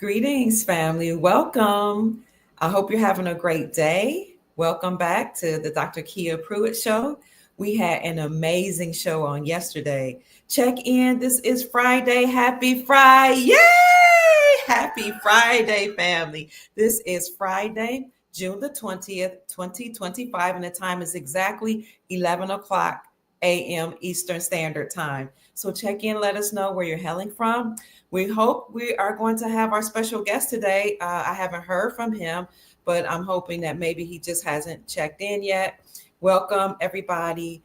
Greetings, family. Welcome. I hope you're having a great day. Welcome back to the Dr. Kia Pruitt Show. We had an amazing show on yesterday. Check in. This is Friday. Happy Friday. Yay! Happy Friday, family. This is Friday, June the 20th, 2025, and the time is exactly 11 o'clock a.m. Eastern Standard Time. So check in, let us know where you're hailing from. We hope we are going to have our special guest today. I haven't heard from him, but I'm hoping that maybe he just hasn't checked in yet. Welcome, everybody.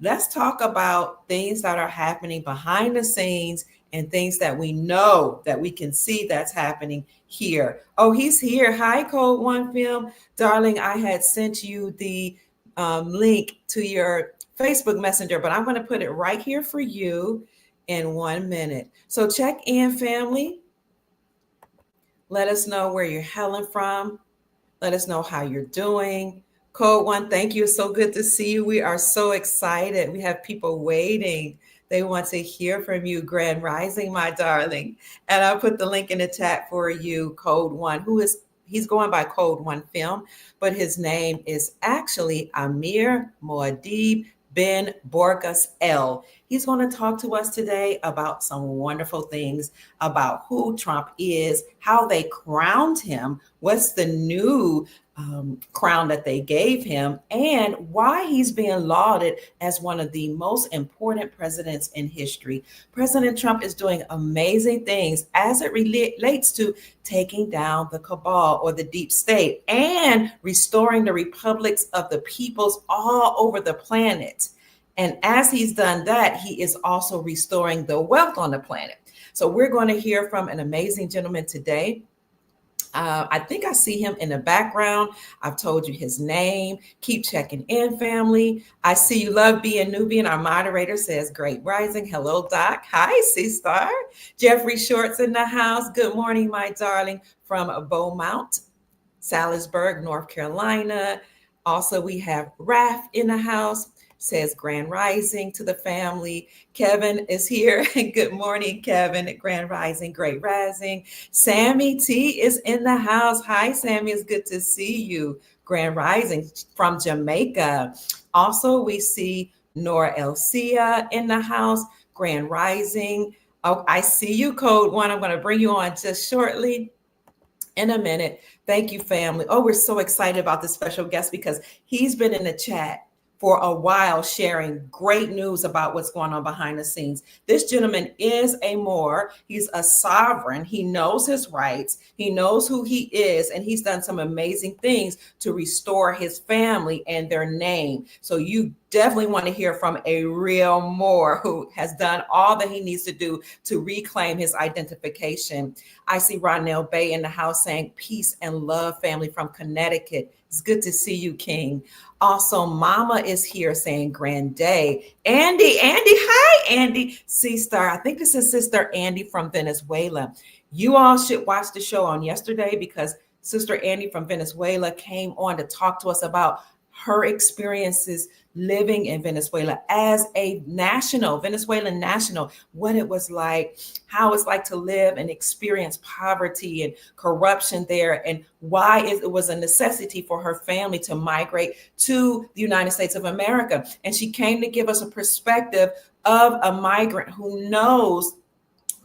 Let's talk about things that are happening behind the scenes and things that we know that we can see that's happening here. Oh, he's here. Hi, Code One Film. Darling, I had sent you the link to your Facebook Messenger, but I'm going to put it right here for you in 1 minute. So check in, family. Let us know where you're hailing from. Let us know how you're doing. Code One, thank you. It's so good to see you. We are so excited. We have people waiting. They want to hear from you, Grand Rising, my darling. And I'll put the link in the chat for you, Code One, he's going by Code One Film, but his name is actually Amir Moadeeb Ben Borgas L. He's going to talk to us today about some wonderful things about who Trump is, how they crowned him, what's the new crown that they gave him, and why he's being lauded as one of the most important presidents in history. President Trump is doing amazing things as it relates to taking down the cabal or the deep state and restoring the republics of the peoples all over the planet. And as he's done that, he is also restoring the wealth on the planet. So we're going to hear from an amazing gentleman today. I think I see him in the background. I've told you his name. Keep checking in, family. I see you love being Nubian. Our moderator says, great rising. Hello, Doc. Hi, C-Star. Jeffrey Short's in the house. Good morning, my darling, from Beaumont, Salisbury, North Carolina. Also, we have Raph in the house. Says Grand Rising to the family. Kevin is here. Good morning, Kevin. Grand Rising, great rising. Sammy T is in the house. Hi, Sammy. It's good to see you. Grand Rising from Jamaica. Also, we see Nora Elcia in the house. Grand Rising. Oh, I see you, Code One. I'm going to bring you on just shortly. In a minute. Thank you, family. Oh, we're so excited about this special guest because he's been in the chat for a while sharing great news about what's going on behind the scenes. This gentleman is a Moor. He's a sovereign. He knows his rights. He knows who he is, and he's done some amazing things to restore his family and their name. So you definitely want to hear from a real Moor who has done all that he needs to do to reclaim his identification. I see Ronell Bay in the house saying peace and love, family from Connecticut. It's good to see you, King. Also, Mama is here saying grand day. Andy, hi, Andy. C-Star, I think this is Sister Andy from Venezuela. You all should watch the show on yesterday because Sister Andy from Venezuela came on to talk to us about her experiences living in Venezuela as a Venezuelan national, what it was like, how it's like to live and experience poverty and corruption there, and why it was a necessity for her family to migrate to the United States of America. And she came to give us a perspective of a migrant who knows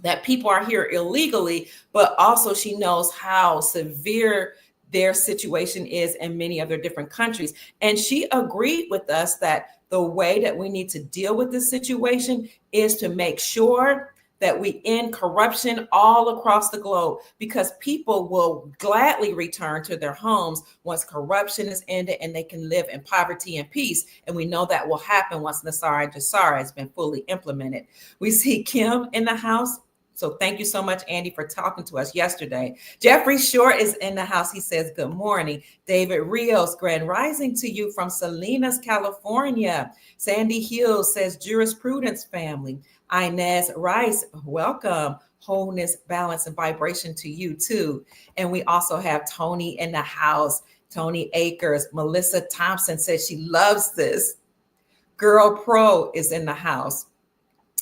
that people are here illegally, but also she knows how severe their situation is in many other different countries. And she agreed with us that the way that we need to deal with this situation is to make sure that we end corruption all across the globe, because people will gladly return to their homes once corruption is ended and they can live in poverty and peace. And we know that will happen once Nasara Jassara has been fully implemented. We see Kim in the house. So thank you so much, Andy, for talking to us yesterday. Jeffrey Short is in the house. He says, good morning. David Rios, grand rising to you from Salinas, California. Sandy Hills says, jurisprudence family. Inez Rice, welcome. Wholeness, balance, and vibration to you too. And we also have Tony in the house. Tony Akers. Melissa Thompson says she loves this. Girl Pro is in the house.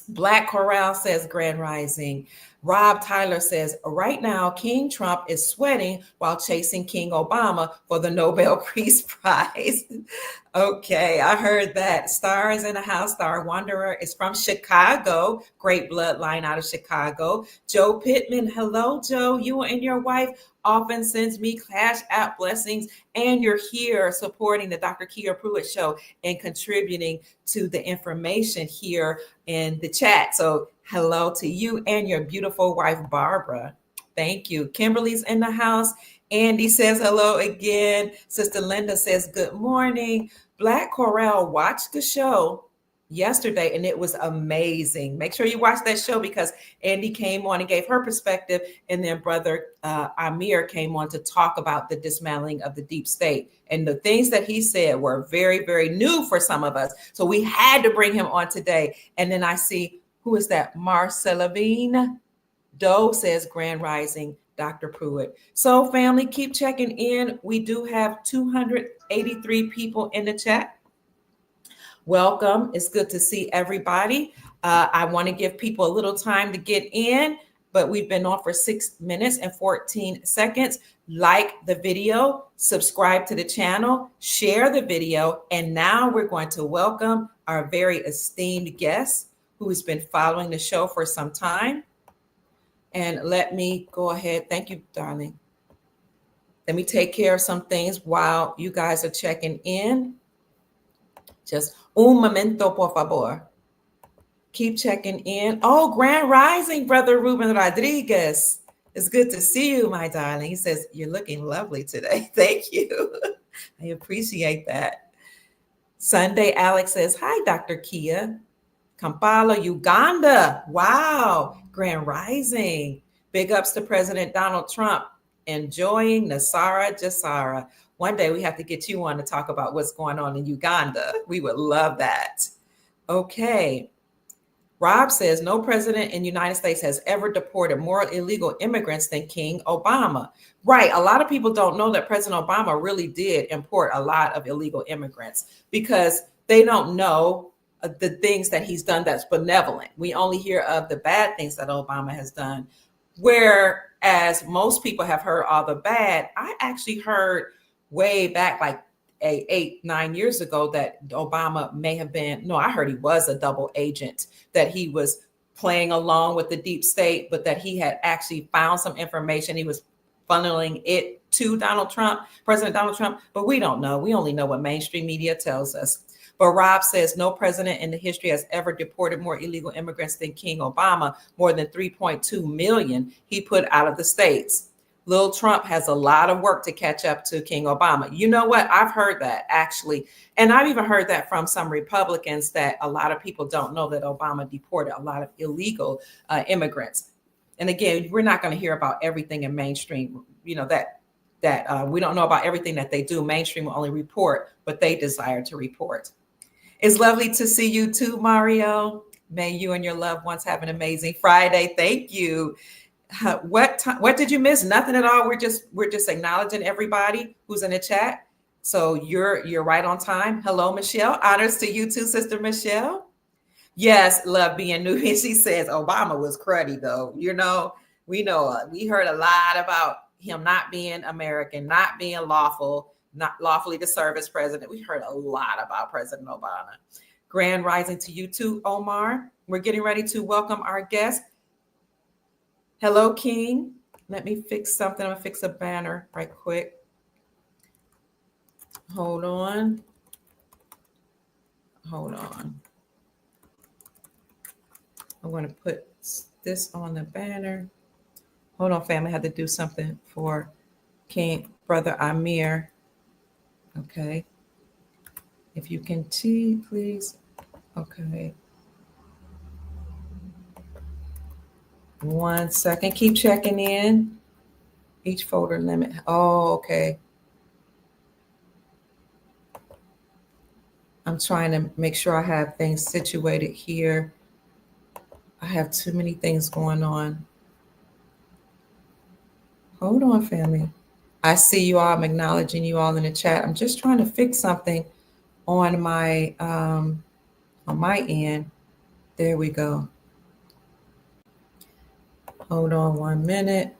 Black Corral says grand rising. Rob Tyler says, right now, King Trump is sweating while chasing King Obama for the Nobel Peace Prize. Okay, I heard that. Stars in the house. Star Wanderer is from Chicago. Great bloodline out of Chicago. Joe Pittman. Hello, Joe. You and your wife often sends me Cash App blessings, and you're here supporting the Dr. Kia Pruitt Show and contributing to the information here in the chat. So hello to you and your beautiful wife, Barbara. Thank you. Kimberly's in the house. Andy says hello again. Sister Linda says good morning. Black Corral watched the show yesterday and it was amazing. Make sure you watch that show because Andy came on and gave her perspective, and then Brother Amir came on to talk about the dismantling of the deep state. And the things that he said were very, very new for some of us. So we had to bring him on today. And then I see, who is that? Marcelavine Doe says, Grand Rising, Dr. Pruitt. So family, keep checking in. We do have 283 people in the chat. Welcome. It's good to see everybody. I want to give people a little time to get in, but we've been on for 6 minutes and 14 seconds. Like the video, subscribe to the channel, share the video, and now we're going to welcome our very esteemed guest who has been following the show for some time. And let me go ahead. Thank you, darling. Let me take care of some things while you guys are checking in. Just un momento, por favor. Keep checking in. Oh, Grand Rising, Brother Ruben Rodriguez. It's good to see you, my darling. He says, you're looking lovely today. Thank you. I appreciate that. Sunday, Alex says, hi, Dr. Kia. Kampala, Uganda. Wow. Grand Rising. Big ups to President Donald Trump. Enjoying Nasara Jasara. One day we have to get you on to talk about what's going on in Uganda. We would love that. Okay. Rob says, no president in the United States has ever deported more illegal immigrants than King Obama. Right. A lot of people don't know that President Obama really did import a lot of illegal immigrants because they don't know the things that he's done that's benevolent. We only hear of the bad things that Obama has done. Whereas most people have heard all the bad, I actually heard way back like 8-9 years ago that Obama may have been, no, I heard he was a double agent, that he was playing along with the deep state, but that he had actually found some information. He was funneling it to Donald Trump, President Donald Trump, but we don't know. We only know what mainstream media tells us. But Rob says no president in the history has ever deported more illegal immigrants than King Obama, more than 3.2 million he put out of the states. Lil Trump has a lot of work to catch up to King Obama. You know what? I've heard that actually. And I've even heard that from some Republicans that a lot of people don't know that Obama deported a lot of illegal immigrants. And again, we're not going to hear about everything in mainstream, you know, that we don't know about everything that they do. Mainstream will only report what they desire to report. It's lovely to see you too, Mario. May you and your loved ones have an amazing Friday. Thank you. What did you miss? Nothing at all. We're just acknowledging everybody who's in the chat. So you're right on time. Hello, Michelle. Honors to you too, Sister Michelle. Yes, love being new. She says Obama was cruddy though. You know, we heard a lot about him not being American, not being lawful, not lawfully to serve as president. We heard a lot about President Obama. Grand Rising to you too, Omar. We're getting ready to welcome our guest. Hello, King. Let me fix something. I'm gonna fix a banner right quick. Hold on. I'm going to put this on the banner. Hold on, family. I had to do something for King Brother Amir. Okay. If you can see, please. Okay. 1 second. Keep checking in. Each folder limit. Oh, okay. I'm trying to make sure I have things situated here. I have too many things going on. Hold on, family. I see you all. I'm acknowledging you all in the chat. I'm just trying to fix something on my end. There we go. Hold on 1 minute.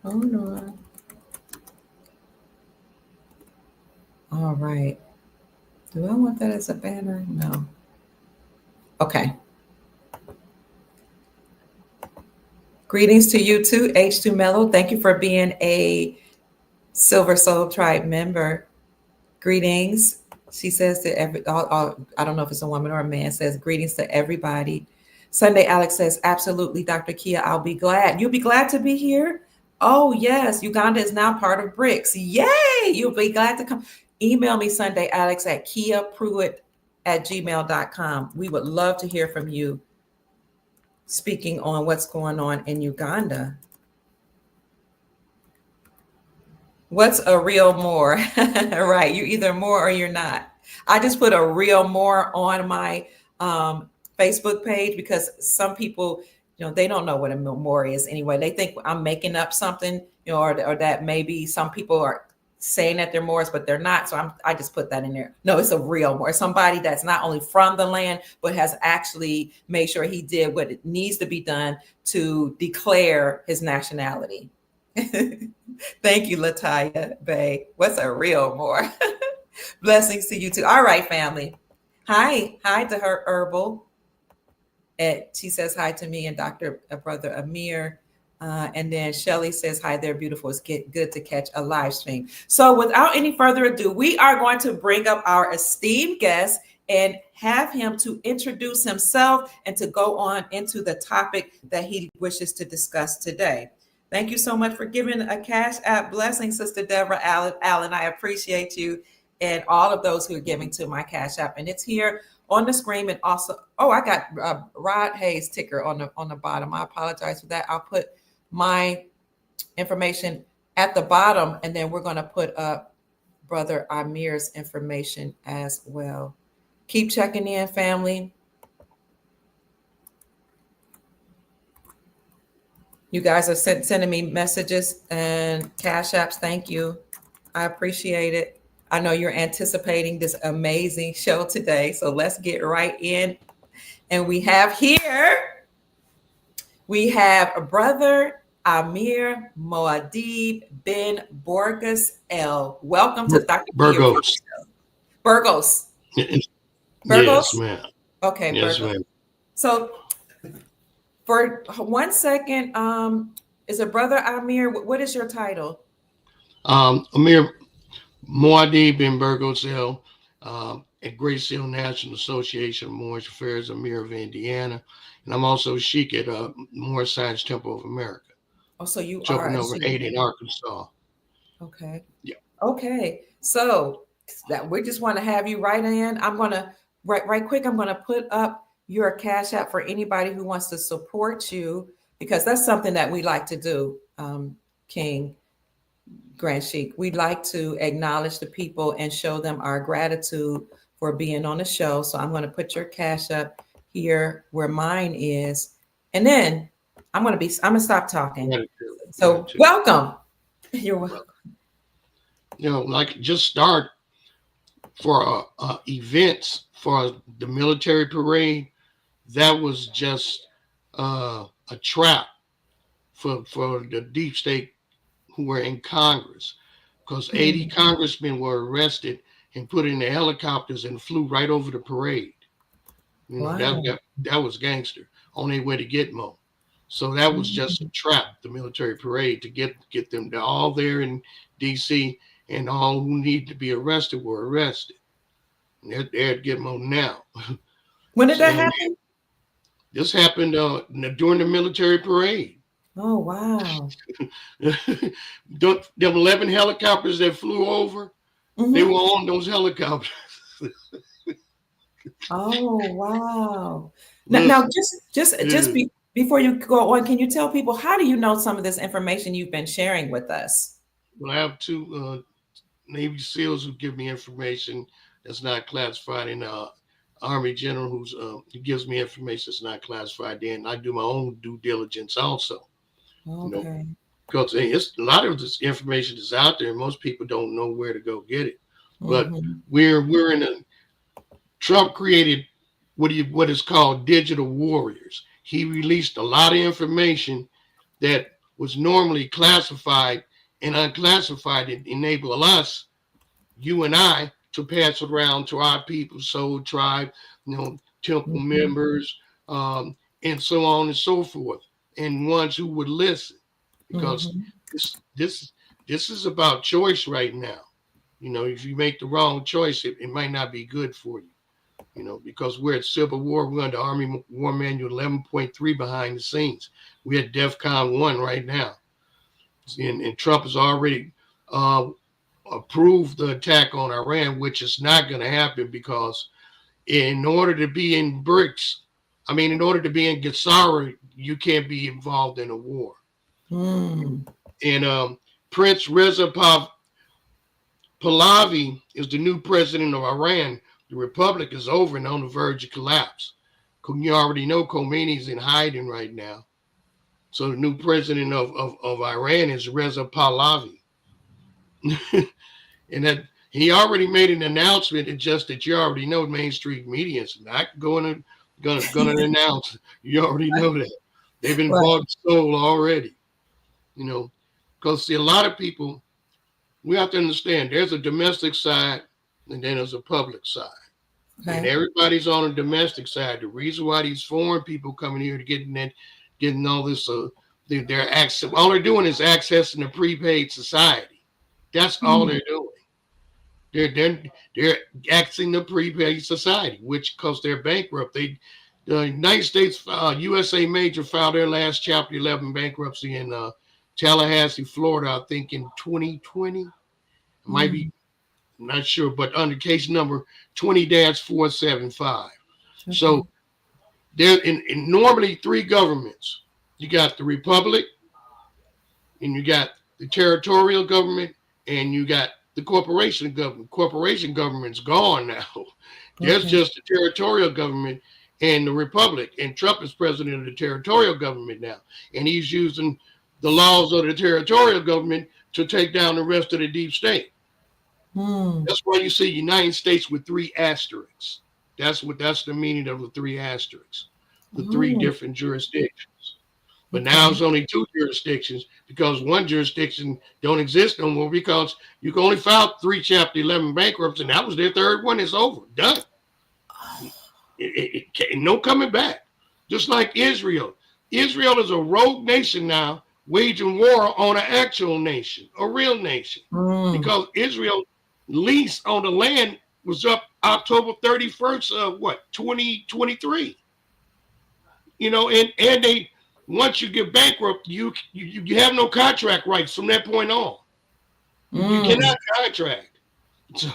Hold on. All right. Do I want that as a banner? No. Okay. Greetings to you too, H2 Mellow. Thank you for being a Silver Soul Tribe member. Greetings. She says to I don't know if it's a woman or a man, says greetings to everybody. Sunday Alex says, absolutely, Dr. Kia, I'll be glad. You'll be glad to be here? Oh, yes. Uganda is now part of BRICS. Yay! You'll be glad to come. Email me Sunday Alex at kiapruitt@gmail.com. We would love to hear from you speaking on what's going on in Uganda. What's a real more? Right. You're either more or you're not. I just put a real more on my Facebook page because some people, they don't know what a more is anyway. They think I'm making up something, or that maybe some people are saying that they're Moors, but they're not. So I just put that in there. No, it's a real Moor. Somebody that's not only from the land, but has actually made sure he did what it needs to be done to declare his nationality. Thank you, Lataya Bay. What's a real Moor? Blessings to you too. All right, family. Hi to her herbal. She says hi to me and Dr. Brother Amir. And then Shelly says, hi there, beautiful. It's good to catch a live stream. So without any further ado, we are going to bring up our esteemed guest and have him to introduce himself and to go on into the topic that he wishes to discuss today. Thank you so much for giving a Cash App blessing, Sister Deborah Allen. I appreciate you and all of those who are giving to my Cash App. And it's here on the screen. And also, I got Rod Hayes ticker on the bottom. I apologize for that. I'll put my information at the bottom, and then we're going to put up Brother Amir's information as well. Keep checking in, family. You guys are sending me messages and Cash Apps. Thank you. I appreciate it. I know you're anticipating this amazing show today, so let's get right in. And we have Brother Amir Moadeeb bin Burgos L. Welcome to Dr. Burgos. Burgos. Burgos? Yes, ma'am. Okay, yes, Burgos. Ma'am. So for 1 second, is it Brother Amir? What is your title? Amir Moadeeb bin Burgos L. At Great Seal National Association of Moorish Affairs, Amir of Indiana. And I'm also Sheik at Moorish Science Temple of America. Oh, so you Jumping are over 80 in Arkansas. Okay. Yeah. Okay. So that we just want to have you right in. I'm going to right quick. I'm going to put up your Cash App for anybody who wants to support you, because that's something that we like to do. King Grand Sheik, we'd like to acknowledge the people and show them our gratitude for being on the show. So I'm going to put your Cash App here where mine is, and then I'm going to stop talking. So welcome. You're welcome. Like just start for events for the military parade. That was just a trap for the deep state who were in Congress, because 80 congressmen were arrested and put in the helicopters and flew right over the parade. Wow. That was gangster on their way to Gitmo. So that was just a trap, the military parade, to get them all there in DC, and all who need to be arrested were arrested. And they're at Gitmo now. When did that happen? This happened during the military parade. Oh, wow. Them 11 helicopters that flew over, they were on those helicopters. Oh, wow. Now just before you go on, can you tell people, how do you know some of this information you've been sharing with us? Well, I have two Navy SEALs who give me information that's not classified, and Army General who gives me information that's not classified. Then I do my own due diligence also. Okay. Because it's a lot of this information is out there, and most people don't know where to go get it. But we're in Trump created what is called digital warriors. He released a lot of information that was normally classified and unclassified and enable us, you and I, to pass it around to our people, soul tribe, temple Mm-hmm. members, and so on and so forth, and ones who would listen, because Mm-hmm. this this this is about choice right now. If you make the wrong choice, it might not be good for you. Because we're at Civil War, we're under Army War Manual 11.3 behind the scenes. We're at DEFCON 1 right now. And Trump has already uh, approved the attack on Iran, which is not going to happen because in order to be in in order to be in Gassara, you can't be involved in a war. Mm. And Prince Reza Pahlavi is the new president of Iran. The republic is over and on the verge of collapse. You already know Khomeini's in hiding right now. So the new president of Iran is Reza Pahlavi. And that he already made an announcement. It's just that you already know mainstream media is not gonna announce. You already know that. They've been Right. bought and sold already. Because see, a lot of people, we have to understand there's a domestic side and then there's a public side. And Okay. everybody's on the domestic side. The reason why these foreign people coming here to getting all this, their access, all they're doing is accessing the prepaid society. That's all Mm. they're doing. They're accessing the prepaid society, which because they're bankrupt. The United States USA Major filed their last Chapter 11 bankruptcy in Tallahassee, Florida. I think in 2020. It might be, Mm. I'm not sure, but under case number 20-475. Okay. So there in normally three governments. You got the republic, and you got the territorial government, and you got the corporation government. Corporation government's gone now. There's Okay. just the territorial government and the republic. And Trump is president of the territorial government now. And he's using the laws of the territorial government to take down the rest of the deep state. Mm. That's why you see United States with three asterisks. That's the meaning of the three asterisks, the three Oh, different jurisdictions. But now okay. it's only two jurisdictions because one jurisdiction don't exist no more because you can only file three Chapter 11 bankruptcy, and that was their third one. It's over, done. No coming back. Just like Israel. Israel is a rogue nation now, waging war on an actual nation, a real nation, Mm. because Israel lease on the land was up October 31st of 2023. And they, once you get bankrupt, you have no contract rights from that point on. You Mm. cannot contract. So,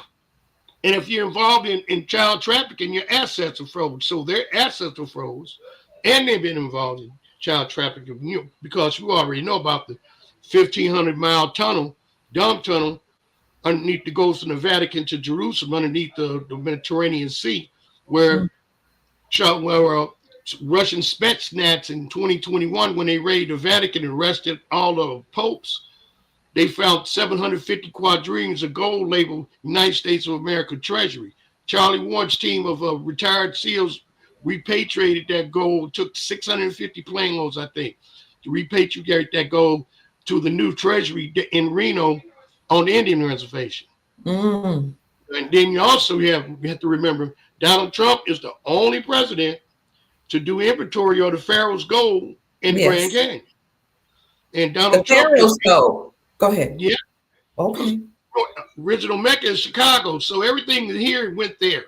and if you're involved in child trafficking, your assets are frozen. So their assets are frozen, and they've been involved in child trafficking because you already know about the 1,500-mile dump tunnel underneath that goes from the Vatican to Jerusalem, underneath the Mediterranean Sea, where Mm. Russian Spetsnaz in 2021, when they raided the Vatican and arrested all the popes, they found 750 quadrillions of gold labeled United States of America Treasury. Charlie Ward's team of retired SEALs repatriated that gold, took 650 plane loads, I think, to repatriate that gold to the new treasury in Reno on the Indian reservation. Mm. And then you have to remember, Donald Trump is the only president to do inventory of the Pharaoh's gold in the Grand Yes. Canyon. And The Donald Trump is, Pharaohs go. Go ahead. yeah, because Okay. original Mecca is Chicago, so everything here went there.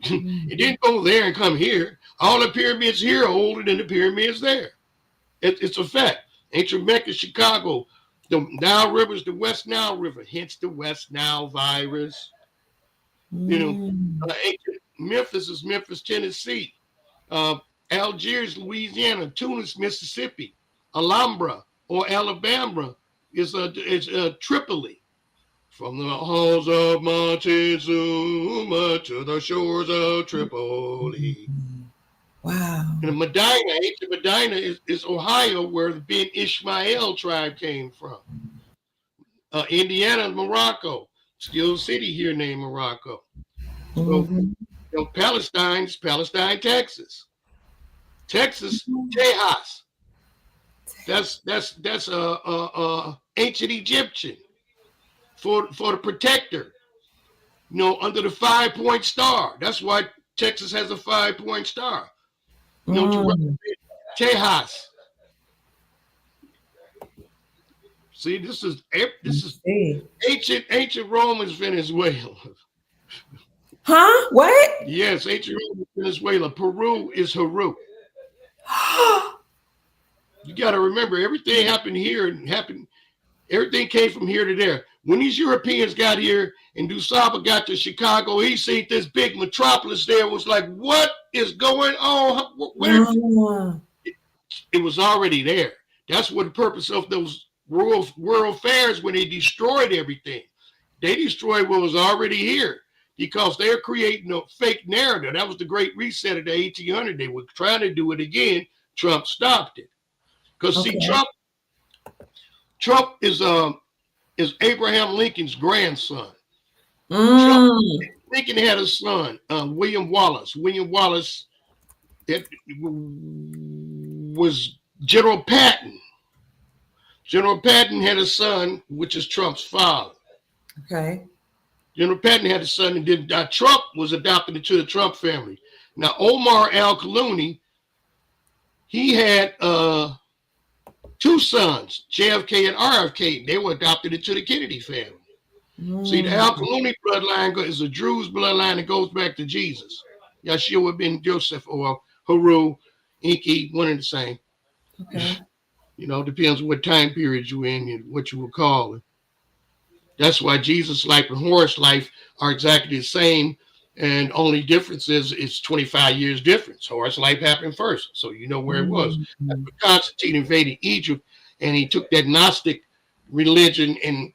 Mm. It didn't go there and come here. All the pyramids here are older than the pyramids there. It's a fact. Ancient Mecca, Chicago. The Nile River is the West Nile River, hence the West Nile virus. Mm. Ancient Memphis is Memphis, Tennessee. Uh, Algiers, Louisiana. Tunis, Mississippi. Alhambra or Alabama is Tripoli. From the halls of Montezuma to the shores of Tripoli. Wow. And Medina, ancient Medina is Ohio, where the Ben Ishmael tribe came from. Indiana, Morocco. Still a city here named Morocco. So Mhm. Palestine's Palestine, Texas. Texas, Tejas. That's ancient Egyptian for the protector. Under the 5-point star. That's why Texas has a 5-point star. Tejas. See, this is ancient Romans Venezuela. Huh? What? Yes, ancient Romans Venezuela. Peru is Haru. You got to remember, everything happened here and everything came from here to there. When these Europeans got here and Dusaba got to Chicago, he seen this big metropolis there, was like, what is going on? It was already there. That's what the purpose of those world fairs, when they destroyed everything. They destroyed what was already here because they're creating a fake narrative. That was the Great Reset of the 1800s. They were trying to do it again. Trump stopped it. Because see, Trump is Abraham Lincoln's grandson. Lincoln had a son, William Wallace. William Wallace was General Patton. General Patton had a son, which is Trump's father. Okay. General Patton had a son, and then Trump was adopted into the Trump family. Now, Omar al-Clooney, he had 2 sons, JFK and RFK. They were adopted into the Kennedy family. See, the al-Clooney bloodline is a Druze bloodline that goes back to Jesus. Yeshua ben Joseph or Haru, Inky, one and the same. Okay. Depends on what time period you're in and what you will call it. That's why Jesus' life and Horus' life are exactly the same, and only difference is it's 25 years difference. Horus' life happened first, so you know where it was. Constantine invaded Egypt, and he took that Gnostic religion and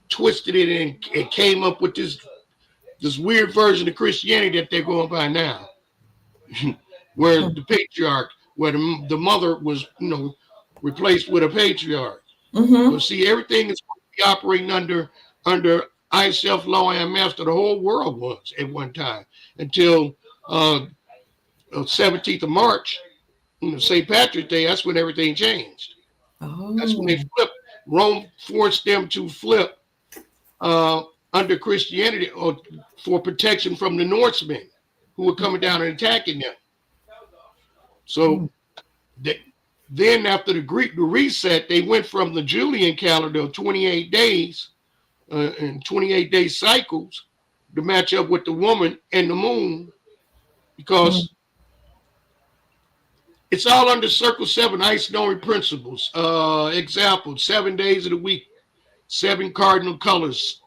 twisted it and came up with this weird version of Christianity that they're going by now, where the patriarch, where the mother was, replaced with a patriarch. But see, everything is operating under I, self, law, and master. The whole world was at one time until 17th of March, St. Patrick's Day. That's when everything changed. That's when they flipped. Rome forced them to flip under Christianity or for protection from the Norsemen who were coming down and attacking them. So then after the reset, they went from the Julian calendar of 28 days and 28-day cycles to match up with the woman and the moon, because it's all under Circle 7 Isonori principles. Example, 7 days of the week, 7 cardinal colors,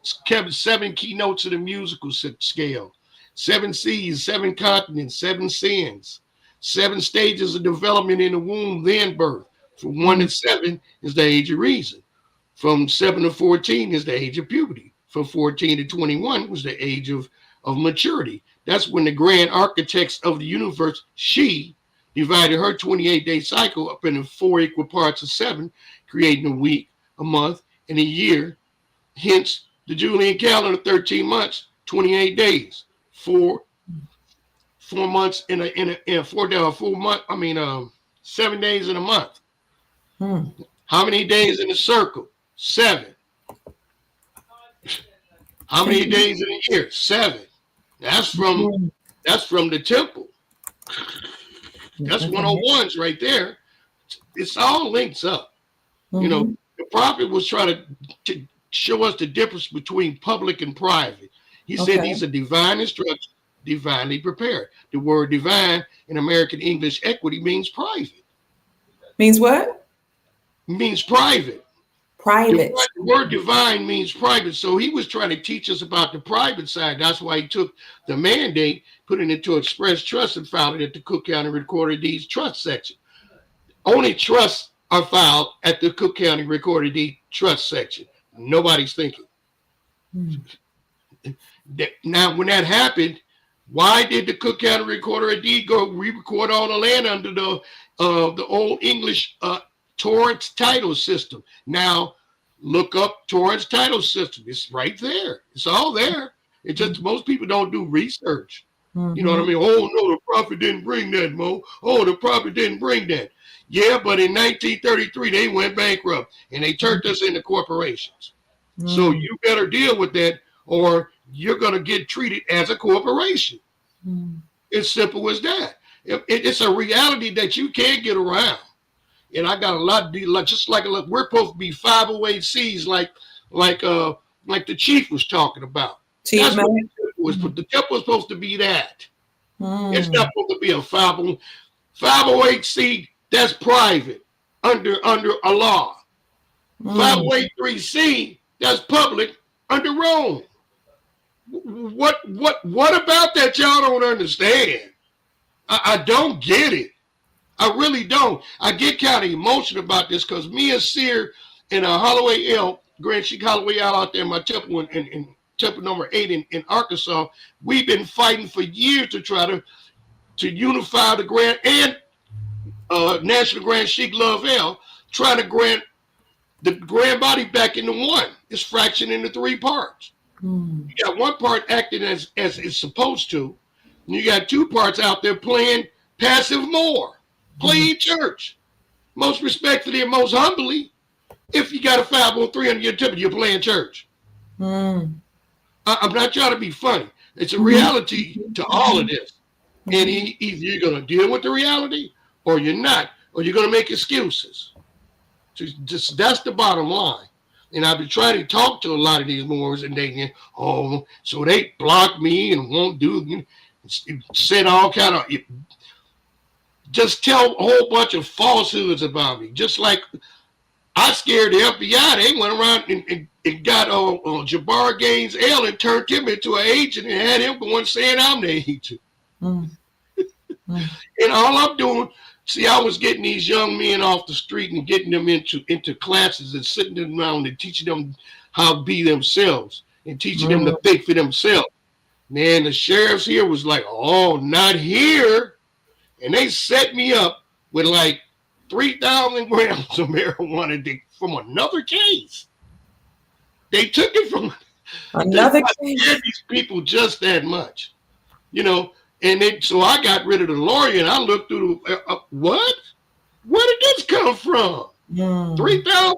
7 keynotes of the musical scale, 7 seas, 7 continents, 7 sins, 7 stages of development in the womb, then birth. From 1 to 7 is the age of reason. From 7 to 14 is the age of puberty. From 14 to 21 was the age of maturity. That's when the grand architects of the universe, she divided her 28-day cycle up into 4 equal parts of 7, creating a week, a month, and a year. Hence, the Julian calendar, 13 months, 28 days, 4 months in a 4 month. 7 days in a month. How many days in a circle? 7. How many days in a year? 7. That's from the temple. That's 101s right there. It's all links up. The prophet was trying to show us the difference between public and private. He said these are divine instructions, divinely prepared. The word divine in American English equity means private. Means what? Means private. Private. The word divine means private. So he was trying to teach us about the private side. That's why he took the mandate, put it into express trust, and filed it at the Cook County Recorder of Deeds trust section. Only trusts are filed at the Cook County Recorder of Deeds trust section. Nobody's thinking. Now, when that happened, why did the Cook County Recorder of Deeds go re-record all the land under the old English Torrance title system? Now, look up Torrance title system. It's right there. It's all there. It's just most people don't do research. You know what I Mm-hmm. mean? Oh, no, the prophet didn't bring that, Mo. Oh, the prophet didn't bring that. Yeah, but in 1933, they went bankrupt and they turned us into corporations. So Mm-hmm. you better deal with that or you're going to get treated as a corporation. It's simple as that. It's a reality that you can't get around. And I got a lot of just like we're supposed to be 508Cs, like the chief was talking about. Chief That's what man. the temple was. The temple was supposed to be that. It's Mm-hmm. not supposed to be a 508C. That's private under a law. 508(c). That's public under Rome. What about that y'all don't understand? I don't get it. I really don't. I get kind of emotional about this because me and Sear and Holloway L, Grand Sheik Holloway L out there in my temple in temple number 8 in Arkansas, we've been fighting for years to try to unify the Grand and National Grand Sheik Love L, trying to grant the grand body back into one. It's fractioned into 3 parts. Mm-hmm. You got one part acting as it's supposed to, and you got 2 parts out there playing passive more, playing church. Most respectfully and most humbly, if you got a 503 under your temple, you're playing church. I'm not trying to be funny. It's a reality to all of this. And either you're going to deal with the reality or you're not, or you're going to make excuses. Just that's the bottom line. And I've been trying to talk to a lot of these Moors, and they, so they block me and won't do, said all kind of, just tell a whole bunch of falsehoods about me. Just like I scared the FBI. They went around and got Jabbar Gaines L and turned him into an agent and had him going saying I'm the agent. And all I'm doing, see, I was getting these young men off the street and getting them into classes and sitting them around and teaching them how to be themselves and teaching them to think for themselves. Man, the sheriffs here was like, oh, not here. And they set me up with like 3,000 grams of marijuana from another case. They took it from Another they scared these people just that much, And so I got rid of the lawyer and I looked through what? Where did this come from? 3,000.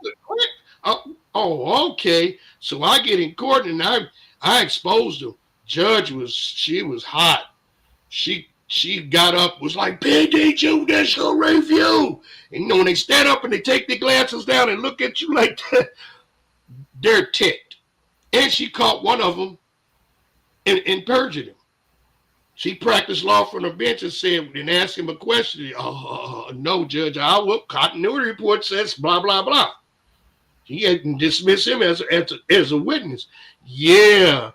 Oh, okay. So I get in court and I exposed them. Judge she was hot. She got up, was like, pay judicial review. And when they stand up and they take their glasses down and look at you like that, they're ticked. And she caught one of them and perjured him. She practiced law from the bench and said, and asked him a question. No, Judge, continuity report says blah, blah, blah. He had dismissed him as a witness. Yeah.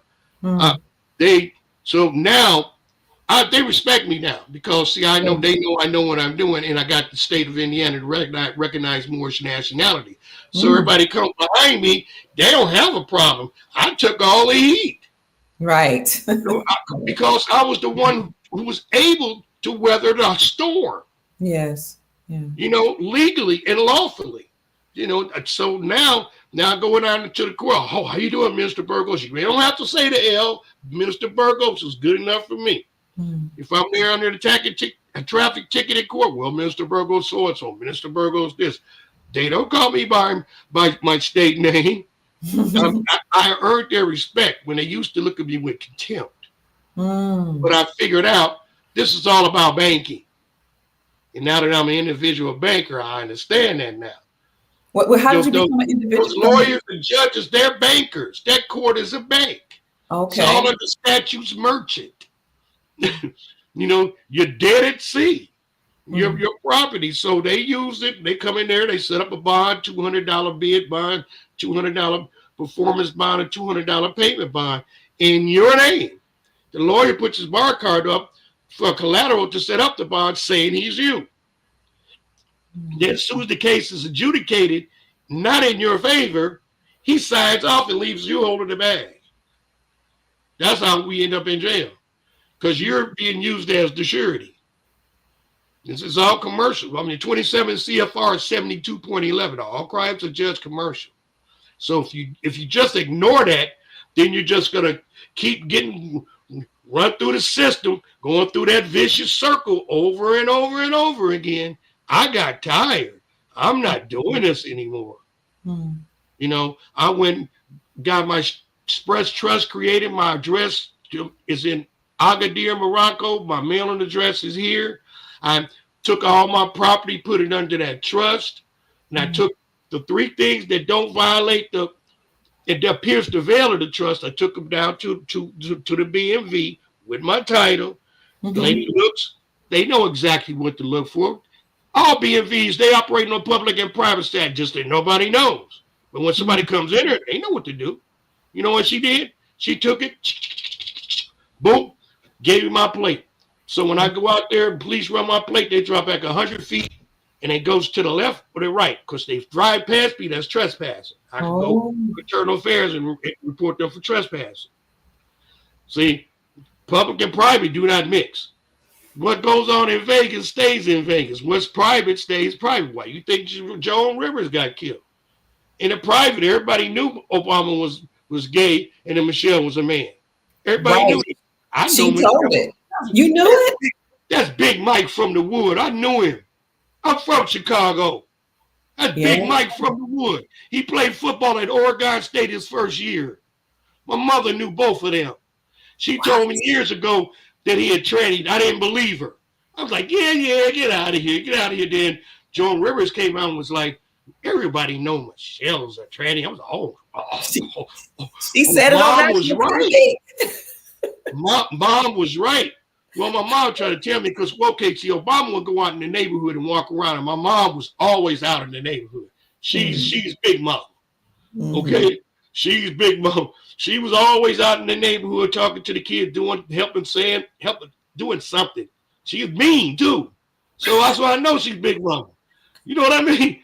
So now, they respect me now because, see, they know I know what I'm doing, and I got the state of Indiana to recognize Moorish nationality. So everybody comes behind me, they don't have a problem. I took all the heat. Right. Because I was the one who was able to weather the storm. Yes. Yeah. Legally and lawfully. So now going on to the court. Oh, how you doing, Mr. Burgos? You don't have to say the L. Mr. Burgos is good enough for me. If I'm there under a traffic ticket in court, well, Mr. Burgos so-and-so, Mr. Burgos this. They don't call me by my state name. I earned their respect when they used to look at me with contempt. But I figured out this is all about banking. And now that I'm an individual banker, I understand that now. How did you become an individual? Those lawyers and judges, they're bankers. That court is a bank. Okay. It's all of the statutes merchant. You're dead at sea. Your property. So they use it. They come in there. They set up a bond, $200 bid bond, $200 performance bond, a $200 payment bond in your name. The lawyer puts his bar card up for collateral to set up the bond, saying he's you. Then as soon as the case is adjudicated, not in your favor, he signs off and leaves you holding the bag. That's how we end up in jail. Because you're being used as the surety. This is all commercial. 27 CFR 72.11. All crimes are judged commercial. So if you just ignore that, then you're just gonna keep getting run through the system, going through that vicious circle over and over and over again. I got tired. I'm not doing this anymore. Mm. You know, I went, got my express trust created. My address is in Agadir, Morocco. My mailing address is here. I took all my property, put it under that trust, and I took the three things that don't violate it appears to veil of the trust. I took them down to the BMV with my title. The lady looks, they know exactly what to look for. All BMVs, they operate on public and private stat, just that nobody knows. But when somebody comes in there, they know what to do. You know what she did? She took it, boom, gave me my plate. So when I go out there and police run my plate, they drop back 100 feet and it goes to the left or the right because they drive past me. That's trespassing. I can go to internal affairs and report them for trespassing. See, public and private do not mix. What goes on in Vegas stays in Vegas. What's private stays private. Why you think Joan Rivers got killed? In the private, everybody knew Obama was gay and then Michelle was a man. Everybody knew it. I know she told it. You knew it? That's Big Mike from the Wood. I knew him. I'm from Chicago. That's Big Mike from the Wood. He played football at Oregon State his first year. My mother knew both of them. She told me years ago that he had trannied. I didn't believe her. I was like, yeah, get out of here. Get out of here. Then Joan Rivers came out and was like, everybody know Michelle's a tranny. I was like, she said it on Mom was right. Mom was right. Well, my mom tried to tell me because, okay, see, Obama would go out in the neighborhood and walk around, and my mom was always out in the neighborhood. She's Big Mom. Okay? She's Big Mom. She was always out in the neighborhood talking to the kids, helping, doing something. She was mean, too. So that's why I know she's Big Mom. You know what I mean?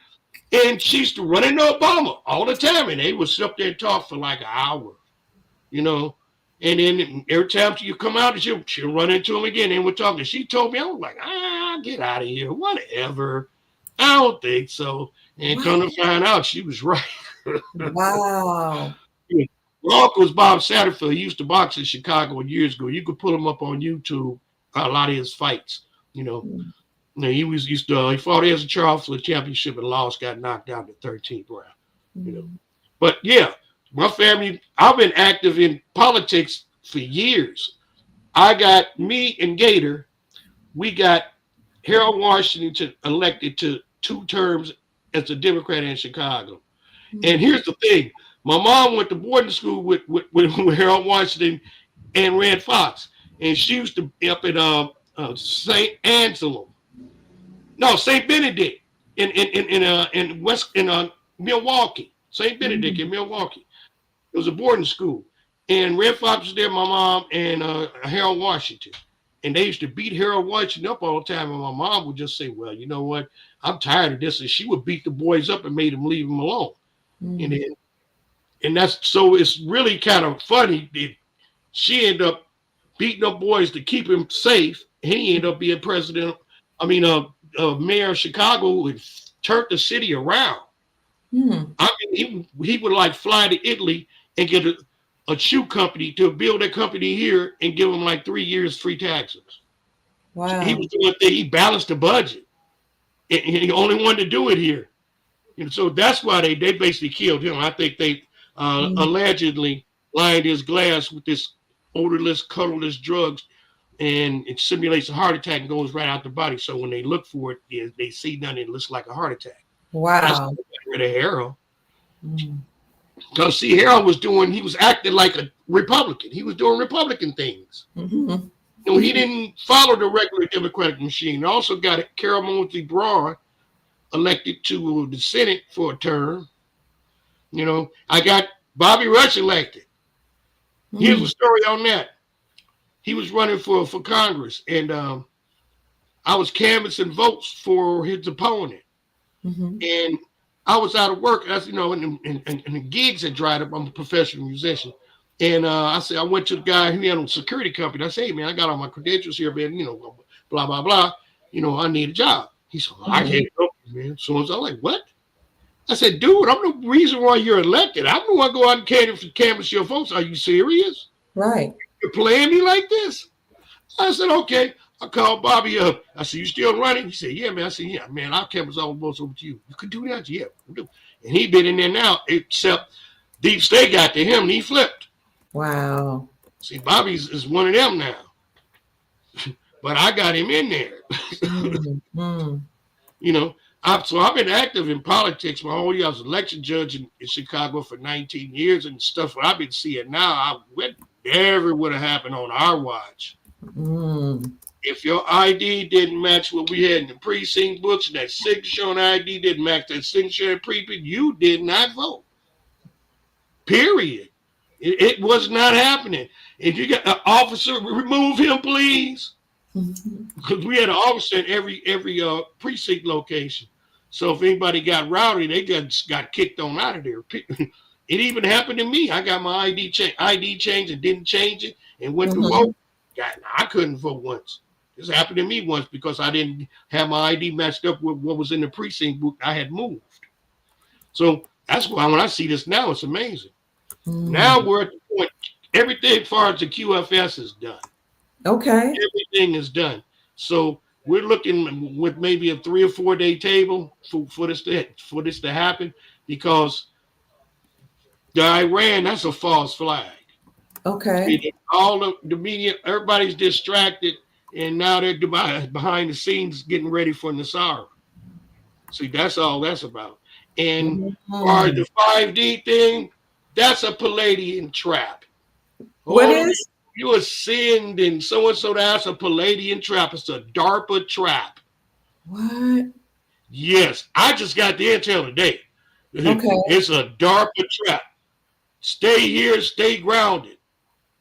And she used to run into Obama all the time, and they would sit up there and talk for like an hour, you know. And then every time you come out, she'll run into him again, and we're talking. She told me, I was like, get out of here, whatever. I don't think so. And come to find out, she was right. Wow. My uncle was Bob Satterfield. He used to box in Chicago years ago. You could pull him up on YouTube, a lot of his fights, you know. He fought as a Charles for the championship and lost, got knocked out in the 13th round, you know. But yeah, my family, I've been active in politics for years. I got me and Gator, we got Harold Washington elected to 2 terms as a Democrat in Chicago. And here's the thing. My mom went to boarding school with Harold Washington and Red Fox. And she used to be up at St. Anselm. No, St. Benedict in Milwaukee. St. Benedict in Milwaukee. It was a boarding school. And Red Fox was there, my mom, and Harold Washington. And they used to beat Harold Washington up all the time. And my mom would just say, well, you know what? I'm tired of this. And she would beat the boys up and made them leave them alone. And that's, so it's really kind of funny that she ended up beating up boys to keep him safe. And he ended up being mayor of Chicago, and turned the city around. I mean, he would like fly to Italy and get a shoe company to build a company here and give them like 3 years free taxes. Wow. So he was doing that. He balanced the budget. And he only wanted to do it here. And so that's why they basically killed him. I think they allegedly lined his glass with this odorless, colorless drugs, and it simulates a heart attack and goes right out the body. So when they look for it, they see nothing. It looks like a heart attack. Wow. That's rid of Harold. Because see, Harold he was acting like a Republican. He was doing Republican things. You know, he didn't follow the regular Democratic machine. Also got Carol Moadeeb elected to the Senate for a term. You know, I got Bobby Rush elected. Here's a story on that. He was running for Congress, and I was canvassing votes for his opponent. And I was out of work, as you know, and the gigs had dried up. I'm a professional musician. And I said, I went to the guy who had a security company. I said, hey, man, I got all my credentials here, man, you know, blah, blah, blah. You know, I need a job. He said, well, I can't help you, man. So I was like, what? I said, dude, I'm the reason why you're elected. I'm the one go out and canvass your votes. Are you serious? Right. You're playing me like this? I said, okay. I called Bobby up. I said, you still running? He said, yeah, man. I said, yeah, man, our campus almost over to you. You could do that? Yeah, we do. And he been in there now, except Deep State got to him and he flipped. Wow. See, Bobby's is one of them now. But I got him in there. Mm-hmm. You know, so I've been active in politics my whole year. I was election judge in Chicago for 19 years and stuff. What I've been seeing now, never would have happened on our watch. Mm. If your ID didn't match what we had in the precinct books, and that signature on ID didn't match that signature in precinct, you did not vote. Period. It was not happening. If you got an officer, remove him, please. Because we had an officer in every precinct location. So if anybody got rowdy, they just got kicked on out of there. It even happened to me. I got my ID changed and didn't change it and went to vote. I couldn't vote once. This happened to me once because I didn't have my ID matched up with what was in the precinct book. I had moved. So that's why when I see this now, it's amazing. Now we're at the point, everything as far as the QFS is done. Okay. Everything is done. So we're looking with maybe a 3 or 4 day table for this to happen, because the Iran, that's a false flag. Okay. All the media, everybody's distracted, and now they're behind the scenes getting ready for Nasara. See, that's all that's about. And for the 5D thing, that's a Palladian trap. What is? You ascend and so, that's a Palladian trap. It's a DARPA trap. What? Yes, I just got the intel today. Okay. It's a DARPA trap. Stay here, stay grounded,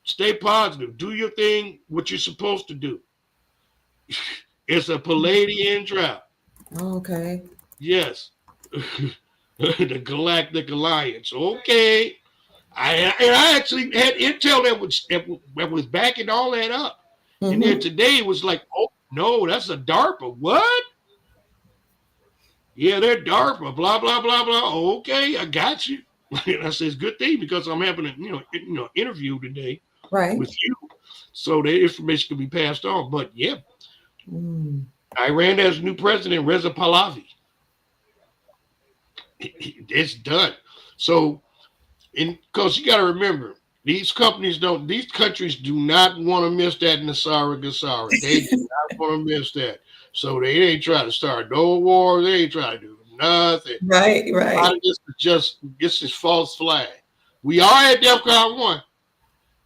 stay positive, do your thing, what you're supposed to do. It's a Palladian trap. Okay. Yes. The Galactic Alliance. Okay. I actually had intel that was backing all that up. And then today it was like, oh no, that's a DARPA. What? Yeah, they're DARPA. Blah blah blah blah. Okay, I got you. And I said, it's a good thing because I'm having a interview today with you, so the information can be passed on. But yeah, Iran has a new president, Reza Pahlavi. It's done. So. Because you got to remember, these countries do not want to miss that Nasara Gassara. They do not want to miss that. So they ain't trying to start no war. They ain't trying to do nothing. Right. This is false flag. We are at DEFCON 1.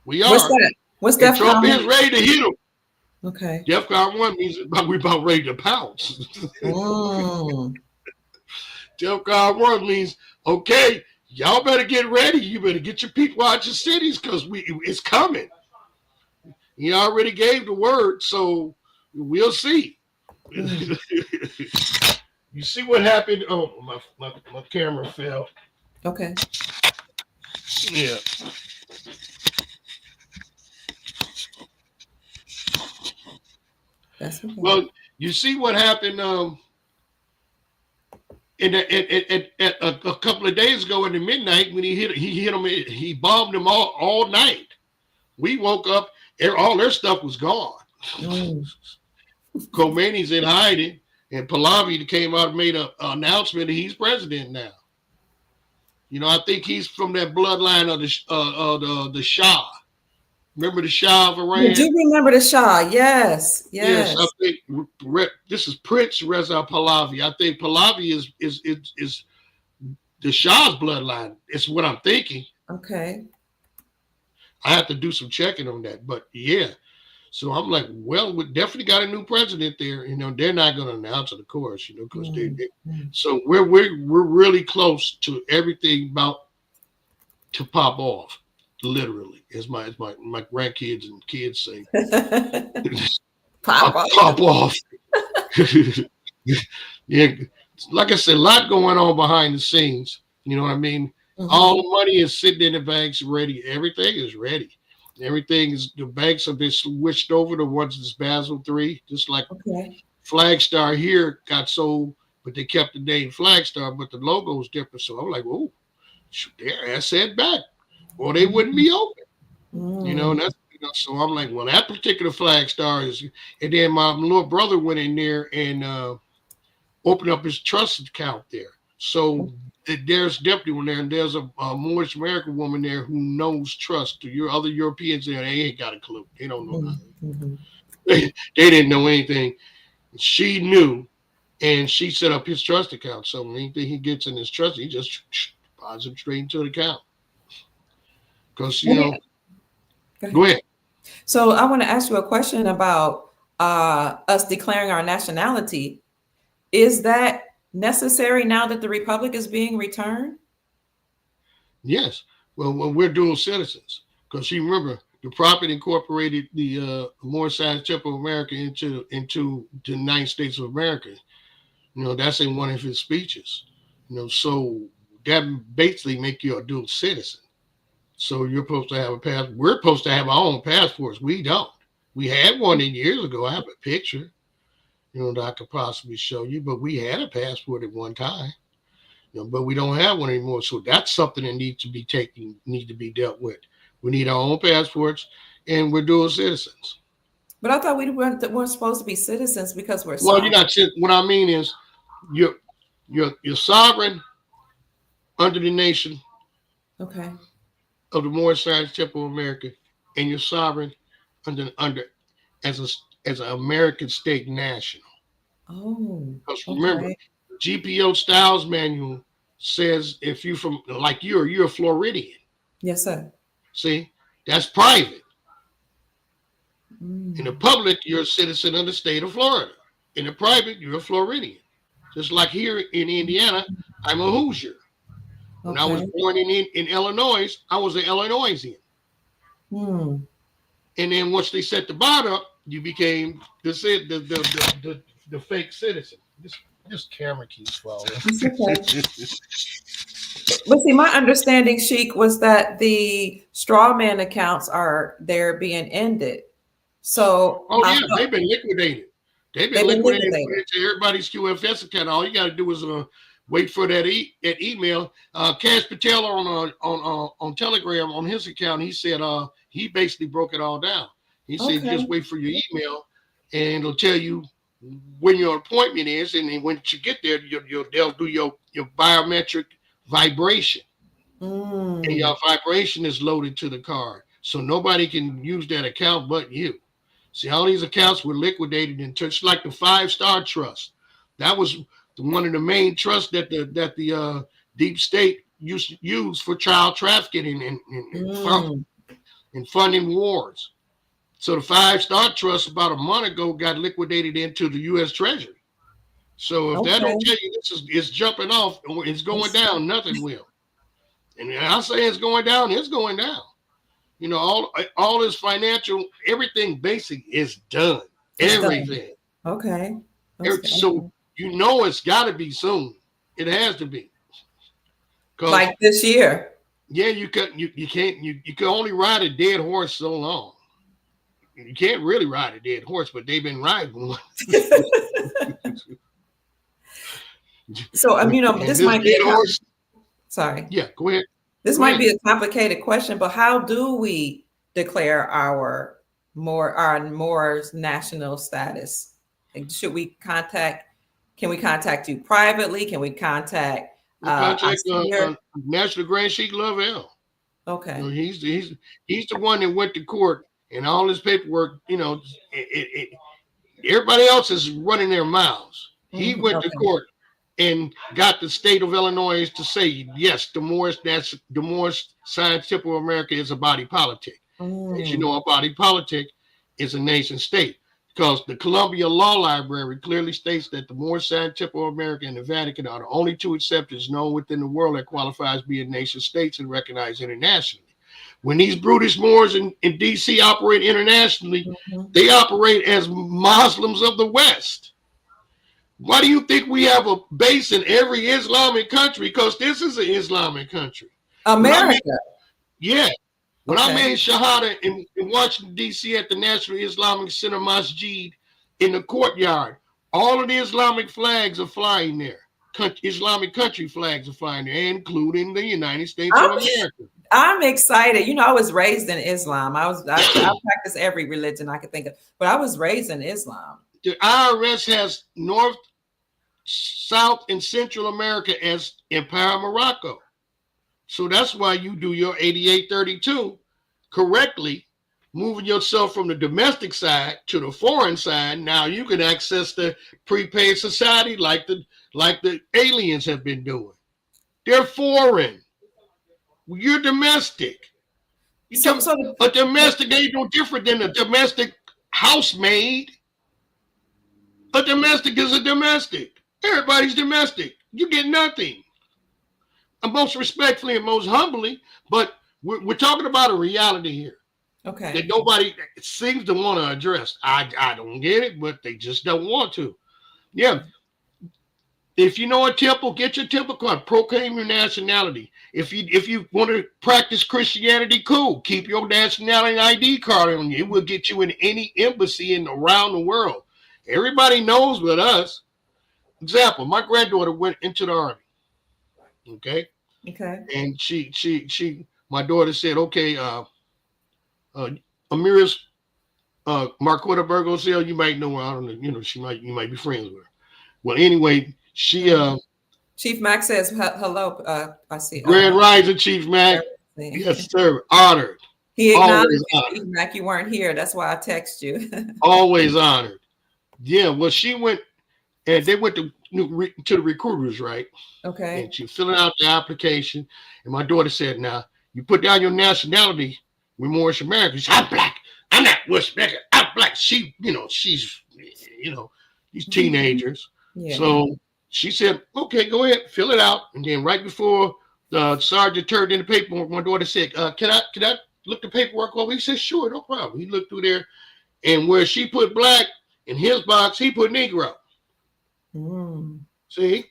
We are. What's that? What's DEFCON? Trump is ready to hit them. Okay. DEFCON 1 means we're about ready to pounce. DEFCON 1 means, okay, y'all better get ready. You better get your people out your cities because it's coming. He already gave the word, so we'll see. You see what happened? Oh, my camera fell. Okay. Yeah. That's okay. Well, you see what happened a couple of days ago in the midnight when he hit them. He bombed them all night. We woke up, all their stuff was gone. Khomeini's in hiding, and Pahlavi came out and made an announcement that he's president now. I think he's from that bloodline of the Shah. Remember the Shah of Iran? You do remember the Shah? Yes. I think this is Prince Reza Pahlavi. I think Pahlavi is the Shah's bloodline. It's what I'm thinking. Okay. I have to do some checking on that, but yeah. So I'm like, well, we definitely got a new president there. They're not going to announce it, of course. Because So we're really close to everything about to pop off. Literally, as my grandkids and kids say, pop off. Yeah, like I said, a lot going on behind the scenes. You know what I mean? All the money is sitting in the banks ready. Everything is ready. The banks have been switched over to once it's Basel III, just like Flagstar here got sold, but they kept the name Flagstar, but the logo is different. So I'm like, oh, their asset back, or they wouldn't be open. And So I'm like, well, that particular flag star is, and then my little brother went in there and opened up his trust account there. So there's definitely one there, and there's a Moorish American woman there who knows trust. To your other Europeans there, they ain't got a clue. They don't know nothing. Mm-hmm. They didn't know anything. She knew, and she set up his trust account. So anything he gets in his trust, he just deposits him straight into the account. Because go ahead. So I want to ask you a question about us declaring our nationality. Is that necessary now that the republic is being returned? Yes. Well, we're dual citizens. Because you remember, the Prophet incorporated the Moorish Science Temple of America into the United States of America. That's in one of his speeches. So that basically make you a dual citizen. So you're supposed to have a pass. We're supposed to have our own passports. We don't. We had one years ago. I have a picture, that I could possibly show you. But we had a passport at one time. But we don't have one anymore. So that's something that need to be dealt with. We need our own passports, and we're dual citizens. But I thought we weren't supposed to be citizens because we're Well, sovereign. you're not. What I mean is, you're sovereign under the nation. Okay. Of the Moorish Science Temple of America, and you're sovereign under as an American state national. Oh. Because remember, Okay. GPO Styles Manual says if you're from you're a Floridian. Yes, sir. See, that's private. Mm. In the public, you're a citizen of the state of Florida. In the private, you're a Floridian. Just like here in Indiana, I'm a Hoosier. When I was born in Illinois, I was an Illinoisian. Hmm. And then once they set the bar up, you became the fake citizen. This camera keeps falling. Okay. But see, my understanding, Sheik, was that the straw man accounts they're being ended. So they've been liquidated. They've been liquidated to everybody's QFS account. All you got to do is wait for that email. Cash Patel on Telegram on his account, he said he basically broke it all down. He said just wait for your email, and it'll tell you when your appointment is, and then when you get there, they'll do your biometric vibration, and your vibration is loaded to the card, so nobody can use that account but you. See, all these accounts were liquidated and just like the 5 Star Trust. That was one of the main trusts that the deep state used to use for child trafficking and funding wars. So the 5 Star Trust about a month ago got liquidated into the U.S. Treasury. So if that don't tell you it's jumping off, it's going down, nothing will. And I say it's going down, it's going down. All this financial, everything basic is done. Everything. Done. Okay. So it's got to be soon. It has to be. Like this year. Yeah, you can only ride a dead horse so long. You can't really ride a dead horse, but they've been riding one. So this might be sorry. Yeah, go ahead. This might be a complicated question, but how do we declare our Moors national status? Can we contact you privately? Can we contact National Grand Sheik Lovell? Okay. He's the one that went to court and all his paperwork, everybody else is running their mouths. He went to court and got the state of Illinois to say, yes, the Moorish Science Temple of America is a body politic. As you know, a body politic is a nation state, because the Columbia Law Library clearly states that the Moorish Science Temple of America and the Vatican are the only 2 acceptors known within the world that qualifies as being nation states and recognized internationally. When these brutish Moors in D.C. operate internationally, they operate as Muslims of the West. Why do you think we have a base in every Islamic country? Because this is an Islamic country. America. When I made Shahada in Washington, D.C. at the National Islamic Center Masjid in the courtyard, all of the Islamic flags are flying there. Islamic country flags are flying there, including the United States of America. I'm excited. You know, I was raised in Islam. I practice every religion I could think of, but I was raised in Islam. The IRS has North, South, and Central America as Empire Morocco. So that's why you do your 8832 correctly, moving yourself from the domestic side to the foreign side. Now you can access the prepaid society like the aliens have been doing. They're foreign. You're domestic. A domestic ain't no different than a domestic housemaid. A domestic is a domestic. Everybody's domestic. You get nothing. And most respectfully and most humbly, but we're talking about a reality here. Okay. That nobody seems to want to address. I don't get it, but they just don't want to. Yeah. If you know a temple, get your temple card. Proclaim your nationality. If you want to practice Christianity, cool. Keep your nationality ID card on you. It will get you in any embassy around the world. Everybody knows with us. Example, my granddaughter went into the army. Okay. And she my daughter said, okay, Amira's Marquetta Burgosell, you might know her. I don't know, you might be friends with her. Well, anyway, she Chief Mac says hello. I see. Grand Rising, Chief Mac. Yes, sir. Honored. He acknowledged Chief Mac, you weren't here. That's why I text you. Always honored. Yeah, well, she went and they went to the recruiters, right? Okay. And she filling out the application. And my daughter said, now, you put down your nationality, we're Moorish Americans. I'm black. I'm not West American. I'm black. She's, these teenagers. Yeah. So she said, okay, go ahead, fill it out. And then right before the sergeant turned in the paperwork, my daughter said, can I look the paperwork over? He said, sure, no problem. He looked through there. And where she put black in his box, he put Negro. See?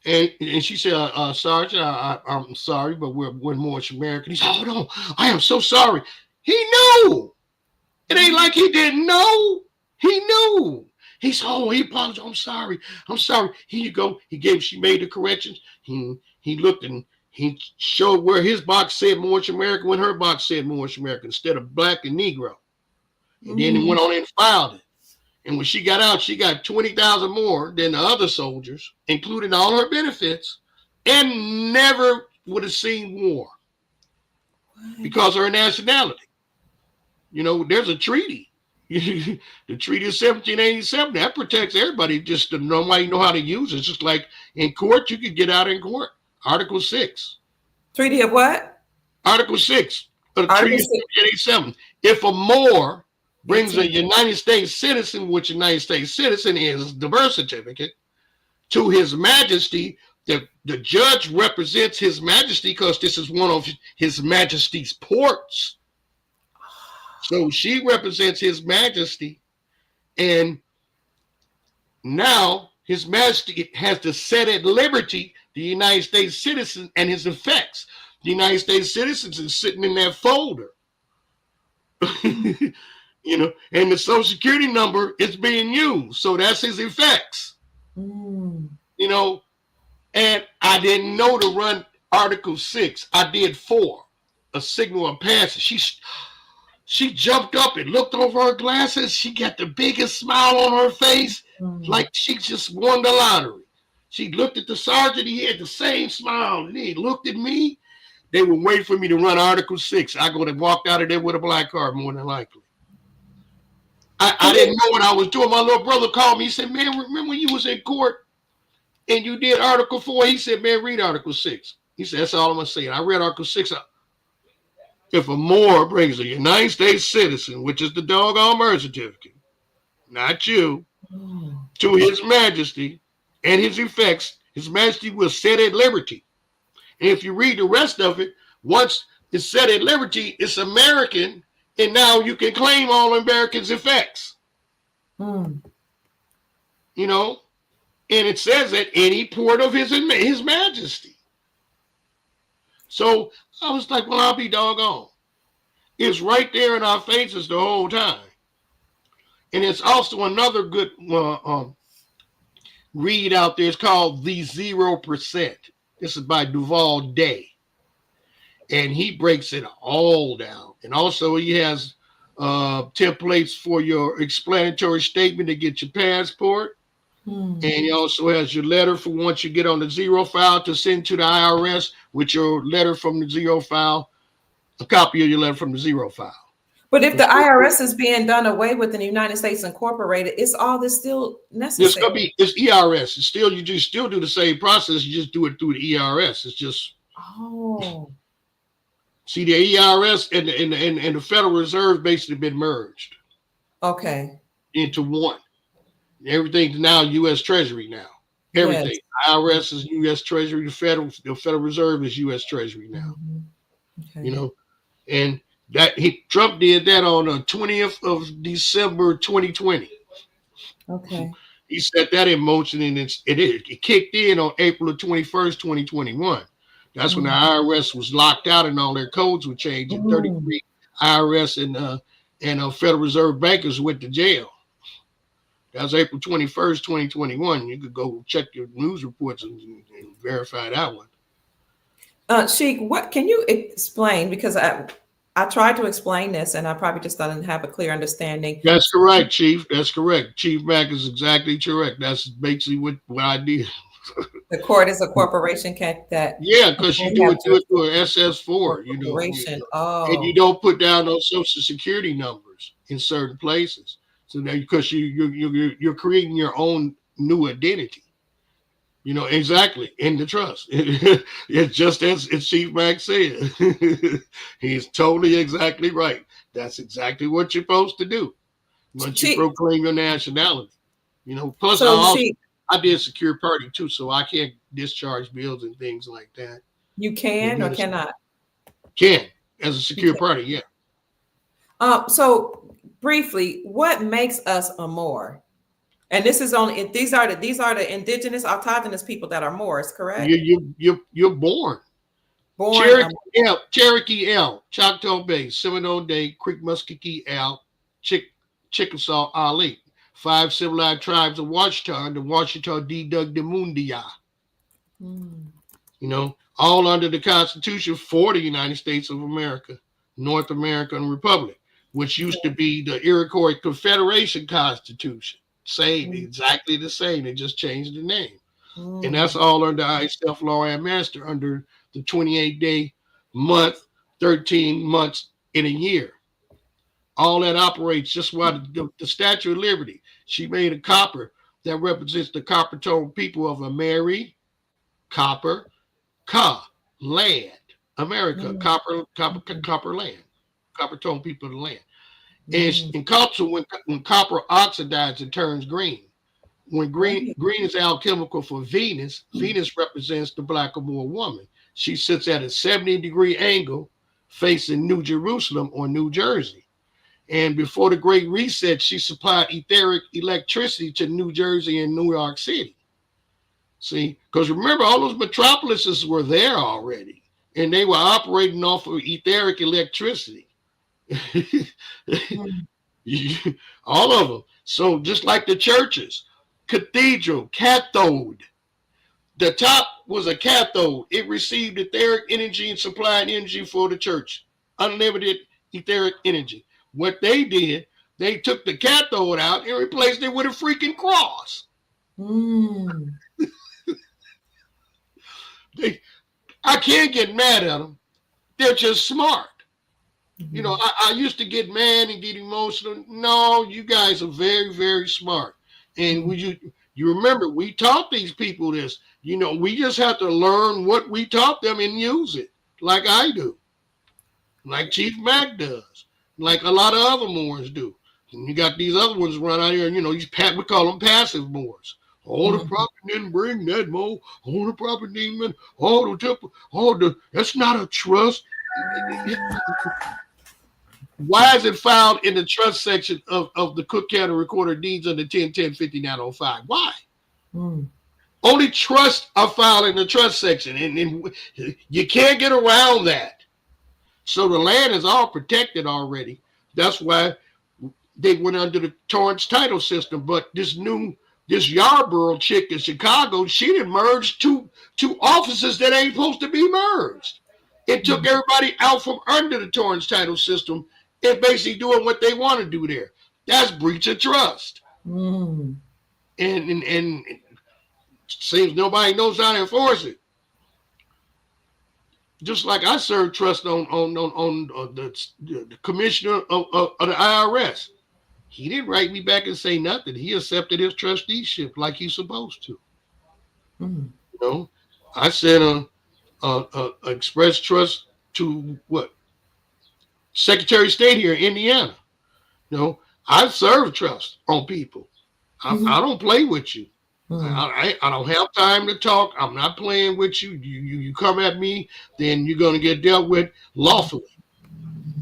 And she said, Sergeant, I'm sorry, but we're Moorish American. He said, oh, no, I am so sorry. He knew. It ain't like he didn't know. He knew. He said, oh, he apologized. I'm sorry. Here you go. She made the corrections. He looked and he showed where his box said Moorish American when her box said Moorish American instead of black and Negro. And then he went on and filed it. And when she got out, she got 20,000 more than the other soldiers, including all her benefits, and never would have seen war because of her nationality. There's a treaty. The Treaty of 1787, that protects everybody. Just nobody know how to use it. It's just like in court, you could get out in court. Article 6. Treaty of what? Article 6 of the Treaty of 1787. If a Moor brings a United States citizen, which United States citizen is the birth certificate, to His Majesty, the judge represents His Majesty because this is one of His Majesty's ports. So she represents His Majesty, and now His Majesty has to set at liberty the United States citizen and his effects. The United States citizens is sitting in that folder. And the Social Security number is being used. So that's his effects. And I didn't know to run Article 6. I did 4, a signal of passage. She jumped up and looked over her glasses. She got the biggest smile on her face, like she just won the lottery. She looked at the sergeant. He had the same smile. And he looked at me. They were waiting for me to run Article 6. I go to walk out of there with a black card, more than likely. I didn't know what I was doing. My little brother called me. He said, man, remember when you was in court and you did Article 4? He said, man, read Article 6. He said, that's all I'm going to say. And I read Article 6. If a Moor brings a United States citizen, which is the doggone birth certificate, not you, to His Majesty and his effects, His Majesty will set at liberty. And if you read the rest of it, once it's set at liberty, it's American. And now you can claim all Americans' effects. And it says at any port of His Majesty. So I was like, well, I'll be doggone. It's right there in our faces the whole time. And it's also another good read out there. It's called The 0%. This is by Duval Day. and he breaks it all down. And also he has templates for your explanatory statement to get your passport. Hmm. And he also has your letter for once you get on the zero file to send to the IRS with your letter from the zero file, a copy of your letter from the zero file. But if the IRS is being done away with in the United States Incorporated, is all this still necessary? It's ERS. It's still you just still do the same process. You just do it through the ERS. It's just see the ERS and the Federal Reserve basically been merged. Okay. Into one. Everything's now U.S. Treasury now. Everything. Yes. IRS is U.S. Treasury. The Federal Reserve is U.S. Treasury now. Okay. You know, and that Trump did that on the 20th of December 2020. Okay. He set that in motion, and it kicked in on April 21st, 2021. That's when the IRS was locked out and all their codes were changed. And 33 IRS and Federal Reserve bankers went to jail. That was April 21st, 2021. You could go check your news reports and verify that one. Sheik, what can you explain? Because I tried to explain this, and I probably just didn't have a clear understanding. That's correct, Chief. That's correct. Chief Mack is exactly correct. That's basically what I did. The court is a corporation, that yeah, because you do it through an SS4, and you don't put down those social security numbers in certain places. So now, because you're creating your own new identity. Exactly, in the trust. It's just as Chief Mack said. He's totally exactly right. That's exactly what you're supposed to do once you proclaim your nationality. Plus I did secure party too, so I can't discharge bills and things like that. You can or cannot? Can, as a secure party, yeah. So briefly, what makes us a Moor? And this is only these are the indigenous autochthonous people that are Moors, correct? You're born. Cherokee L, Choctaw Bay, Seminole Day, Creek Muskogee L, Chickasaw Ali. 5 civilized tribes of Washita, the Washita D. Doug de Mundia. All under the Constitution for the United States of America, North American Republic, which used to be the Iroquois Confederation Constitution. Same, exactly the same. They just changed the name. And that's all under I self-law and master under the 28-day month, 13 months in a year. All that operates just while the Statue of Liberty. She made a copper that represents the copper tone people of Ameri, copper, land, America, copper land, copper tone people of the land. And in copper, when copper oxidizes, it turns green. When green is alchemical for Venus, Venus represents the Black Moor woman. She sits at a 70-degree angle facing New Jerusalem or New Jersey. And before the Great Reset, she supplied etheric electricity to New Jersey and New York City. See, because remember, all those metropolises were there already, and they were operating off of etheric electricity. All of them. So just like the churches, cathedral, cathode. The top was a cathode. It received etheric energy and supplied energy for the church. Unlimited etheric energy. What they did, they took the cathode out and replaced it with a freaking cross. I can't get mad at them. They're just smart. I used to get mad and get emotional. No, you guys are very, very smart. And you remember, we taught these people this. We just have to learn what we taught them and use it, like I do, like Chief Mack does, like a lot of other Moors do. And you got these other ones run out here, and we call them passive Moors. All the property didn't bring that, Mo. All the property didn't, that's not a trust. Why is it filed in the trust section of the Cook County Recorder of Deeds under 1010-5905? Why? Only trusts are filed in the trust section, and you can't get around that. So the land is all protected already. That's why they went under the Torrance title system. But this Yarborough chick in Chicago, she done merged two offices that ain't supposed to be merged. It took everybody out from under the Torrance title system and basically doing what they want to do there. That's breach of trust. Mm. And seems nobody knows how to enforce it. Just like I served trust on the commissioner of the IRS. He didn't write me back and say nothing. He accepted his trusteeship like he's supposed to. Mm. You know, I sent a express trust to what Secretary of State here in Indiana. You know, I serve trust on people. I don't play with you. Mm. I don't have time to talk. I'm not playing with you. You come at me, then you're going to get dealt with lawfully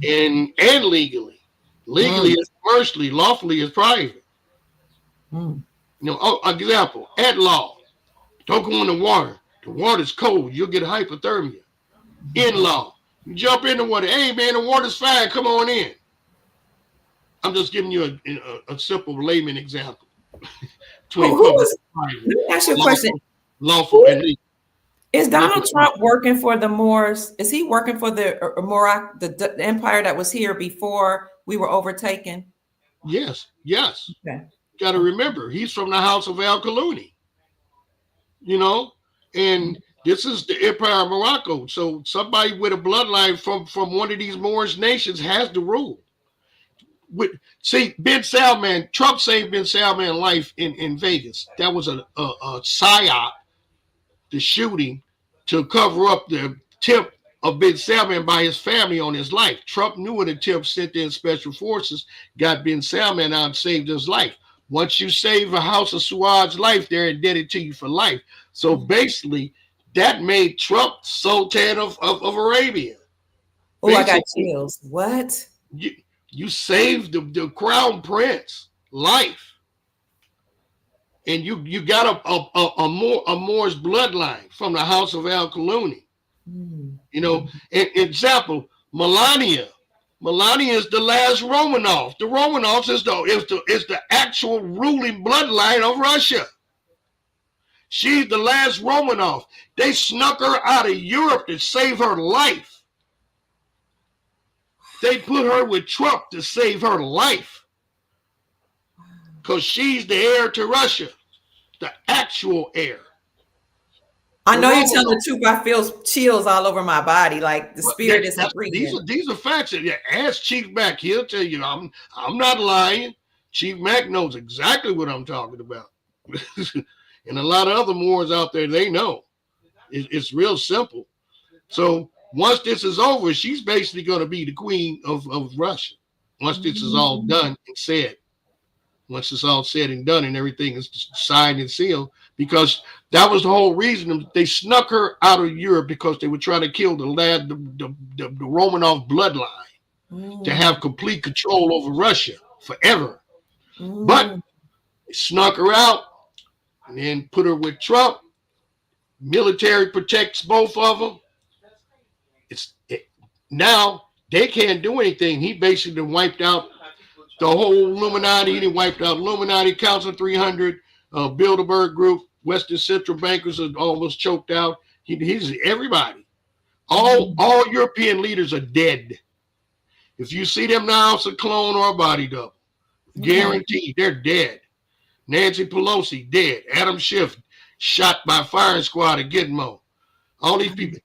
and legally. Legally Mm. is commercially, lawfully is private. Mm. You know, example, at law, don't go in the water. The water's cold. You'll get hypothermia. In law, you jump in the water. Hey, man, the water's fine. Come on in. I'm just giving you a simple layman example between Who public is? and private, Let me ask you a question. lawful Who and legal. is Donald Trump working for the Moors? Is he working for the Morak, the empire that was here before we were overtaken? Yes. Okay. Got to remember, he's from the house of Al Kaluni, you know, and this is the Empire of Morocco. So somebody with a bloodline from one of these Moorish nations has the rule. See, Ben Salman, Trump saved Ben Salman life in Vegas. That was a psyop, the shooting to cover up the tip of Ben Salman by his family on his life. Trump knew an attempt, sent in special forces, got Ben Salman out and saved his life. Once you save a House of Suad's life, they're indebted to you for life. So basically, that made Trump Sultan of Arabia. Oh, I got Basically, chills. What? you saved the crown prince life, and you got a Moorish bloodline from the house of Al Kaluni. Mm. You know, example, Melania. Melania is the last Romanov. The Romanovs is the actual ruling bloodline of Russia. She's the last Romanov. They snuck her out of Europe to save her life. They put her with Trump to save her life. Because she's the heir to Russia, the actual heir. I know you're telling the truth. I feel chills all over my body, like the spirit is agreeing. These are facts. Yeah, ask Chief Mac. He'll tell you I'm not lying. Chief Mac knows exactly what I'm talking about. And a lot of other Moors out there, they know. It's real simple. So once this is over, she's basically going to be the queen of Russia. Once this is all done and said. Once it's all said and done and everything is signed and sealed, because that was the whole reason they snuck her out of Europe, because they were trying to kill the Romanov bloodline to have complete control over Russia forever. But they snuck her out and then put her with Trump. Military protects both of them. Now they can't do anything. He basically wiped out the whole Illuminati. He wiped out Illuminati, Council 300, Bilderberg Group, Western Central Bankers are almost choked out. He's everybody. All European leaders are dead. If you see them now, it's a clone or a body double. Guaranteed, they're dead. Nancy Pelosi, dead. Adam Schiff, shot by firing squad at Gitmo. All these people.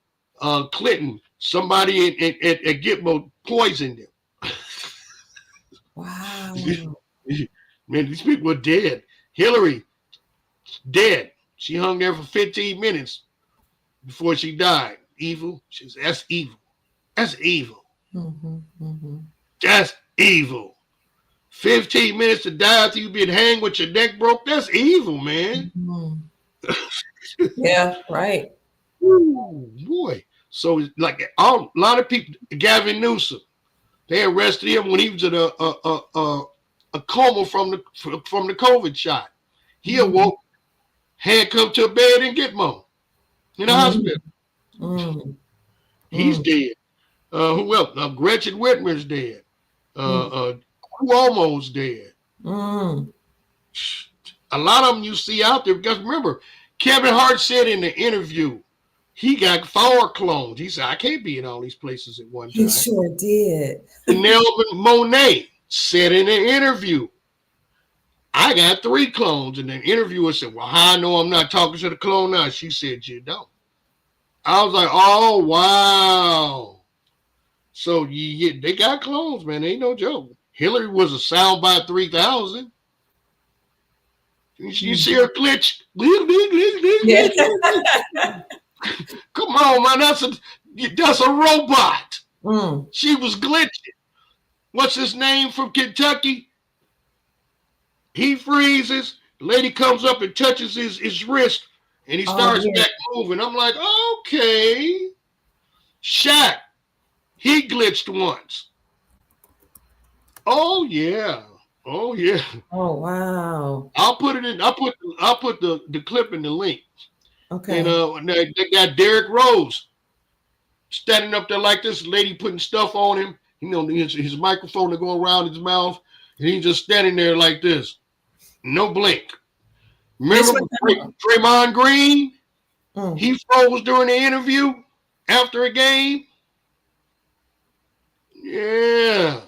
Clinton, somebody at Gitmo poisoned him. Wow. Man, these people are dead. Hillary, dead. She hung there for 15 minutes before she died. Evil. She said, that's evil. That's evil. That's evil. 15 minutes to die after you've been hanged with your neck broke. That's evil, man. Yeah, right. Ooh, boy. So like a lot of people, Gavin Newsom, they arrested him when he was in a coma from the COVID shot. He awoke, handcuffed to a bed in Gitmo in the hospital. He's dead. Who else? Gretchen Whitmer's dead. Cuomo's dead. A lot of them you see out there, because remember, Kevin Hart said in the interview He got 4 clones. He said, I can't be in all these places at one He time. sure did. Nelvin Monet said in an interview, I got 3 clones. And the interviewer said, well, how I know I'm not talking to the clone now? She said, you don't. I was like, oh, wow. So yeah, they got clones, man. Ain't no joke. Hillary was a soundbite 3000. You see her glitch? Yeah. Come on, man. That's a robot. Mm. She was glitching. What's his name from Kentucky? He freezes. The lady comes up and touches his wrist, and he starts back moving. I'm like, okay. Shaq, he glitched once. Oh yeah. Oh yeah. Oh wow. I'll put it in. I'll put the clip in the link. Okay. And they got Derrick Rose standing up there like this. Lady putting stuff on him. You know, his microphone to go around his mouth, and he's just standing there like this. No blink. Remember Draymond Green? Mm. He froze during the interview after a game. Yeah.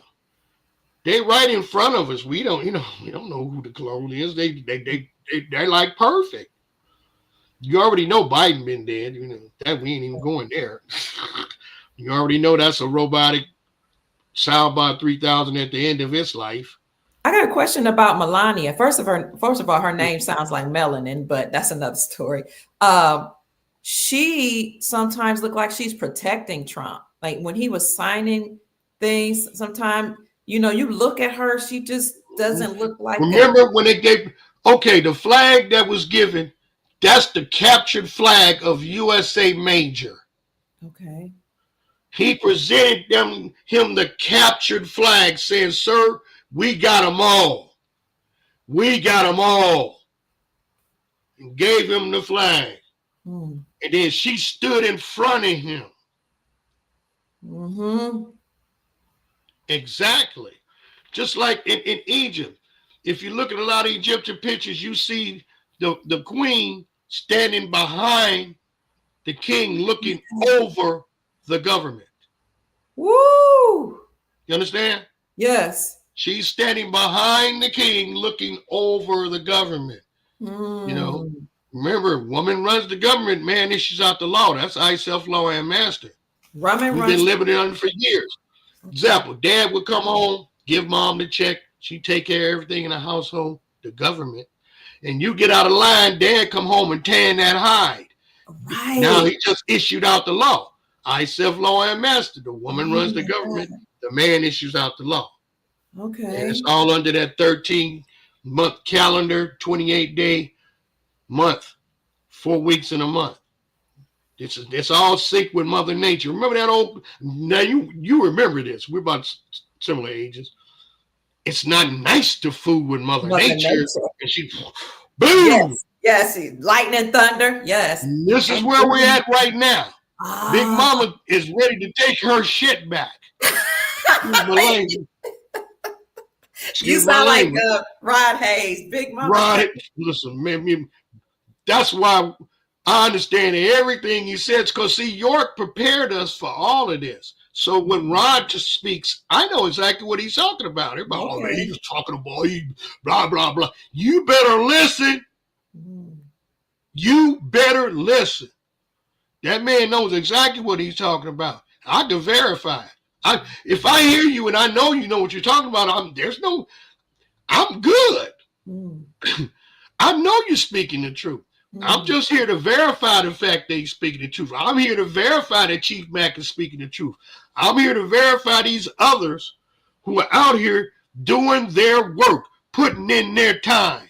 They right in front of us. We don't know who the clone is. They're like perfect. You already know Biden been dead. You know that we ain't even going there. You already know that's a robotic soundbite 3000 at the end of its life. I got a question about Melania. First of all, her name sounds like melanin, but that's another story. She sometimes looked like she's protecting Trump. Like when he was signing things, sometimes, you know, you look at her, she just doesn't look like Remember when they gave, the flag that was given, that's the captured flag of USA Major. Okay. He presented him the captured flag saying, sir, we got them all. We got them all. And gave him the flag. And then she stood in front of him. Mm-hmm. Exactly. Just like in Egypt. If you look at a lot of Egyptian pictures, you see the queen standing behind the king looking over the government. Woo! You understand? Yes. She's standing behind the king looking over the government. You know, remember, woman runs the government, man issues out the law. That's I, self-law, and master. We've been living it under for years. Example, dad would come home, give mom the check. She take care of everything in the household, the government. And you get out of line, dad come home and tan that hide. Right. Now he just issued out the law. I, self-law, and master. The woman runs the government. The man issues out the law. Okay. And it's all under that 13-month calendar, 28-day month, 4 weeks in a month. It's all sync with Mother Nature. Remember that old? Now you remember this. We're about similar ages. It's not nice to fool with Mother Nature. And she, boom. Yes. Lightning, thunder. Yes. This is where we're at right now. Big Mama is ready to take her shit back. You sound like Rod Hayes, Big Mama. Rod, listen, man, that's why I understand everything he says, because see, York prepared us for all of this. So when Rod speaks, I know exactly what he's talking about. Everybody, oh man, he's talking about blah, blah, blah. You better listen. You better listen. That man knows exactly what he's talking about. I can verify it. If I hear you and I know you know what you're talking about, I'm good. I know you're speaking the truth. I'm just here to verify the fact that he's speaking the truth. I'm here to verify that Chief Mack is speaking the truth. I'm here to verify these others who are out here doing their work, putting in their time.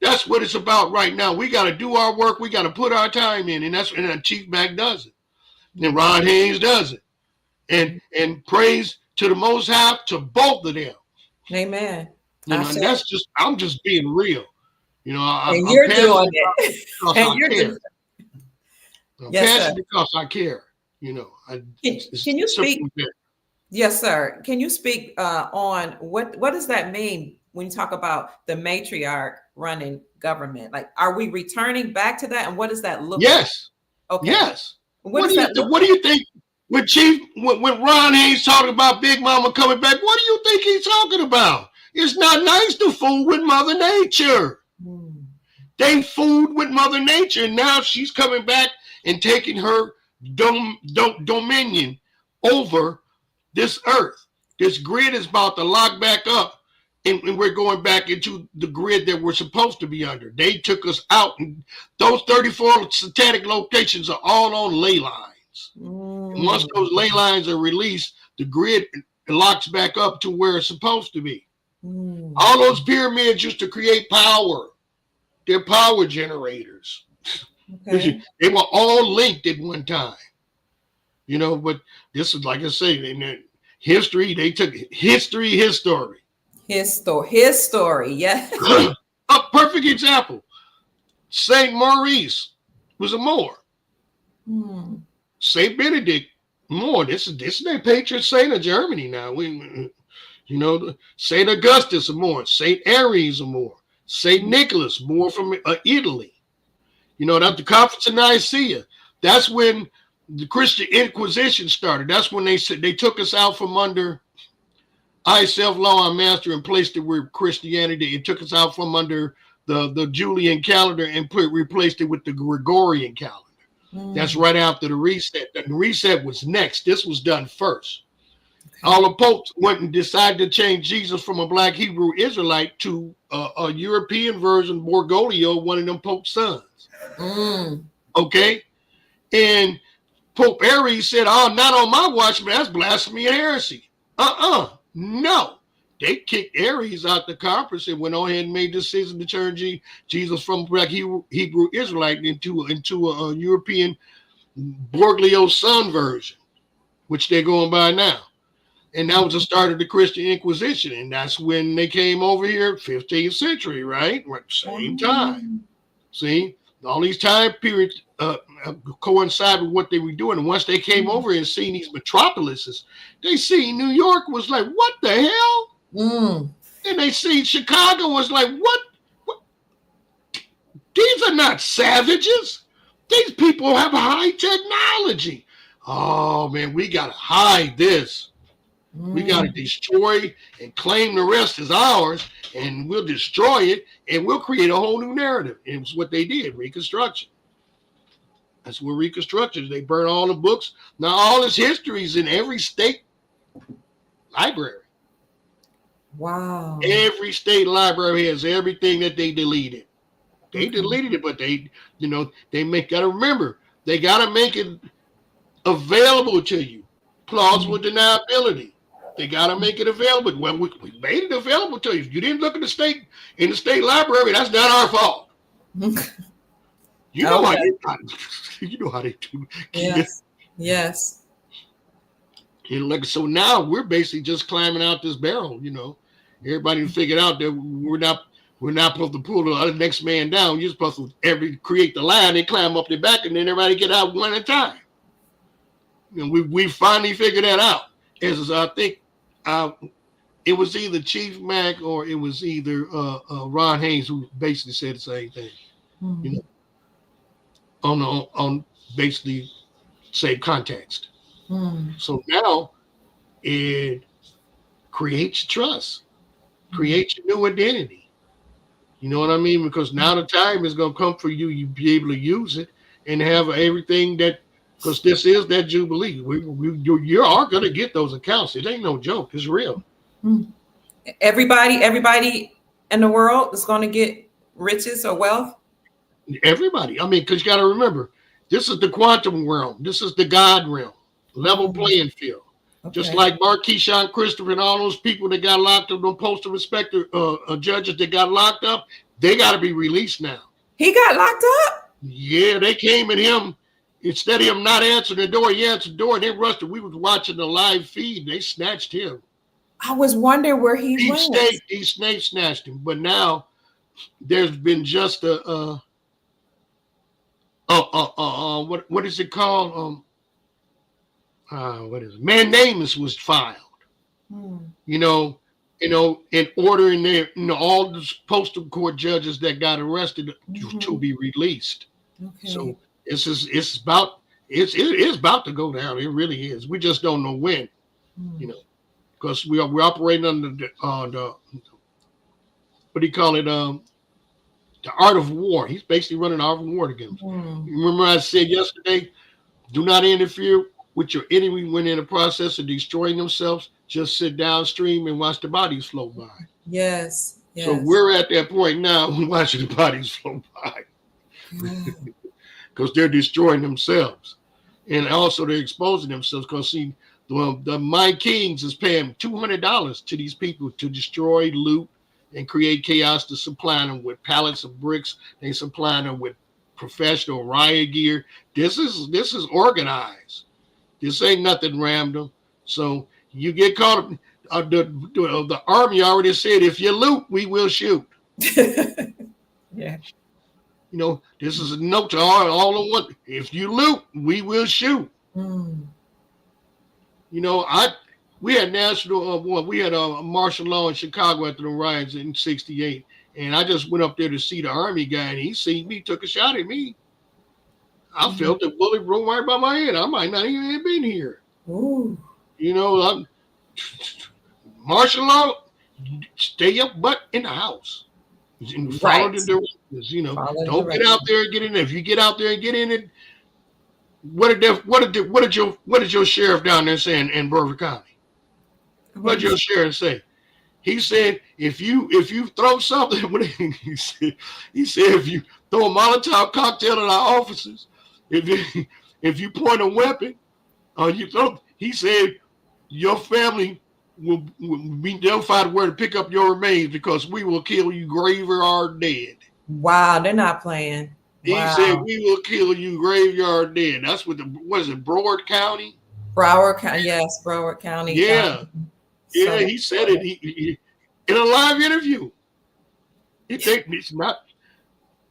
That's what it's about right now. We got to do our work. We got to put our time in, and Chief Mack does it, and Rod Hayes does it, and praise to the Most High to both of them. Amen. You know, and I'm just being real. You know, I'm you're doing it. And you're doing it. I'm passionate because I care. You know, can you speak? Yes, sir. Can you speak on what does that mean when you talk about the matriarch running government? Like, are we returning back to that, and what does that look like? Yes, Okay. Yes. What does that look What do like? you think when Ron Hayes talking about Big Mama coming back? What do you think he's talking about? It's not nice to fool with Mother Nature. Mm, They fooled with Mother Nature, and now she's coming back and taking her dominion over this earth. This grid is about to lock back up, and we're going back into the grid that we're supposed to be under. They took us out, and those 34 satanic locations are all on ley lines. And once mm, those ley lines are released, the grid locks back up to where it's supposed to be. mm. All those pyramids used to create power. They're power generators. Okay. They were all linked at one time. But this is, like I say, in history, they took history. His story. Yeah. A perfect example. Saint Maurice was a Moor. Hmm. Saint Benedict, Moor. This is their patron saint of Germany now. Saint Augustus, a Moor. Saint Aries, a Moor. Saint Nicholas, Moor from Italy. That's the Conference of Nicaea. That's when the Christian Inquisition started. That's when they said they took us out from under I self-law, our master, and placed it with Christianity. It took us out from under the Julian calendar and replaced it with the Gregorian calendar. That's Mm. right after the reset. The reset was next. This was done first. Okay. All the popes went and decided to change Jesus from a black Hebrew Israelite to a European version, Bergoglio, one of them Pope's sons. Mm. Okay? And Pope Aries said, "Oh, not on my watch, but that's blasphemy and heresy." No. They kicked Aries out the conference and went on ahead and made the decision to turn Jesus from black Hebrew Israelite into a European Bergoglio son version, which they're going by now. And that was the start of the Christian Inquisition. And that's when they came over here, 15th century, right? Same time. Mm. See, all these time periods coincide with what they were doing. And once they came over and seen these metropolises, they seen New York was like, what the hell? Mm. And they seen Chicago was like, what? These are not savages. These people have high technology. Oh, man, we got to hide this. We got to destroy and claim the rest as ours, and we'll destroy it, and we'll create a whole new narrative. And it's what they did, Reconstruction. That's what Reconstruction is. They burn all the books. Now, all this history is in every state library. Wow. Every state library has everything that they deleted. They deleted it, but they got to remember, they got to make it available to you. Plausible deniability. They got to make it available. Well, we made it available to you. If you didn't look in the state library, that's not our fault. You know how you know how they do. Yes. Yes. So now we're basically just climbing out this barrel. Everybody figured out that we're not supposed to pull the next man down. You're supposed to create the line, they climb up their back, and then everybody get out one at a time. And we finally figured that out. As I think it was either Chief Mack or it was either Ron Hayes who basically said the same thing. On basically same context. So now it creates trust, creates your new identity. You know what I mean? Because now the time is going to come for you. You be able to use it and have everything that. Because this is that Jubilee. You are going to get those accounts. It ain't no joke. It's real. Everybody in the world is going to get riches or wealth. Everybody. I mean, because you got to remember, this is the quantum realm. This is the God realm. Level playing field. Okay. Just like Marquishan Christopher and all those people that got locked up, those postal inspector judges that got locked up, they got to be released now. He got locked up? Yeah, they came at him. Instead of him not answering the door, he answered the door, and they rushed him. We was watching the live feed, and they snatched him. I was wondering where he went. He snatched him. But now there's been just what is it called? What is it? Mandamus was filed. In ordering their, all the postal court judges that got arrested to be released. Okay. So It is about to go down. It really is. We just don't know when, you Mm. know, because we're operating under the what do you call it? The art of war. He's basically running the art of war against. Mm. Remember, I said yesterday, do not interfere with your enemy when in the process of destroying themselves. Just sit downstream and watch the bodies float by. Yes. So Yes. we're at that point now, watching the bodies float by Mm. because they're destroying themselves, and also they're exposing themselves. Because see, the My Kings is paying $200 to these people to destroy, loot, and create chaos. To supply them with pallets of bricks, they supply them with professional riot gear. This is organized. This ain't nothing random. So you get caught up. The army already said, if you loot, we will shoot. Yeah. This is a note to all of what. If you loot, we will shoot. Mm. I we had we had a martial law in Chicago after the riots in '68, and I just went up there to see the army guy, and he seen me, took a shot at me. I Mm. felt the bullet roll right by my head. I might not even have been here. Ooh. I'm martial law. Stay your butt in the house. Follow Right. the directions. Follow the Don't get out direction. there and get in there. If you get out there and get in it, what did your sheriff down there say in Brevard County? What What do did you your say? sheriff say? He said if you throw something, he said if you throw a Molotov cocktail at our officers, if you point a weapon, you throw. He said your family will be notified where to pick up your remains because we will kill you graveyard dead. Wow, they're not playing. He said Wow. we will kill you graveyard dead. That's what is it, Broward County? Broward County, yes, Broward County. Yeah, yeah. Southern He said it Florida. in a live interview. It's not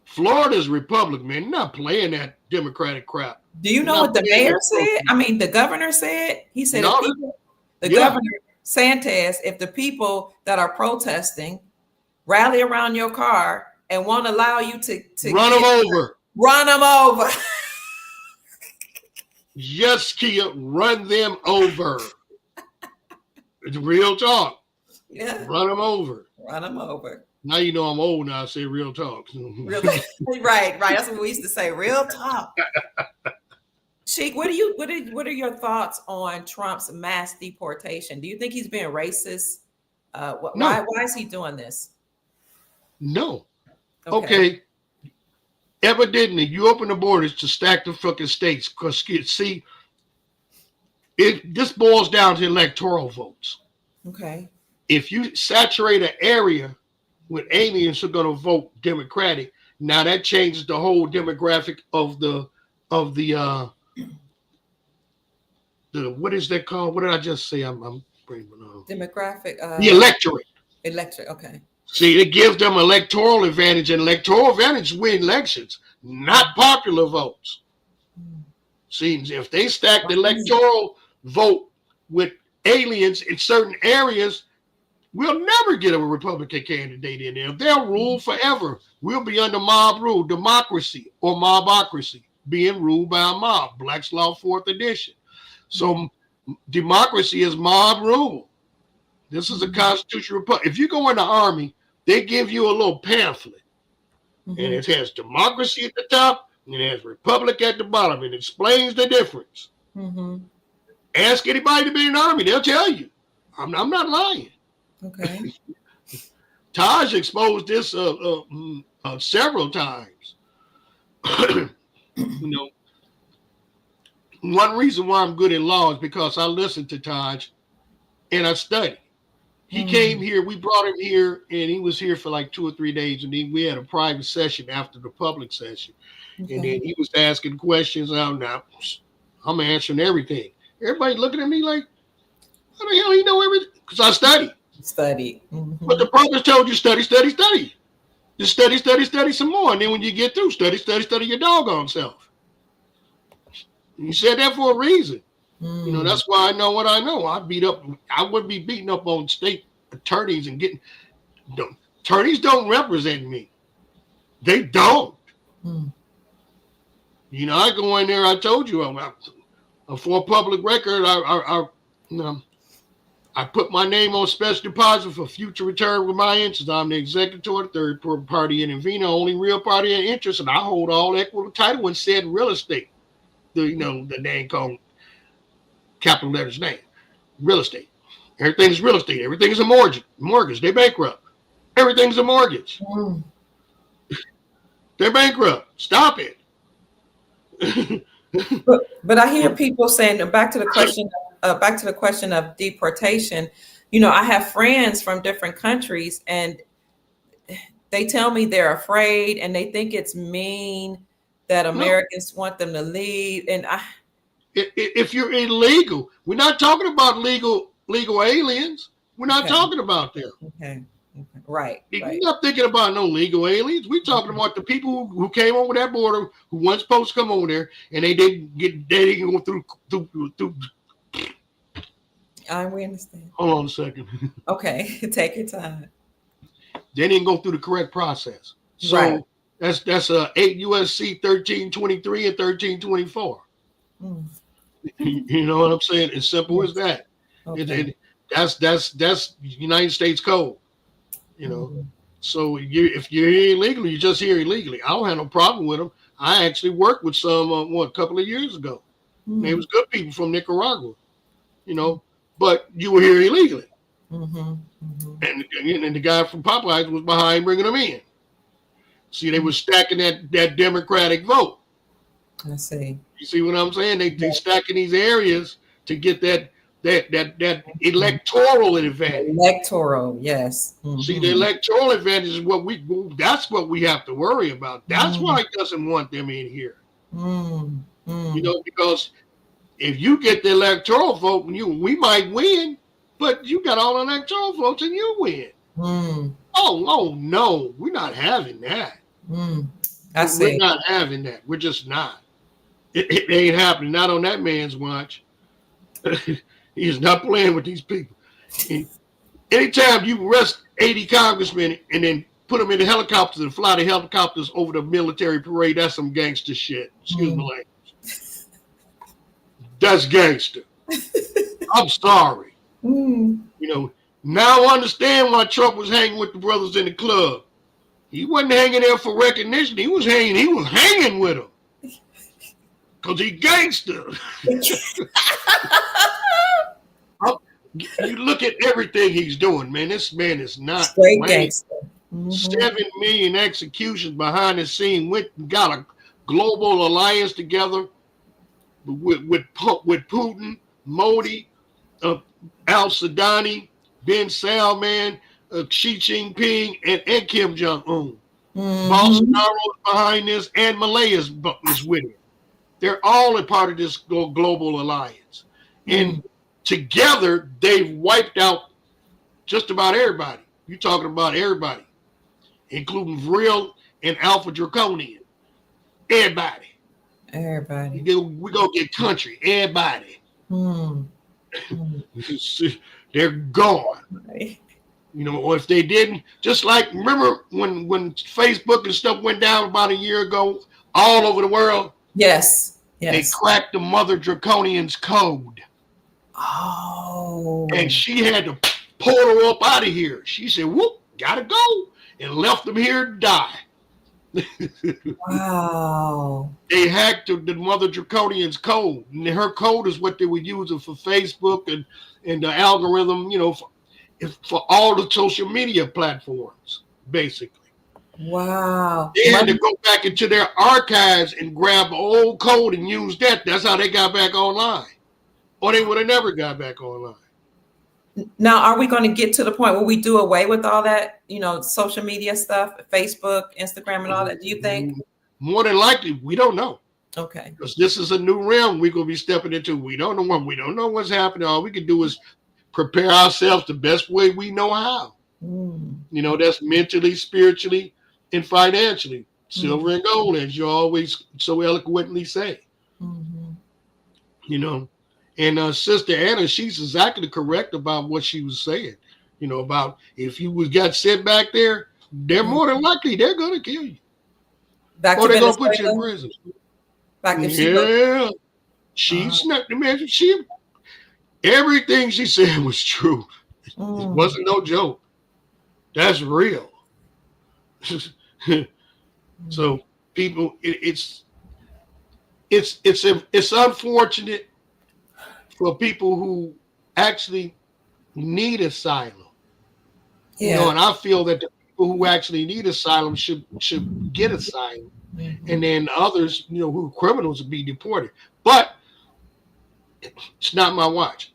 Florida's republic, man. They're not playing that Democratic crap. Do you They're know not what the playing mayor that said? trophy. I mean, the governor said, he said, if No, people, the yeah, governor, Santos, if the people that are protesting rally around your car and won't allow you to run them get, over. run them over. Yes, Kia, run them over. It's real talk. Yeah, Run them over. run them over. Now you know I'm old now. I say real talk. Really? Right, right. That's what we used to say. Real talk. Sheik, what are your thoughts on Trump's mass deportation? Do you think he's being racist? No, Why is he doing this? no. Okay. Okay. Evidently, you open the borders to stack the fucking states because see, this boils down to electoral votes. Okay. If you saturate an area with aliens who are going to vote Democratic, now that changes the whole demographic of the what is that called? What did I just say? I'm bringing Demographic, the electorate. electric. Okay. See, it gives them electoral advantage, and electoral advantage win elections, not popular votes. Mm. See, if they stack the Right. electoral vote with aliens in certain areas, we'll never get a Republican candidate in there. They'll rule forever. We'll be under mob rule, democracy or mobocracy, being ruled by a mob. Black's Law, 4th edition. So democracy is mob rule. This is a constitutional republic. If you go in the army, they give you a little pamphlet, and Mhm. it has democracy at the top, and it has republic at the bottom. It explains the difference. Mhm. Ask anybody to be in the army; they'll tell you. I'm not lying. Okay. Taj exposed this several times. you know, one reason why I'm good in law is because I listened to Taj and I studied. He came here, we brought him here, and he was here for like 2 or 3 days, and then we had a private session after the public session. And Okay. then he was asking questions. I'm answering everything. Everybody looking at me like, how the hell he know everything? Because I study. Study. But the prophet told you study, study, study. Just study, study, study some more. And then when you get through, study, study, study your doggone self. He said that for a reason. That's why I know what I know. I wouldn't be beating up on state attorneys and getting attorneys don't represent me. They don't. Mm. I go in there. I told you, for public record, you know, I put my name on special deposit for future return with my interest. I'm the executor, third party intervener, only real party in interest, and I hold all equitable title and said real estate. The name called capital letters name, real estate. Everything's real estate. Everything is a mortgage. Mortgage. They bankrupt. Everything's a mortgage. Mm. They're bankrupt. Stop it. But I hear people saying back to the question of deportation. I have friends from different countries, and they tell me they're afraid and they think it's mean that Americans want them to leave. And if you're illegal, we're not talking about legal aliens. We're not talking about them. Okay. Right. You're not thinking about no legal aliens. We're talking about the people who came over that border, who weren't supposed to come over there, and they didn't go through. We understand. Hold on a second. Okay, take your time. They didn't go through the correct process. So that's 8 USC 1323 and 1324. Mm. You know what I'm saying? As simple as that. Okay. That's United States code. So if you're here illegally, you're just here illegally. I don't have no problem with them. I actually worked with some a couple of years ago. They was good people from Nicaragua, but you were here illegally. And the guy from Popeyes was behind bringing them in. See, they were stacking that Democratic vote. I see. You see what I'm saying? They stacking these areas to get that electoral advantage. Electoral, yes. See, the electoral advantage is that's what we have to worry about. That's why he doesn't want them in here. Because if you get the electoral vote, we might win, but you got all the electoral votes and you win. Oh no, we're not having that. I see. We're not having that. We're just not. It ain't happening. Not on that man's watch. He is not playing with these people. Anytime you arrest 80 congressmen and then put them in the helicopters and fly the helicopters over the military parade, that's some gangster shit. Excuse my language. That's gangster. I'm sorry. Now I understand why Trump was hanging with the brothers in the club. He wasn't hanging there for recognition. He was hanging with them. Because he gangster. You look at everything he's doing, man. This man is not straight gangster. 7 million executions behind the scene. Got a global alliance together with Putin, Modi, Al-Sadani, Ben Salman, Xi Jinping, and Kim Jong-un. Bolsonaro's behind this, and Malaya's is with it. They're all a part of this global alliance. And together, they've wiped out just about everybody. You're talking about everybody, including Vril and Alpha Draconian. Everybody. We're going to get country. Everybody. They're gone. Or if they didn't, just like, remember when Facebook and stuff went down about a year ago, all over the world? Yes. They cracked the Mother Draconian's code. Oh. And she had to pull her up out of here. She said, whoop, gotta go. And left them here to die. Wow. They hacked the Mother Draconian's code. And her code is what they were using for Facebook and the algorithm, for all the social media platforms, basically. Wow. They had to go back into their archives and grab the old code and use that. That's how they got back online. Or they would have never got back online. Now, are we going to get to the point where we do away with all that, social media stuff, Facebook, Instagram, and all that? Do you think? More than likely, we don't know. Okay. Because this is a new realm we're going to be stepping into. We don't know when. We don't know what's happening. All we can do is prepare ourselves the best way we know how. That's mentally, spiritually, and financially. Silver and gold, as you always so eloquently say. And Sister Anna, she's exactly correct about what she was saying. About if you got sent back there, they're more than likely they're going to kill you. Or they're going to put you in prison. Like if she was, Yeah, she uh, snuck the man. Everything she said was true. It mm, wasn't no joke. That's real. mm. So people, it's unfortunate for people who actually need asylum. Yeah. And I feel that the people who actually need asylum should get asylum, and Hmm. then others, who are criminals, would be deported. But it's not my watch.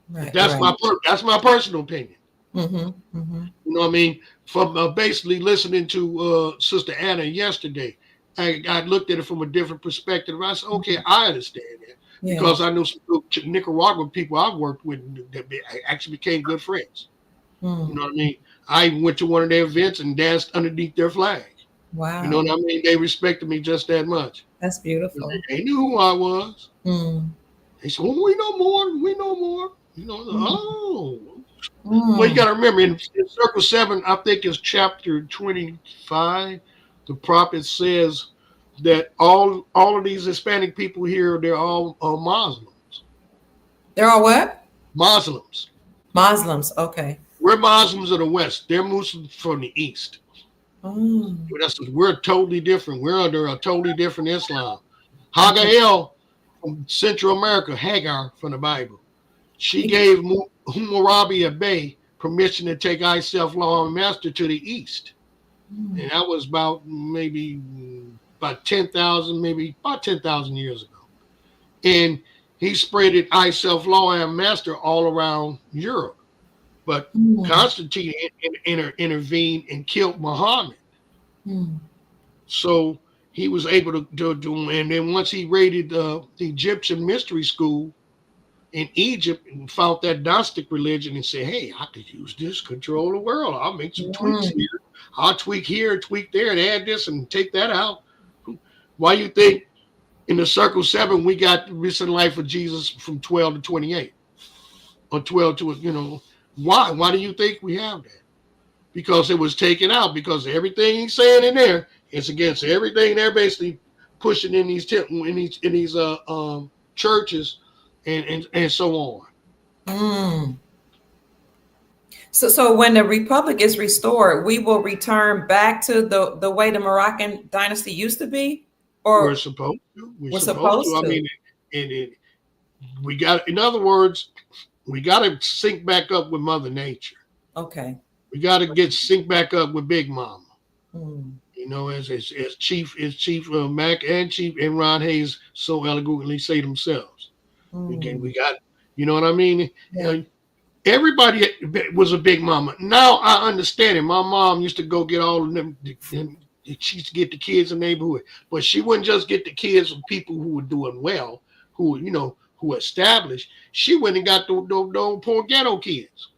Right, That's right. my personal opinion. Hmm. Hmm. You know what I mean? From basically listening to Sister Anna yesterday, I looked at it from a different perspective. I said, okay, I understand that Yeah. because I know some Nicaraguan people I've worked with that actually became good friends. You Mm. know what I mean? I even went to one of their events and danced underneath their flag. You know Wow. what I mean? They respected me just that much. That's beautiful. They knew who I was. Mm. They said, "Well, we know more. We know more." Mm. Oh, well, you Mm. got to remember in Circle 7, I think it's chapter 25, the prophet says that all of these Hispanic people here, they're all Muslims. They're all what? Muslims. Muslims. Okay. We're Muslims of the West. They're Muslims from the East. Mm. We're totally different. We're under a totally different Islam. Hagael from Central America, Hagar from the Bible. She Okay. gave Hammurabi Bey permission to take Isef Law and Master to the East. Mm. And that was about 10,000, maybe about 10,000 years ago. And he spreaded I self law and master all around Europe. But Mm. Constantine intervened and killed Muhammad. Mm. So he was able to do, and then once he raided the Egyptian mystery school in Egypt and found that Gnostic religion and said, hey, I could use this, control the world. I'll make some tweaks Mm. here. I'll tweak here, tweak there, and add this and take that out. Why you think in the Circle 7 we got the recent life of Jesus from 12 to 28? Or 12 to, why? Why do you think we have that? Because it was taken out, because everything he's saying in there is against everything they're basically pushing in these churches and so on. Mm. So when the republic is restored, we will return back to the way the Moroccan dynasty used to be, We're or supposed to. We're we're supposed to. supposed I to. mean, we got. In other words, we got to sync back up with Mother Nature. Okay. We got to get sync back up with Big Mama. Mm. As Chief Mac and Chief and Ron Hayes so eloquently say themselves. Again, Mm. we got. You know what I mean? Yeah. Everybody was a Big Mama. Now I understand it. My mom used to go get all of them. She used to get the kids in the neighborhood, but she wouldn't just get the kids of people who were doing well, who established. She went and got those poor ghetto kids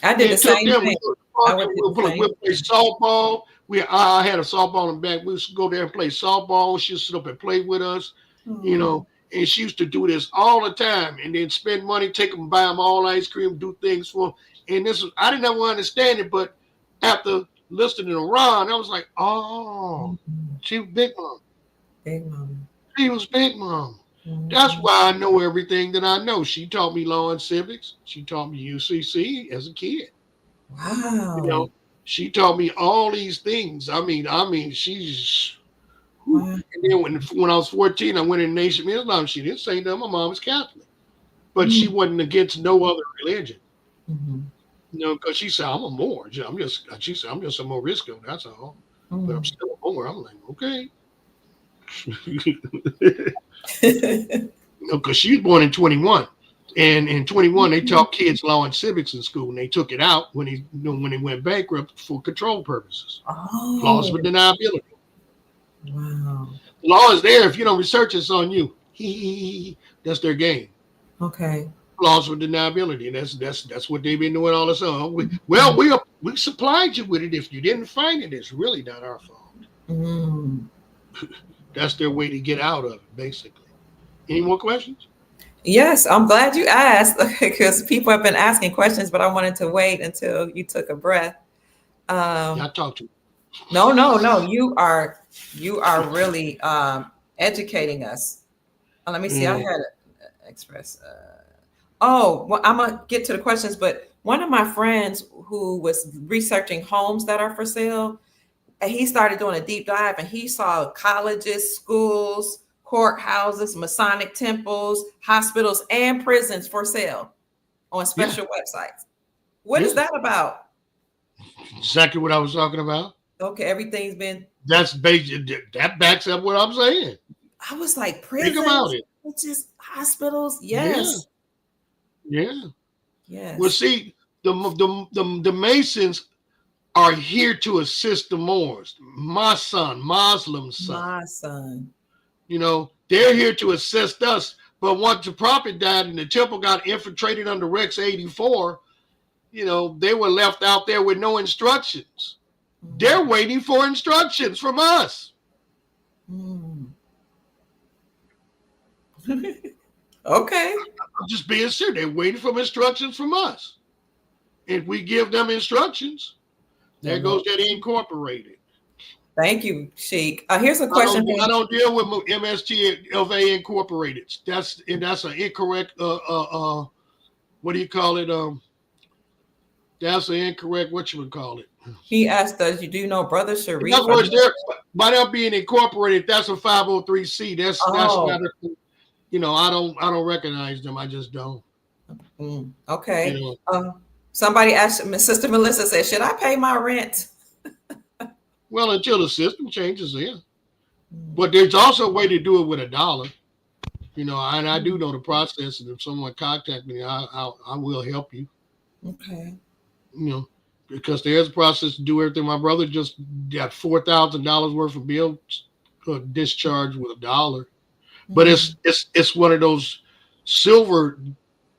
I did the and took same them. We thing. go to the I park would and do the we'll same play thing. softball. I had a softball in the back. We used to go there and play softball. She would sit up and play with us, you Mm. know. And she used to do this all the time, and then spend money, take them, buy them all ice cream, do things for them. And I didn't ever understand it, but after listening to Ron, I was like, oh, Mhm. she was Big Mom. Big mama. She was Big Mom. That's Mhm. why I know everything that I know. She taught me law and civics. She taught me UCC as a kid. You Wow. know, she taught me all these things. She's. Whew. Wow. And then when I was 14, I went in Nation of Islam. She didn't say that. My mom was Catholic, but she Mm. wasn't against no other religion. Mhm. Because she said I'm a Moor. She said I'm just a Morisco. That's all. But I'm Mm. still a Moor. I'm like, okay. Because she was born in 21. And in 21, they taught kids law and civics in school, and they took it out when they went bankrupt for control purposes. Plausible Oh, deniability. wow. The law is there. If you don't research, it's on you. That's their game. Okay. Plausible deniability. That's what they've been doing all this time. Mhm. We supplied you with it. If you didn't find it, it's really not our fault. Mm. That's their way to get out of it, basically. Any more questions? Yes, I'm glad you asked because people have been asking questions, but I wanted to wait until you took a breath. Yeah, Um, I talked to you. no, no, no. You are really educating us. Let me see. I Mm, had express. Oh, well, I'm gonna get to the questions, but one of my friends who was researching homes that are for sale, and he started doing a deep dive, and he saw colleges, schools, courthouses, Masonic temples, hospitals, and prisons for sale on yeah, special websites. What is yeah, that about? exactly what I was talking about. Okay, everything's been. That's basic. That backs up what I'm saying. I was like Think about prisons, it. which is hospitals. Yeah, Yes, yeah. Well, yes. see, the Masons are here to assist the Moors. My son, Muslim son. My son. They're here to assist us. But once the prophet died and the temple got infiltrated under Rex 84, they were left out there with no instructions. They're Mm, waiting for instructions from us. mm. Okay. I'm just being serious. They're waiting for instructions from us. If we give them instructions, Yeah, there Lord. goes that incorporated. Thank you, Sheik. Here's a I question don't I from. don't deal with MSTLV Incorporated. That's an incorrect what do you call it? That's an incorrect what you would call it. He asked us, "You do know Brother In Sharif?" other words, they're by them being incorporated, that's a 503C. That's Oh, not I don't recognize them. I just don't. You okay. know. Somebody asked, Sister Melissa said, "Should I pay my rent?" Well, until the system changes, yeah. Mm, But there's also a way to do it with a dollar. And I do mm, know the process. And if someone contact me, I will help you. okay. You know, because there's a process to do everything. My brother just got $4,000 worth of bill discharged with a dollar, but Mm, it's one of those silver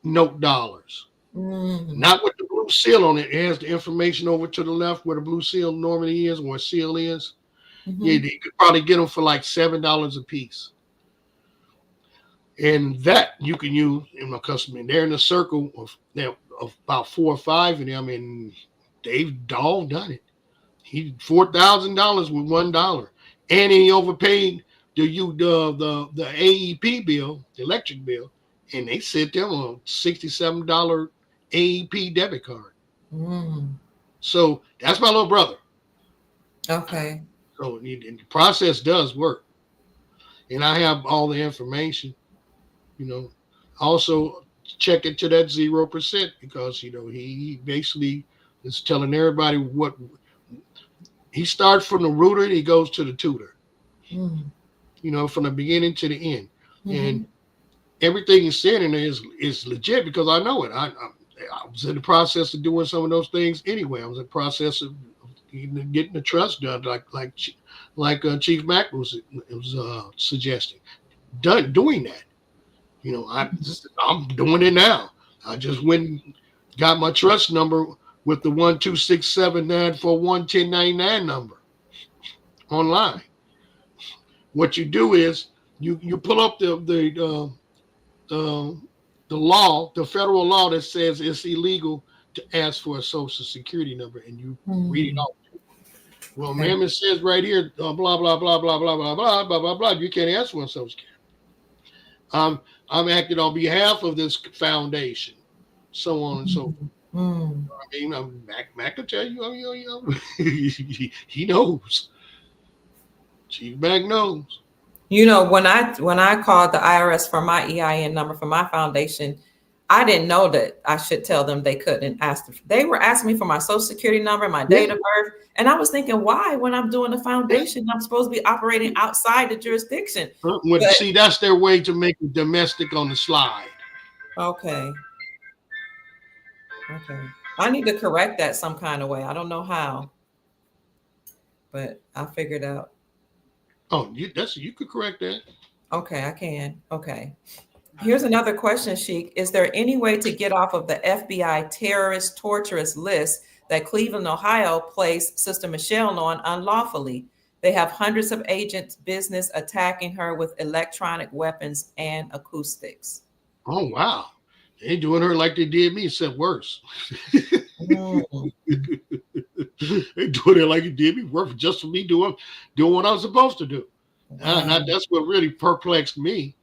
note dollars, mm, not with the blue seal on it. It has the information over to the left where the blue seal normally is, where seal is. Yeah, mm-hmm. you could probably get them for like $7 a piece. And that you can use in my customer. They're in a circle of about 4 or 5 of them, and they've all done it. He $4,000 with $1, and he overpaid the AEP bill, the electric bill, and they sent them a $67 AEP debit card. Mm, So that's my little brother. okay. So the process does work, and I have all the information. You know, also check into that 0% because he basically is telling everybody what he starts from the rooter and he goes to the tutor. Mm, From the beginning to the end, and mm-hmm. everything he's saying in there is legit because I know it. I was in the process of doing some of those things anyway. I was in the process of getting the trust done, like Chief Mack was suggesting, doing that. I'm doing it now. I just went and got my trust number with the 12679411099 number online. What you do is you pull up uh, the law, the federal law that says it's illegal to ask for a social security number, and you read it Mm, off. Well, okay. ma'am, it says right here, blah blah blah blah blah blah blah blah blah blah. You can't ask for a social security. Um, I'm acting on behalf of this foundation, so on and so forth. Mm, mm. I mean, Mac can tell you, he knows. Chief Mac knows. When I called the IRS for my EIN number for my foundation, I didn't know that I should tell them they couldn't ask. They were asking me for my social security number, my Yeah, date of birth, and I was thinking, why? When I'm doing a yeah. foundation, I'm supposed to be operating outside the jurisdiction. Well, But see, that's their way to make it domestic on the slide. okay, okay, I need to correct that some kind of way. I don't know how, but I figured out. Oh, you could correct that. Okay, I can. Okay. Here's another question, Sheik. Is there any way to get off of the FBI terrorist torturous list that Cleveland, Ohio placed Sister Michelle on unlawfully? They have hundreds of agents business attacking her with electronic weapons and acoustics. Oh wow, they ain't doing her like they did me, except worse. Mm, They doing it like it did me, worse just for me doing what I was supposed to do. Wow. That's what really perplexed me.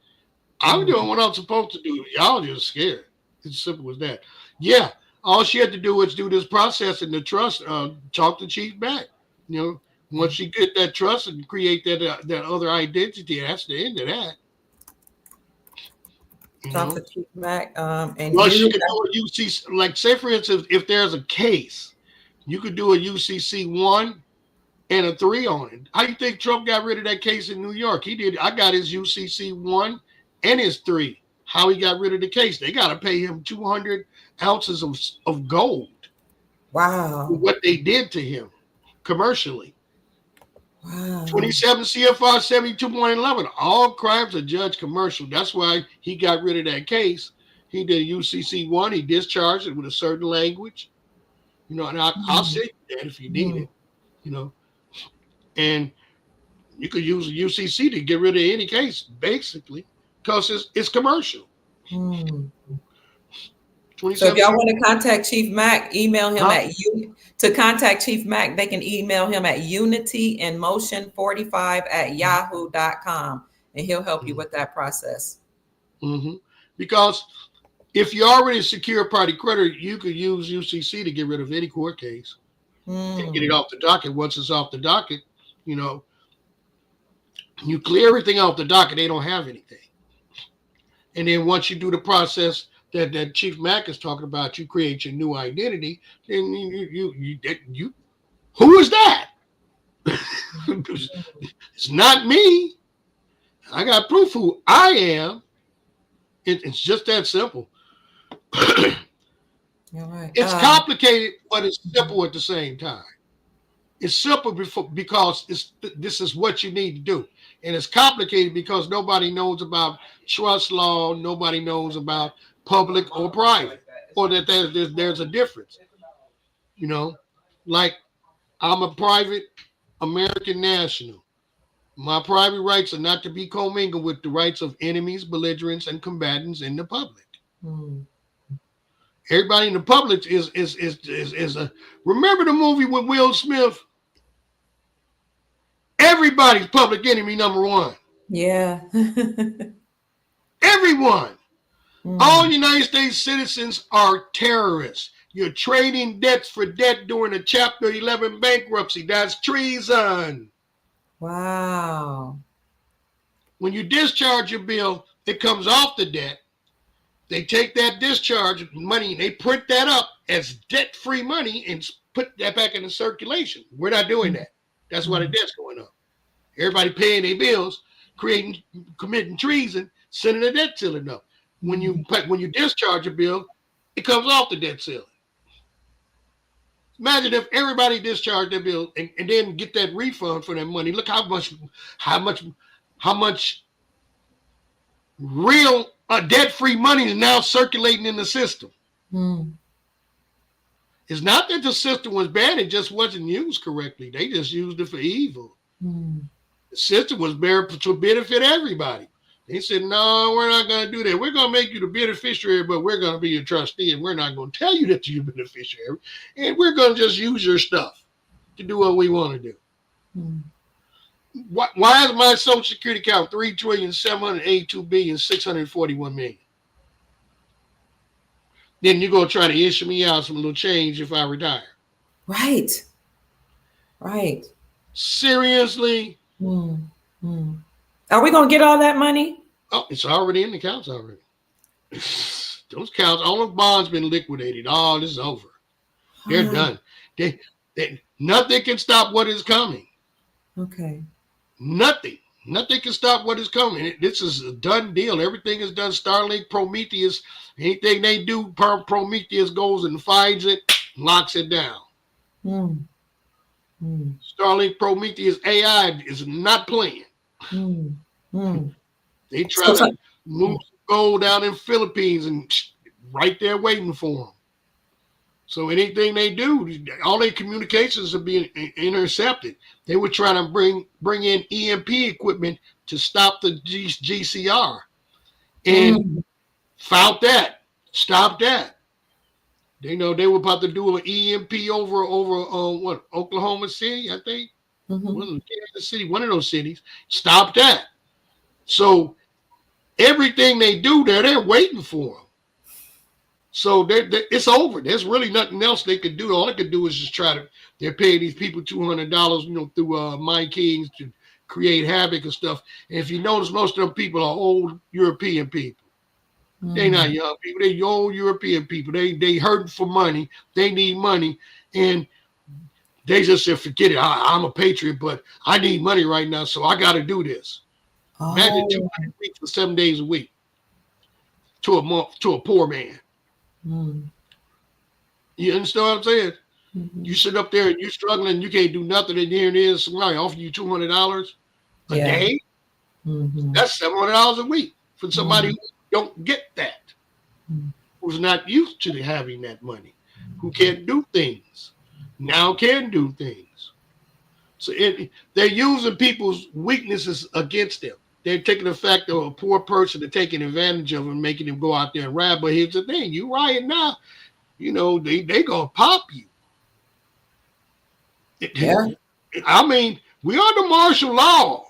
I'm Mm. doing what I'm supposed to do. Y'all just scared. It's simple as that. Yeah, all she had to do was do this process in the trust. Talk the chief back. You know, once Okay. she get that trust and create that other identity, that's the end of that. You Talk to know. Chief Mac. And Well, she you. could do a UCC, like say for instance, if there's a case, you could do a UCC 1 and a 3 on it. How you think Trump got rid of that case in New York? He did. I got his UCC 1 and his 3. How he got rid of the case? They got to pay him 200 ounces of gold for Wow. what they did to him commercially. Wow. 27 CFR 72.11. All crimes are judged commercial. That's why he got rid of that case. He did UCC 1. He discharged it with a certain language. You know, and I'll Mm. say that if you need Mm. it, you know. And you could use a UCC to get rid of any case, basically, because it's commercial. Mm. So if 27 y'all CFR. want to contact Chief Mac, email him Huh? at to contact Chief Mac, they can email him at unityinmotion45@yahoo.com and he'll help you with that process. Mm-hmm. Because if you're already a secure party creditor, you could use UCC to get rid of any court case and get it Mm. off the docket. Once it's off the docket, you know, you clear everything off the docket, they don't have anything. And then once you do the process that Chief Mack is talking about, you create your new identity. Then you who is that? It's not me. I got proof who I am. It's just that simple. All right. It's complicated, but it's simple at the same time. It's simple because this is what you need to do. And it's complicated because nobody knows about trust law. Nobody knows about public or private, or that there's a difference. You know, like I'm a private American national. My private rights are not to be commingled with the rights of enemies, belligerents, and combatants in the public. Mm. Everybody in the public is a. Remember the movie with Will Smith? Everybody's public enemy number one. Yeah. Everyone. All Mm. United States citizens are terrorists. You're trading debts for debt during a Chapter 11 bankruptcy. That's treason. Wow. When you discharge your bill, it comes off the debt. They take that discharge money and they print that up as debt-free money and put that back into circulation. We're not doing Mm. that. That's why the Mm. debt's going up. Everybody paying their bills, committing treason, sending the debt ceiling up. When Mm. you discharge a bill, it comes off the debt ceiling. Imagine if everybody discharged their bill and then get that refund for that money. Look how much, how much real debt-free money is now circulating in the system. Mm. It's not that the system was bad; it just wasn't used correctly. They just used it for evil. Mm. The system was there to benefit everybody. They said, no, we're not going to do that. We're going to make you the beneficiary, but we're going to be your trustee, and we're not going to tell you that you're a beneficiary. And we're going to just use your stuff to do what we want to do. Mm. Why is my Social Security account 3,782,641,000,000? Then you're going to try to issue me out some little change if I retire. Right. Right. Seriously? Mm. Mm. Are we going to get all that money? Oh, it's already in the accounts already. Those counts, all the bonds been liquidated. All this is over. They're Ah, done. Nothing can stop what is coming. okay. Nothing. Nothing can stop what is coming. This is a done deal. Everything is done. Starlink, Prometheus, anything they do, Prometheus goes and finds it, locks it down. Mm. Mm. Starlink, Prometheus, AI is not playing. Mm. Mm. They So, try to move gold down in Philippines and right there waiting for them. So anything they do, all their communications are being intercepted. They were trying to bring in EMP equipment to stop the GCR, and mm. found that, stopped that. They know they were about to do an EMP over what, Oklahoma City, I think. Mm-hmm. Kansas City, one of those cities, stopped that. So everything they do there, they're waiting for them. So it's over. There's really nothing else they could do. All they could do is just try to. They're paying these people $200, through My Kings to create havoc and stuff. And if you notice, most of them people are old European people. They not young people. They old European people. They hurting for money. They need money, and they just said, "Forget it. I'm a patriot, but I need money right now, so I got to do this." Imagine Oh. 200 weeks for 7 days a week to a poor man. Mm. You understand what I'm saying? Mm-hmm. You sit up there and you struggling, you can't do nothing, and here it is, somebody offer you $200 a Yeah. day. Mm-hmm. That's $700 a week for somebody Mm-hmm. who don't get that, who's not used to having that money, who can't do things, now can do things. So they're using people's weaknesses against them. They're taking the fact of a poor person and taking advantage of them, making them go out there and riot. But here's the thing: you riot now, they gonna pop you. Yeah. I mean, we under martial law.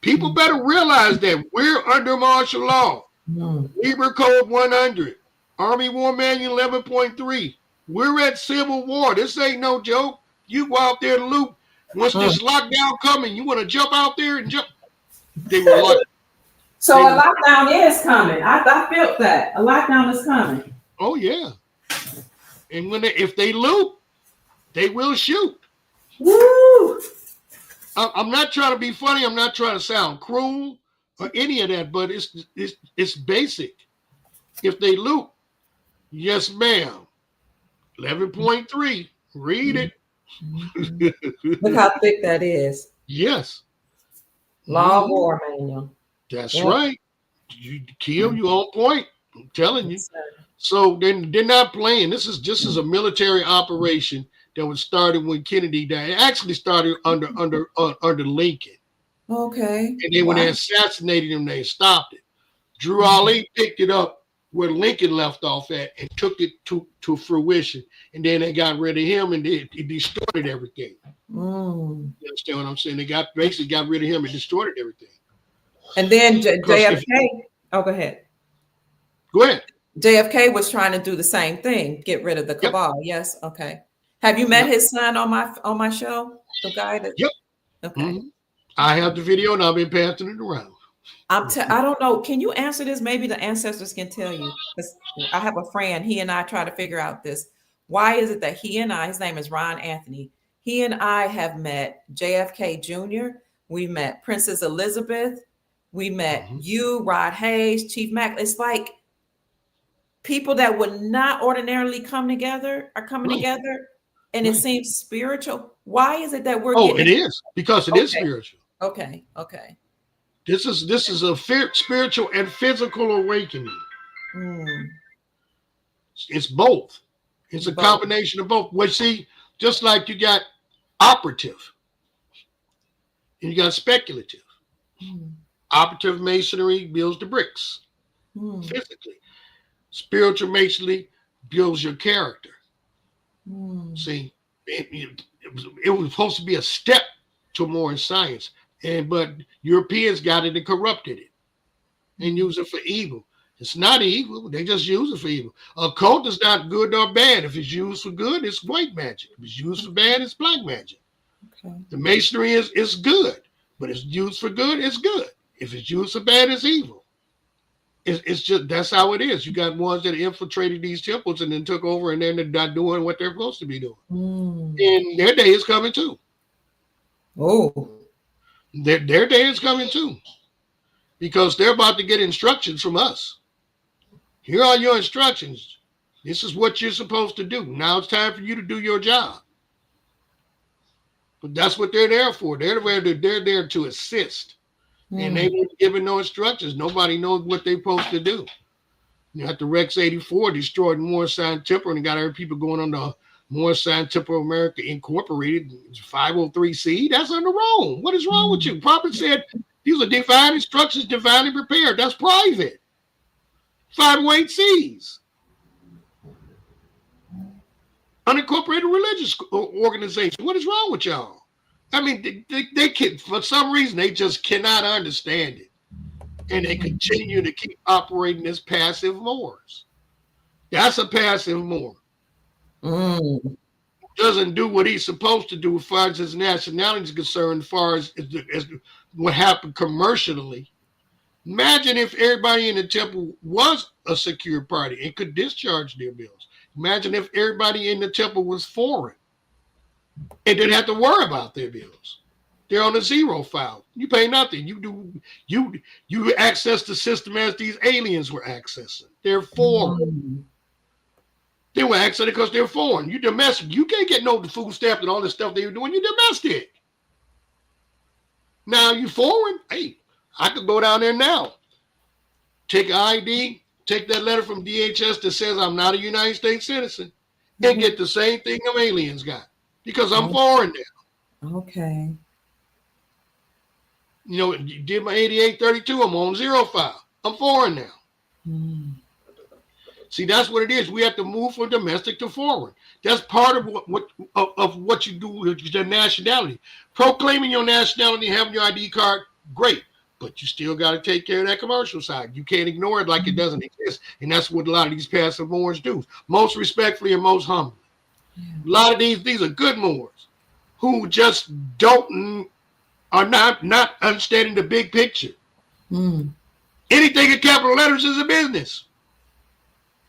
People better realize that we're under martial law. Mm. Labor Code 100, Army War Manual 11.3. We're at civil war. This ain't no joke. You go out there and loot. Once this lockdown coming, you want to jump out there and jump. They were like, So a lockdown is coming. I felt that a lockdown is coming. oh yeah. And if they loot, they will shoot. Woo! I'm not trying to be funny. I'm not trying to sound cruel or any of that, but it's basic. If they loot, yes, ma'am. 11.3. Read it. Look how thick that is. Yes. Law of War Manual. That's right. You kill you on point. I'm telling you. Yes, So they're not playing. This is a military operation that was started when Kennedy died. It actually started under Lincoln. okay. And then when they assassinated him, they stopped it. Drew Ali picked it up where Lincoln left off at and took it to fruition. And then they got rid of him and it distorted everything. Mm. You understand what I'm saying? They basically got rid of him and distorted everything. And then JFK. Go ahead. Go ahead. JFK was trying to do the same thing, get rid of the cabal. Yep. Yes. Okay. Have you met his son on my show? The guy that. Yep. Okay. Mm-hmm. I have the video and I've been passing it around. I don't know. Can you answer this? Maybe the ancestors can tell you. I have a friend. He and I try to figure out this. Why is it that his name is Ron Anthony. He and I have met JFK Jr. We met Princess Elizabeth. We met you, Rod Hayes, Chief Mack. It's like people that would not ordinarily come together are coming together, and it seems spiritual. Why is it that we're? It is because it is spiritual. Okay. This is a spiritual and physical awakening. It's both. It's a combination of both. Well, see, just like you got operative and you got speculative. Operative masonry builds the bricks physically. Spiritual masonry builds your character. See, it was supposed to be a step to more in science, but Europeans got it and corrupted it and use it for evil. It's not evil; they just use it for evil. A cult is not good or bad. If it's used for good, it's white magic. If it's used for bad, it's black magic. Okay. The masonry is good, but if it's used for good, it's good. If it's used for bad, it's evil. It's just that's how it is. You got ones that infiltrated these temples and then took over, and then they're not doing what they're supposed to be doing. And their day is coming too. Oh, their day is coming too, because they're about to get instructions from us. Here are your instructions. This is what you're supposed to do. Now it's time for you to do your job. But that's what they're there for. They're there to assist. And they weren't given no instructions. Nobody knows what they're supposed to do. You know, at the Rex 84 destroyed Moore Scientific and got every people going on the Moore Scientific America Incorporated, 503C. That's under wrong. What is wrong with you? Prophet said these are divine instructions, divinely prepared. That's private. 508Cs. Unincorporated religious organization. What is wrong with y'all? I mean, they can, for some reason, they just cannot understand it. And they continue to keep operating as passive Moors. That's a passive Moor. Mm. Doesn't do what he's supposed to do as far as his nationality is concerned, as far as what happened commercially. Imagine if everybody in the temple was a secure party and could discharge their bills. Imagine if everybody in the temple was foreign and didn't have to worry about their bills. They're on a zero file. You pay nothing. You access the system as these aliens were accessing. They're foreign. Mm. They were accessing because they're foreign. You domestic. You can't get no food stamps and all this stuff they were doing. You domestic. Now you foreign. Hey, I could go down there now. Take an ID, take that letter from DHS that says I'm not a United States citizen, and get the same thing them aliens got because I'm foreign now. Okay. You know, you did my 8832, I'm on zero file. I'm foreign now. Mm. See, that's what it is. We have to move from domestic to foreign. That's part of what you do with your nationality. Proclaiming your nationality, having your ID card, great. But you still got to take care of that commercial side. You can't ignore it like it doesn't exist. And that's what a lot of these passive Moors do. Most respectfully and most humbly. Yeah. A lot of these are good Moors who just are not understanding the big picture. Mm. Anything in capital letters is a business.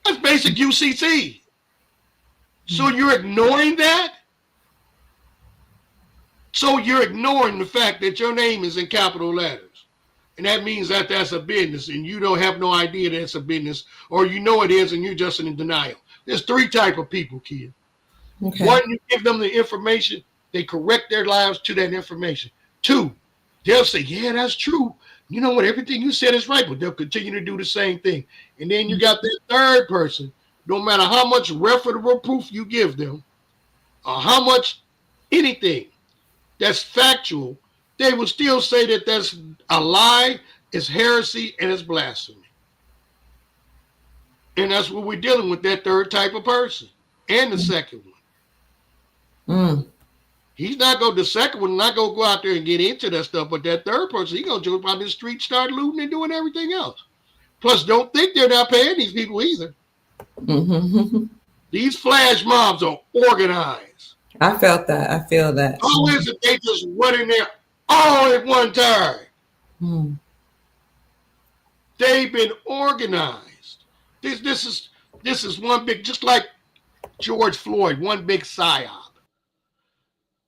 That's basic UCC. So you're ignoring that? So you're ignoring the fact that your name is in capital letters. And that means that that's a business and you don't have no idea that it's a business, or you know it is and you're just in denial. There's three types of people, kid. Okay. One, you give them the information, they correct their lives to that information. Two, they'll say, yeah, that's true. You know what, everything you said is right, but they'll continue to do the same thing. And then you got the third person, no matter how much referable proof you give them, or how much anything that's factual, they will still say that that's a lie, it's heresy, and it's blasphemy. And that's what we're dealing with, that third type of person. And the second one. Mm. He's not going to, the second one, not going to go out there and get into that stuff, but that third person, he's going to jump out the street, start looting and doing everything else. Plus, don't think they're not paying these people either. Mm-hmm. These flash mobs are organized. I felt that. I feel that. How is it they just run in there all at one time? Hmm. They've been organized. This is one big, just like George Floyd, one big psyop.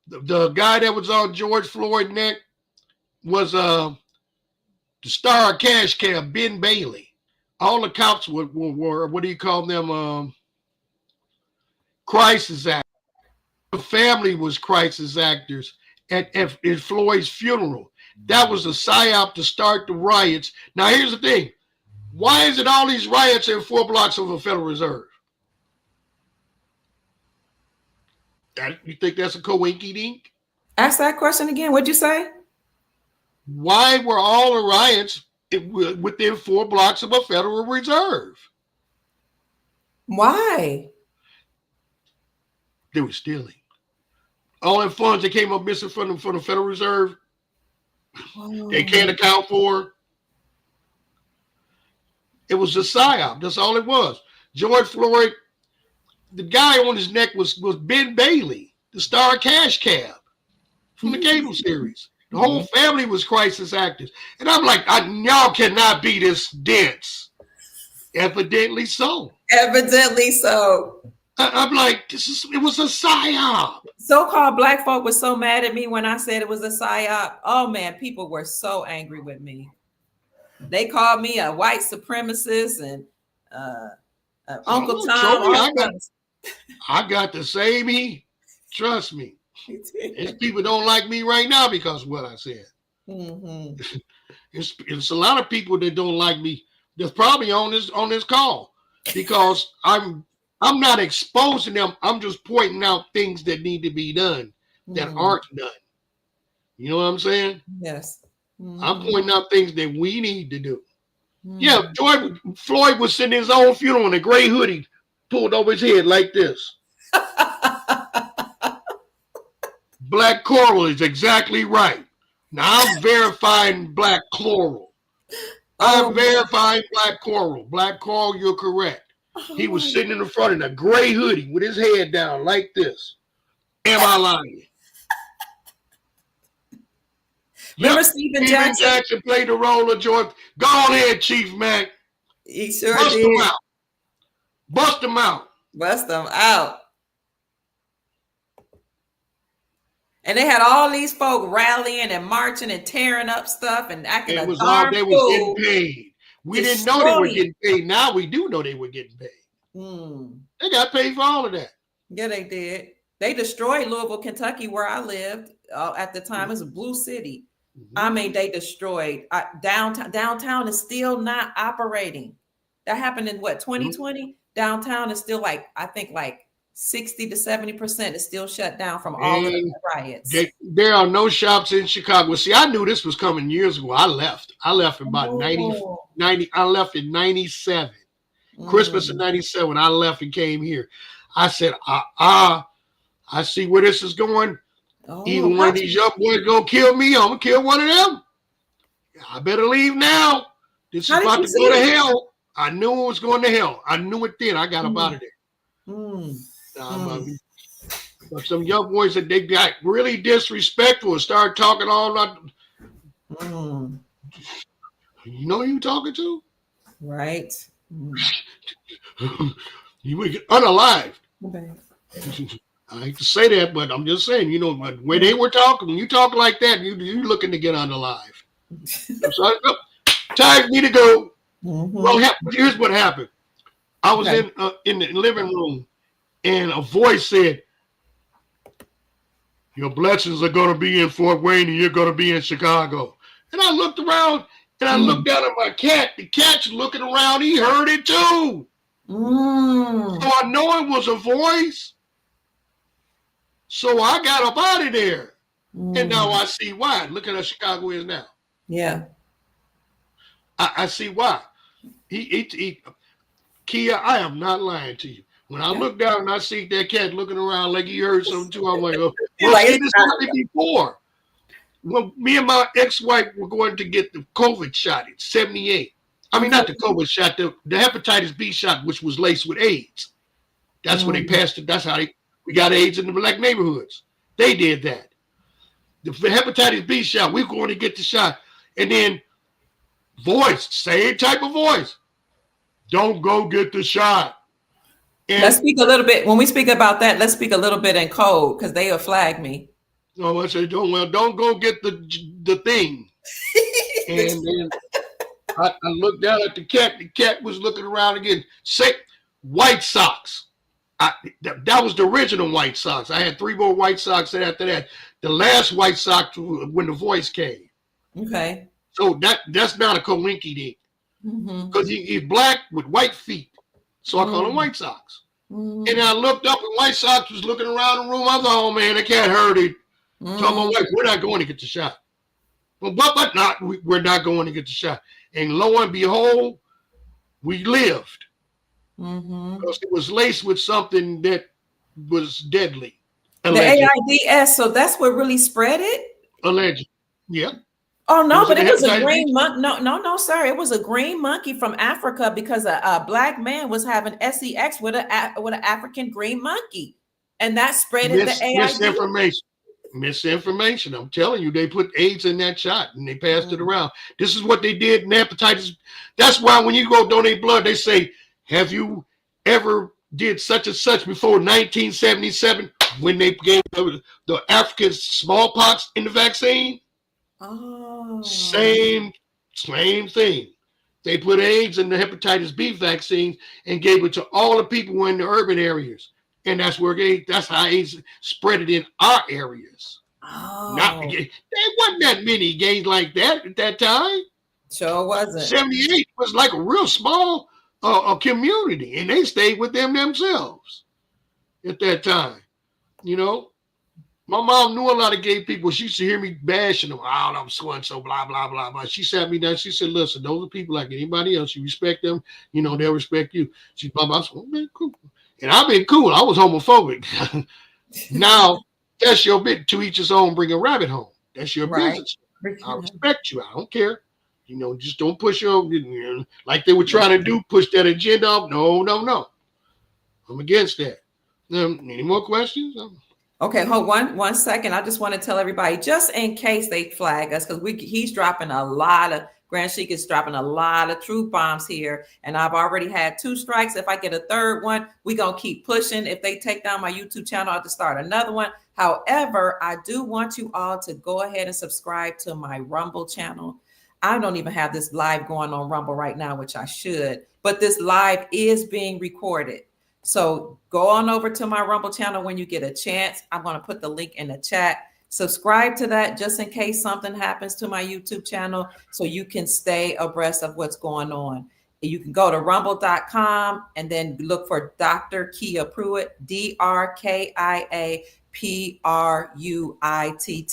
The guy that was on George Floyd's neck was the star of Cash Cab, Ben Bailey. All the cops were what do you call them? Crisis actors. The family was crisis actors at Floyd's funeral. That was a psyop to start the riots. Now, here's the thing. Why is it all these riots in 4 blocks of a Federal Reserve? You think that's a coinky-dink? Ask that question again. What'd you say? Why were all the riots within 4 blocks of a Federal Reserve? Why? They were stealing. All the funds that came up missing from the Federal Reserve, they can't account for. It was a psyop. That's all it was. George Floyd, the guy on his neck was Ben Bailey, the star of Cash Cab from the cable series. The whole family was crisis actors. And I'm like, y'all cannot be this dense. Evidently so. Evidently so. I'm like, it was a psyop. So-called black folk was so mad at me when I said it was a psyop. Oh man, people were so angry with me. They called me a white supremacist and Uncle Tom. I got the same heat. Trust me. There's people don't like me right now because of what I said. Mm-hmm. It's a lot of people that don't like me that's probably on this call because I'm not exposing them. I'm just pointing out things that need to be done that aren't done. You know what I'm saying? Yes. Mm-hmm. I'm pointing out things that we need to do. Mm-hmm. Yeah, Floyd was sitting in his own funeral in a gray hoodie pulled over his head like this. Black coral is exactly right. Now I'm verifying black coral. I'm Oh, verifying black coral. Black coral, you're correct. He oh was my. sitting in the front in a gray hoodie with his head down like this. Am I lying? Remember Yep. Stephen Steven Jackson? Jackson played the role of George. Go ahead, Chief Mac. He sure Bust him did. out. Bust him out. Bust them out. And they had all these folk rallying and marching and tearing up stuff and acting It a was all darn they was getting fool, paid. We didn't know they were destroying. getting paid. Now we do know they were getting paid. Mm. They got paid for all of that. Yeah, they did. They destroyed Louisville, Kentucky, where I lived at the time. It was a blue city. Mm-hmm. I mean, they destroyed downtown. Downtown is still not operating. That happened in what 2020. Mm-hmm. Downtown is still I think 60 to 70% is still shut down from all of the riots. There are no shops in Chicago. See, I knew this was coming years ago. I left in about 90. I left in 97. Christmas in 97. I left and came here. I said, I see where this is going. Either one of these young boys gonna kill me, I'm gonna kill one of them. I better leave now. This is about to go to hell. I knew it was going to hell. I knew it then. I got up out of there. But some young boys that they got really disrespectful and started talking all that. You know who you talking to? Right. You would get unalived. Okay. I hate to say that, but I'm just saying, where they were talking, when you talk like that, you're looking to get unalived. So time me to go. Mm-hmm. Well, here's what happened. I was in the living room, and a voice said, "Your blessings are going to be in Fort Wayne, and you're going to be in Chicago." And I looked around, and I looked down at my cat. The cat's looking around. He heard it too. So I know it was a voice. So I got up out of there. And now I see why. Look at how Chicago is now. Yeah. I see why. Kia, I am not lying to you. When I look down and I see that cat looking around like he heard something too, I'm like, oh, well, see, this happened before. Well, me and my ex-wife were going to get the COVID shot in 78. I mean, not the COVID shot, the hepatitis B shot, which was laced with AIDS. That's when they passed it. That's how we got AIDS in the black neighborhoods. They did that. The hepatitis B shot, we were going to get the shot. And then voice, same type of voice. Don't go get the shot. And let's speak a little bit. When we speak about that, let's speak a little bit in code because they'll flag me. Oh, I say, don't go get the thing. And then I looked down at the cat. The cat was looking around again. Say, White Sox. That was the original White Sox. I had 3 more White Sox after that. The last White Sox when the voice came. Okay. So that's not a coinky-dink. Because he's black with white feet. So I call him White Sox. And I looked up and White Sox was looking around the room. I thought, oh man, the cat heard it. Told my wife, we're not going to get the shot. Well, but not, we're not going to get the shot. And lo and behold, we lived. Because it was laced with something that was deadly. Allegedly. The AIDS, so that's what really spread it? Allegedly. Yeah. Oh no, but it was a green monkey. No, sir. It was a green monkey from Africa because a black man was having sex with an African green monkey, and that spread the AIDS. Misinformation. I'm telling you, they put AIDS in that shot and they passed it around. This is what they did in hepatitis. That's why when you go donate blood, they say, "Have you ever did such and such before 1977 when they gave the African smallpox in the vaccine?" Oh. Same thing. They put AIDS in the hepatitis B vaccine and gave it to all the people in the urban areas. And that's how AIDS spread it in our areas. Oh. There wasn't that many gays like that at that time. Sure wasn't. 78 was like a real small community, and they stayed with themselves at that time. My mom knew a lot of gay people. She used to hear me bashing them. Oh, I'm so blah, blah, blah, blah. She sat me down. She said, listen, those are people like anybody else. You respect them, they'll respect you. She's blah, blah. I said, okay, cool. And I've been cool. I was homophobic. Now, That's your bit. To each his own. Bring a rabbit home. That's your Right. business. I respect you. I don't care. Just don't push your like they were trying to do. Push that agenda up. No, no, no. I'm against that. Any more questions? Okay, hold one second. I just want to tell everybody, just in case they flag us, because he's dropping a lot of Grand Sheik is dropping a lot of truth bombs here, and I've already had 2 strikes. If I get a third one, we're gonna keep pushing. If they take down my YouTube channel, I'll just start another one. However, I do want you all to go ahead and subscribe to my Rumble channel. I don't even have this live going on Rumble right now, which I should, but this live is being recorded. So go on over to my Rumble channel when you get a chance. I'm going to put the link in the chat. Subscribe to that just in case something happens to my YouTube channel so you can stay abreast of what's going on. You can go to rumble.com and then look for Dr. Kia Pruitt, DrKia Pruitt,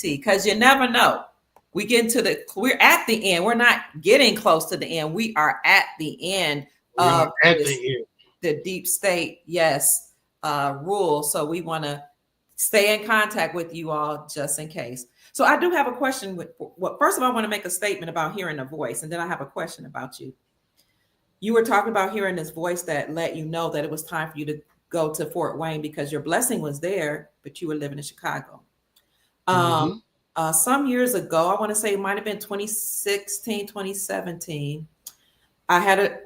because you never know. We're at the end. We're not getting close to the end. We are at the end of the deep state, yes, rule. So we want to stay in contact with you all just in case. So I do have a question. First of all, I want to make a statement about hearing a voice, and then I have a question about you. You were talking about hearing this voice that let you know that it was time for you to go to Fort Wayne because your blessing was there, but you were living in Chicago. Some years ago, I want to say it might have been 2016, 2017. I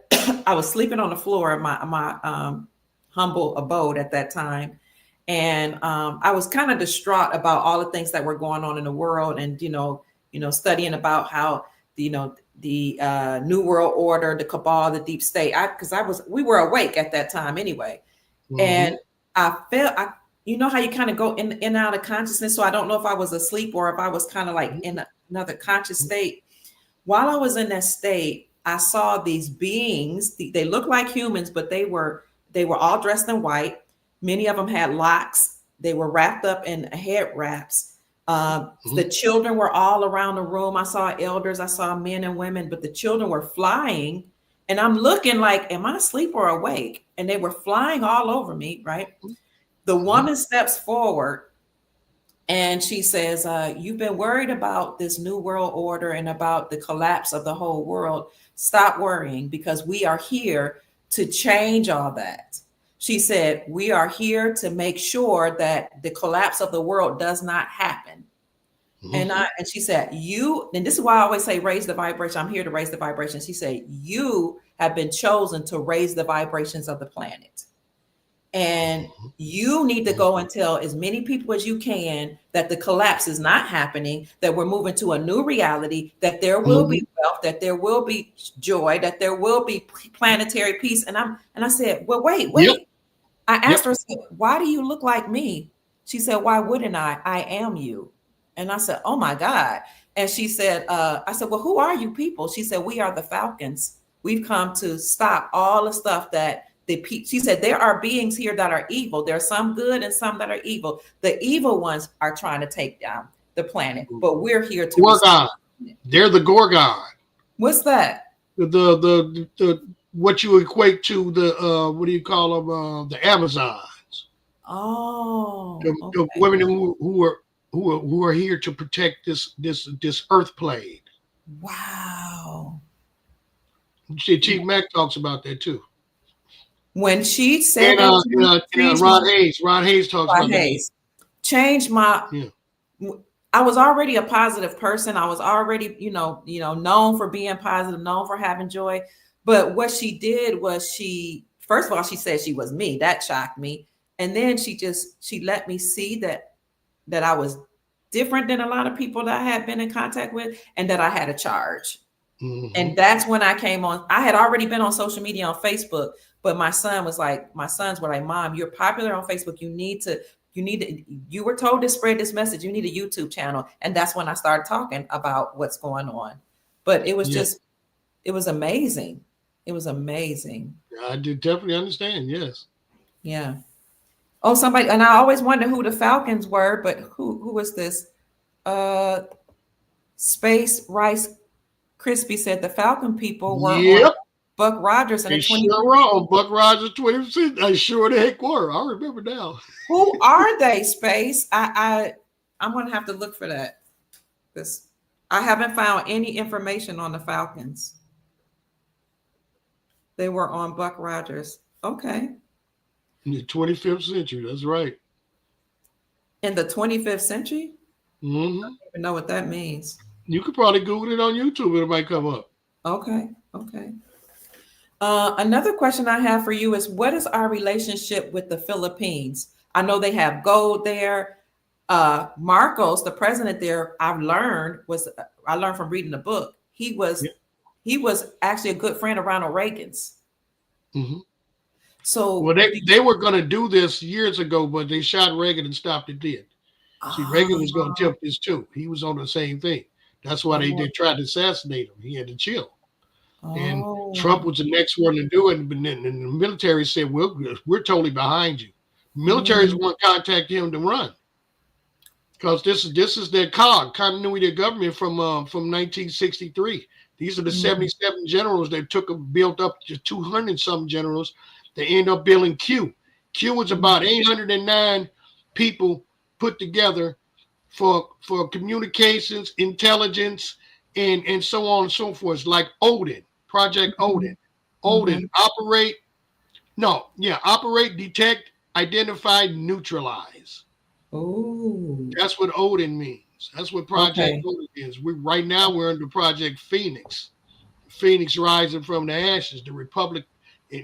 was sleeping on the floor of my humble abode at that time. And I was kind of distraught about all the things that were going on in the world and, studying about how, the New World Order, the cabal, the deep state, we were awake at that time anyway. And I felt, how you kind of go in and out of consciousness. So I don't know if I was asleep or if I was kind of like in another conscious state. While I was in that state, I saw these beings. They looked like humans, but they were all dressed in white. Many of them had locks. They were wrapped up in head wraps. The children were all around the room. I saw elders. I saw men and women, but the children were flying. And I'm looking like, am I asleep or awake? And they were flying all over me, right? The woman steps forward and she says, you've been worried about this New World Order and about the collapse of the whole world. Stop worrying because we are here to change all that. She said, we are here to make sure that the collapse of the world does not happen. And she said, and this is why I always say, raise the vibration. I'm here to raise the vibration. She said, you have been chosen to raise the vibrations of the planet. And you need to go and tell as many people as you can that the collapse is not happening, that we're moving to a new reality, that there will be wealth, that there will be joy, that there will be planetary peace. And I said, well, wait. I asked her, I said, why do you look like me? She said, why wouldn't I? I am you. And I said, oh my God. And she said, I said, well, who are you people? She said, we are the Falcons. We've come to stop all the stuff that she said, there are beings here that are evil. There are some good and some that are evil. The evil ones are trying to take down the planet, but we're here to Gorgon. They're the Gorgon. What's that? The what you equate to the what do you call them? The Amazons. Oh, the women who are here to protect this earth plane. Wow. Chief Mac talks about that too. When she said Ron Hayes talks about that. Change my. Yeah. I was already a positive person. I was already, known for being positive, known for having joy. But what she did was first of all, she said she was me. That shocked me. And then she let me see that I was different than a lot of people that I had been in contact with and that I had a charge. And that's when I came on. I had already been on social media on Facebook, but my sons were like, Mom, you're popular on Facebook. You were told to spread this message. You need a YouTube channel. And that's when I started talking about what's going on. But it was it was amazing. It was amazing. I did definitely understand. Yes. Yeah. Oh, somebody, and I always wondered who the Falcons were, but who was this? Space Rice Crispy said the Falcon people were Buck Rogers and They the 20. sure were on Buck Rogers 20%. They sure the heck were. I remember now. Who are they, Space? I'm gonna have to look for that. This I haven't found any information on the Falcons. They were on Buck Rogers. Okay. In the 25th century. That's right. In the 25th century? Mm-hmm. I don't even know what that means. You could probably Google it on YouTube. It might come up. Okay. Another question I have for you is, what is our relationship with the Philippines? I know they have gold there. Marcos, the president there, I learned from reading the book. He was actually a good friend of Ronald Reagan's. Mm-hmm. So well, they were going to do this years ago, but they shot Reagan and stopped it dead. See, Reagan was going to attempt this too. He was on the same thing. That's why they tried to assassinate him. He had to chill. And Trump was the next one to do it. And the military said, we're totally behind you. The military is the one contacted him to run. Because this is their continuity of government from 1963. These are the 77 generals that built up to 200-something generals. They end up building Q. Q was about 809 people put together for communications, intelligence, and so on and so forth. Like Odin, Project Odin. Odin, operate, detect, identify, neutralize. Oh, that's what Odin means. That's what Project Odin is. Right now we're under Project Phoenix. Phoenix rising from the ashes. The Republic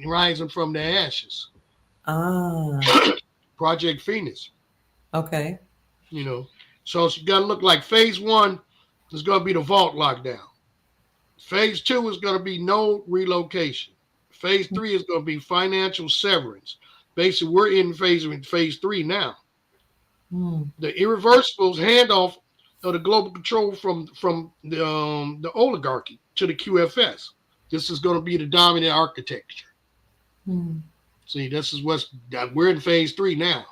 rising from the ashes. Project Phoenix. Okay. So it's got to look like phase 1 is going to be the vault lockdown. Phase 2 is going to be no relocation. Phase 3 is going to be financial severance. Basically, we're in phase 3 now. The irreversibles handoff of the global control from the oligarchy to the QFS. This is going to be the dominant architecture. See, this is we're in phase 3 now.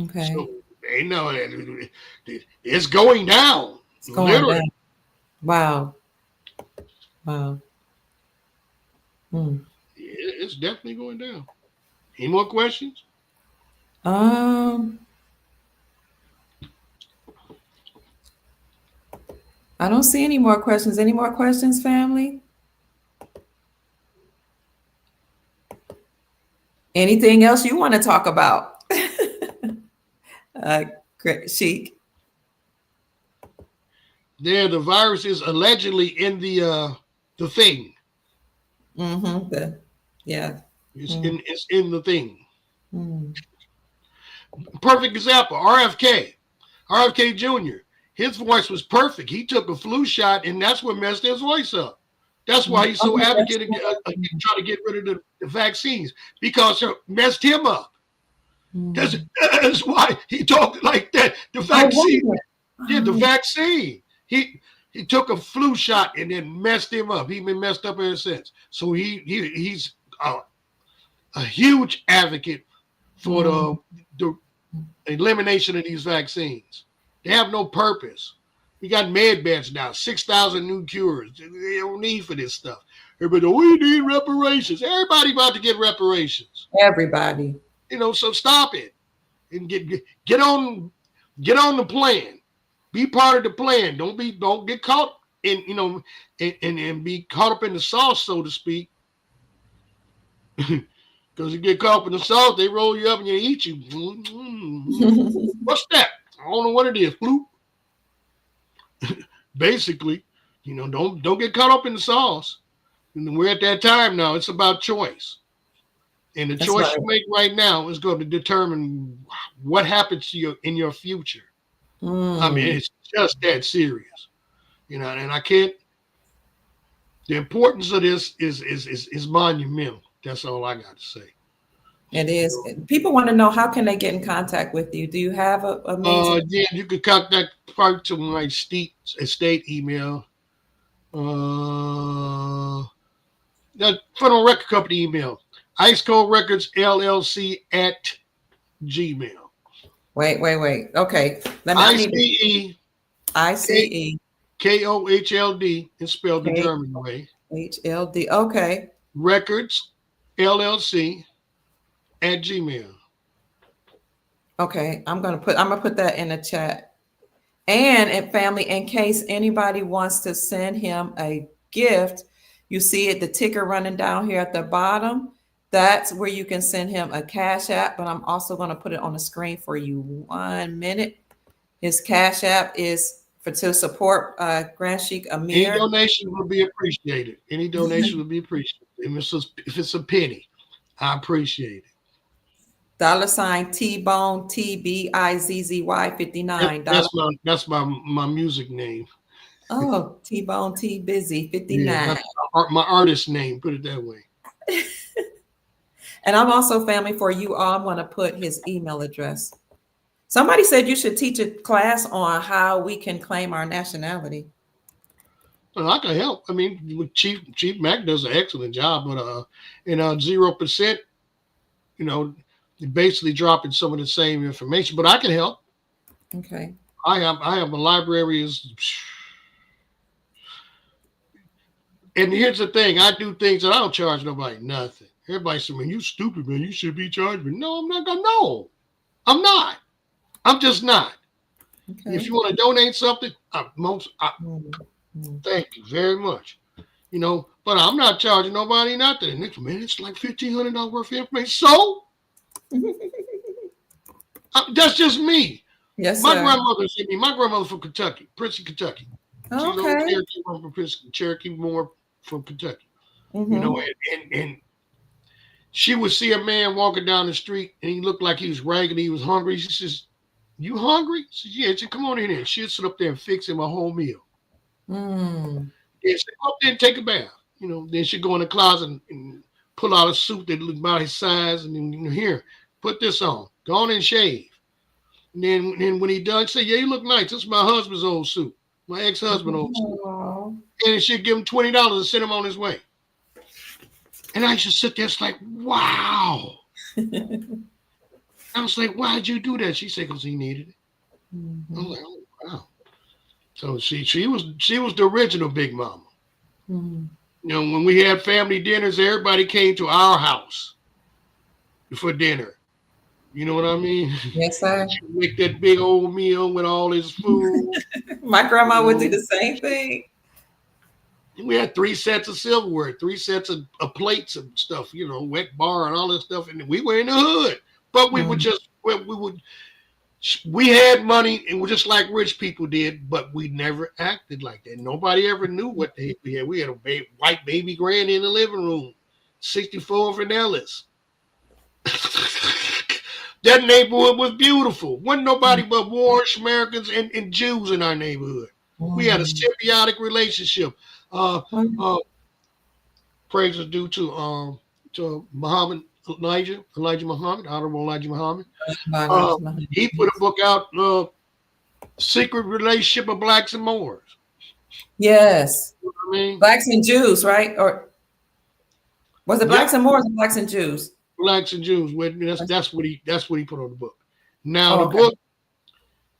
Okay. So they know it's going down. It's going literally down. Wow. It's definitely going down. Any more questions? I don't see any more questions. Any more questions, family? Anything else you want to talk about? Sheik. The virus is allegedly in the thing. It's in the thing. Perfect example, RFK Jr. His voice was perfect. He took a flu shot, and that's what messed his voice up. That's why he's so advocating trying to get rid of the vaccines, because it messed him up. That's why he talked like that. The vaccine. The vaccine. He took a flu shot and then messed him up. He's been messed up ever since. So he's a huge advocate for the elimination of these vaccines. They have no purpose. We got med beds now, 6,000 new cures. They don't need for this stuff. Everybody, we need reparations. Everybody about to get reparations. Everybody. So stop it and get on the plan. Be part of the plan. Don't get caught in and be caught up in the sauce, so to speak. Because you get caught up in the sauce, they roll you up and they eat you. What's that? I don't know what it is. Bloop. Basically, don't get caught up in the sauce. And we're at that time now. It's about choice. And the choice you make right now is going to determine what happens to you in your future. I mean, it's just that serious. And I can't. The importance of this is monumental. That's all I got to say. It is. People want to know, how can they get in contact with you? Do you have a means? Yeah, you can contact part to my estate email. The Federal Record Company email. Ice Cold Records LLC at Gmail. Wait. Okay. ICE KOHLD. It's spelled the German way. HLD. Okay. Records LLC at Gmail. Okay, I'm gonna put that in the chat. And family, in case anybody wants to send him a gift, you see it, the ticker running down here at the bottom. That's where you can send him a Cash App, but I'm also going to put it on the screen for you. 1 minute. His Cash App is for to support Grand Sheik Any Amir. donation will be appreciated. Any donation will be appreciated. If it's a penny, I appreciate it. $ T-Bone TBIZZY 59. That's my music name. Oh, T-Bone T Busy Yeah, 59. that's my artist name. Put it that way. And I'm also family for you all. I'm going to put his email address. Somebody said you should teach a class on how we can claim our nationality. Well, I can help. I mean, Chief Mac does an excellent job, but in 0%, you know, basically dropping some of the same information. But I can help. Okay. I have a library and here's the thing, I do things that I don't charge nobody nothing. Everybody says, man, you stupid, man. You should be charged. But no, I'm not gonna no. I'm not. I'm just not. Okay. If you want to donate something, Mm-hmm. thank you very much. You know, but I'm not charging nobody nothing. And man, it's like $1,500 worth of information. So that's just me. Yes, my sir. grandmother sent me. My grandmother from Kentucky, Princeton, Kentucky. She's old Cherokee woman from Princeton, Cherokee Moore from Kentucky. Mm-hmm. You know, and she would see a man walking down the street, and he looked like he was raggedy, he was hungry. She says, "You hungry?" She says, "Yeah." She said, "Come on in here." She'd sit up there and fix him a whole meal. Mm. And she'd go up there and take a bath. You know, then she'd go in the closet and pull out a suit that looked about his size, and then, you know, here, put this on. Go on and shave. And then when he done, say, "Yeah, you look nice. This is my husband's old suit, my ex-husband's old suit." Aww. And she'd give him $20 to send him on his way. And I used to sit there, it's like, wow. I was like, "Why'd you do that?" She said, "Because he needed it." Mm-hmm. I was like, "Oh, wow." So she was the original Big Mama. Mm-hmm. You know, when we had family dinners, everybody came to our house for dinner. You know what I mean? Yes, sir. She would make that big old meal with all his food. My grandma would do the same thing. We had 3 sets of silverware, 3 sets of plates and stuff, you know, wet bar and all this stuff. And we were in the hood, but we would just, we had money and we just like rich people did, but we never acted like that. Nobody ever knew what the heck we had. We had a white baby granny in the living room, 64 Vanellas. That neighborhood was beautiful. Wasn't nobody but Moorish Americans and Jews in our neighborhood. We had a symbiotic relationship. Praise is due to Muhammad Elijah Muhammad, Honorable Elijah Muhammad. He put a book out, Secret Relationship of Blacks and Moors. Yes. You know what I mean? Blacks and Jews, right? Or was it Blacks and Moors or Blacks and Jews? Blacks and Jews. That's what he put on the book. Now the book,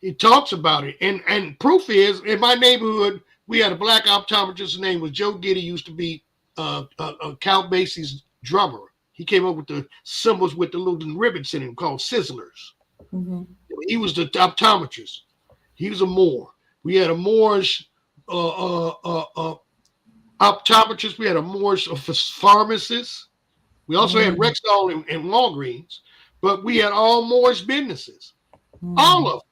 he talks about it, and proof is in my neighborhood we had a black optometrist. His name was Joe Giddy. Used to be Count Basie's drummer. He came up with the symbols with the little ribbons in them called sizzlers. Mm-hmm. He was the optometrist. He was a Moor. We had a Moorish optometrist. We had a Moorish pharmacist. We also had Rexall and Walgreens, but we had all Moorish businesses. All of them.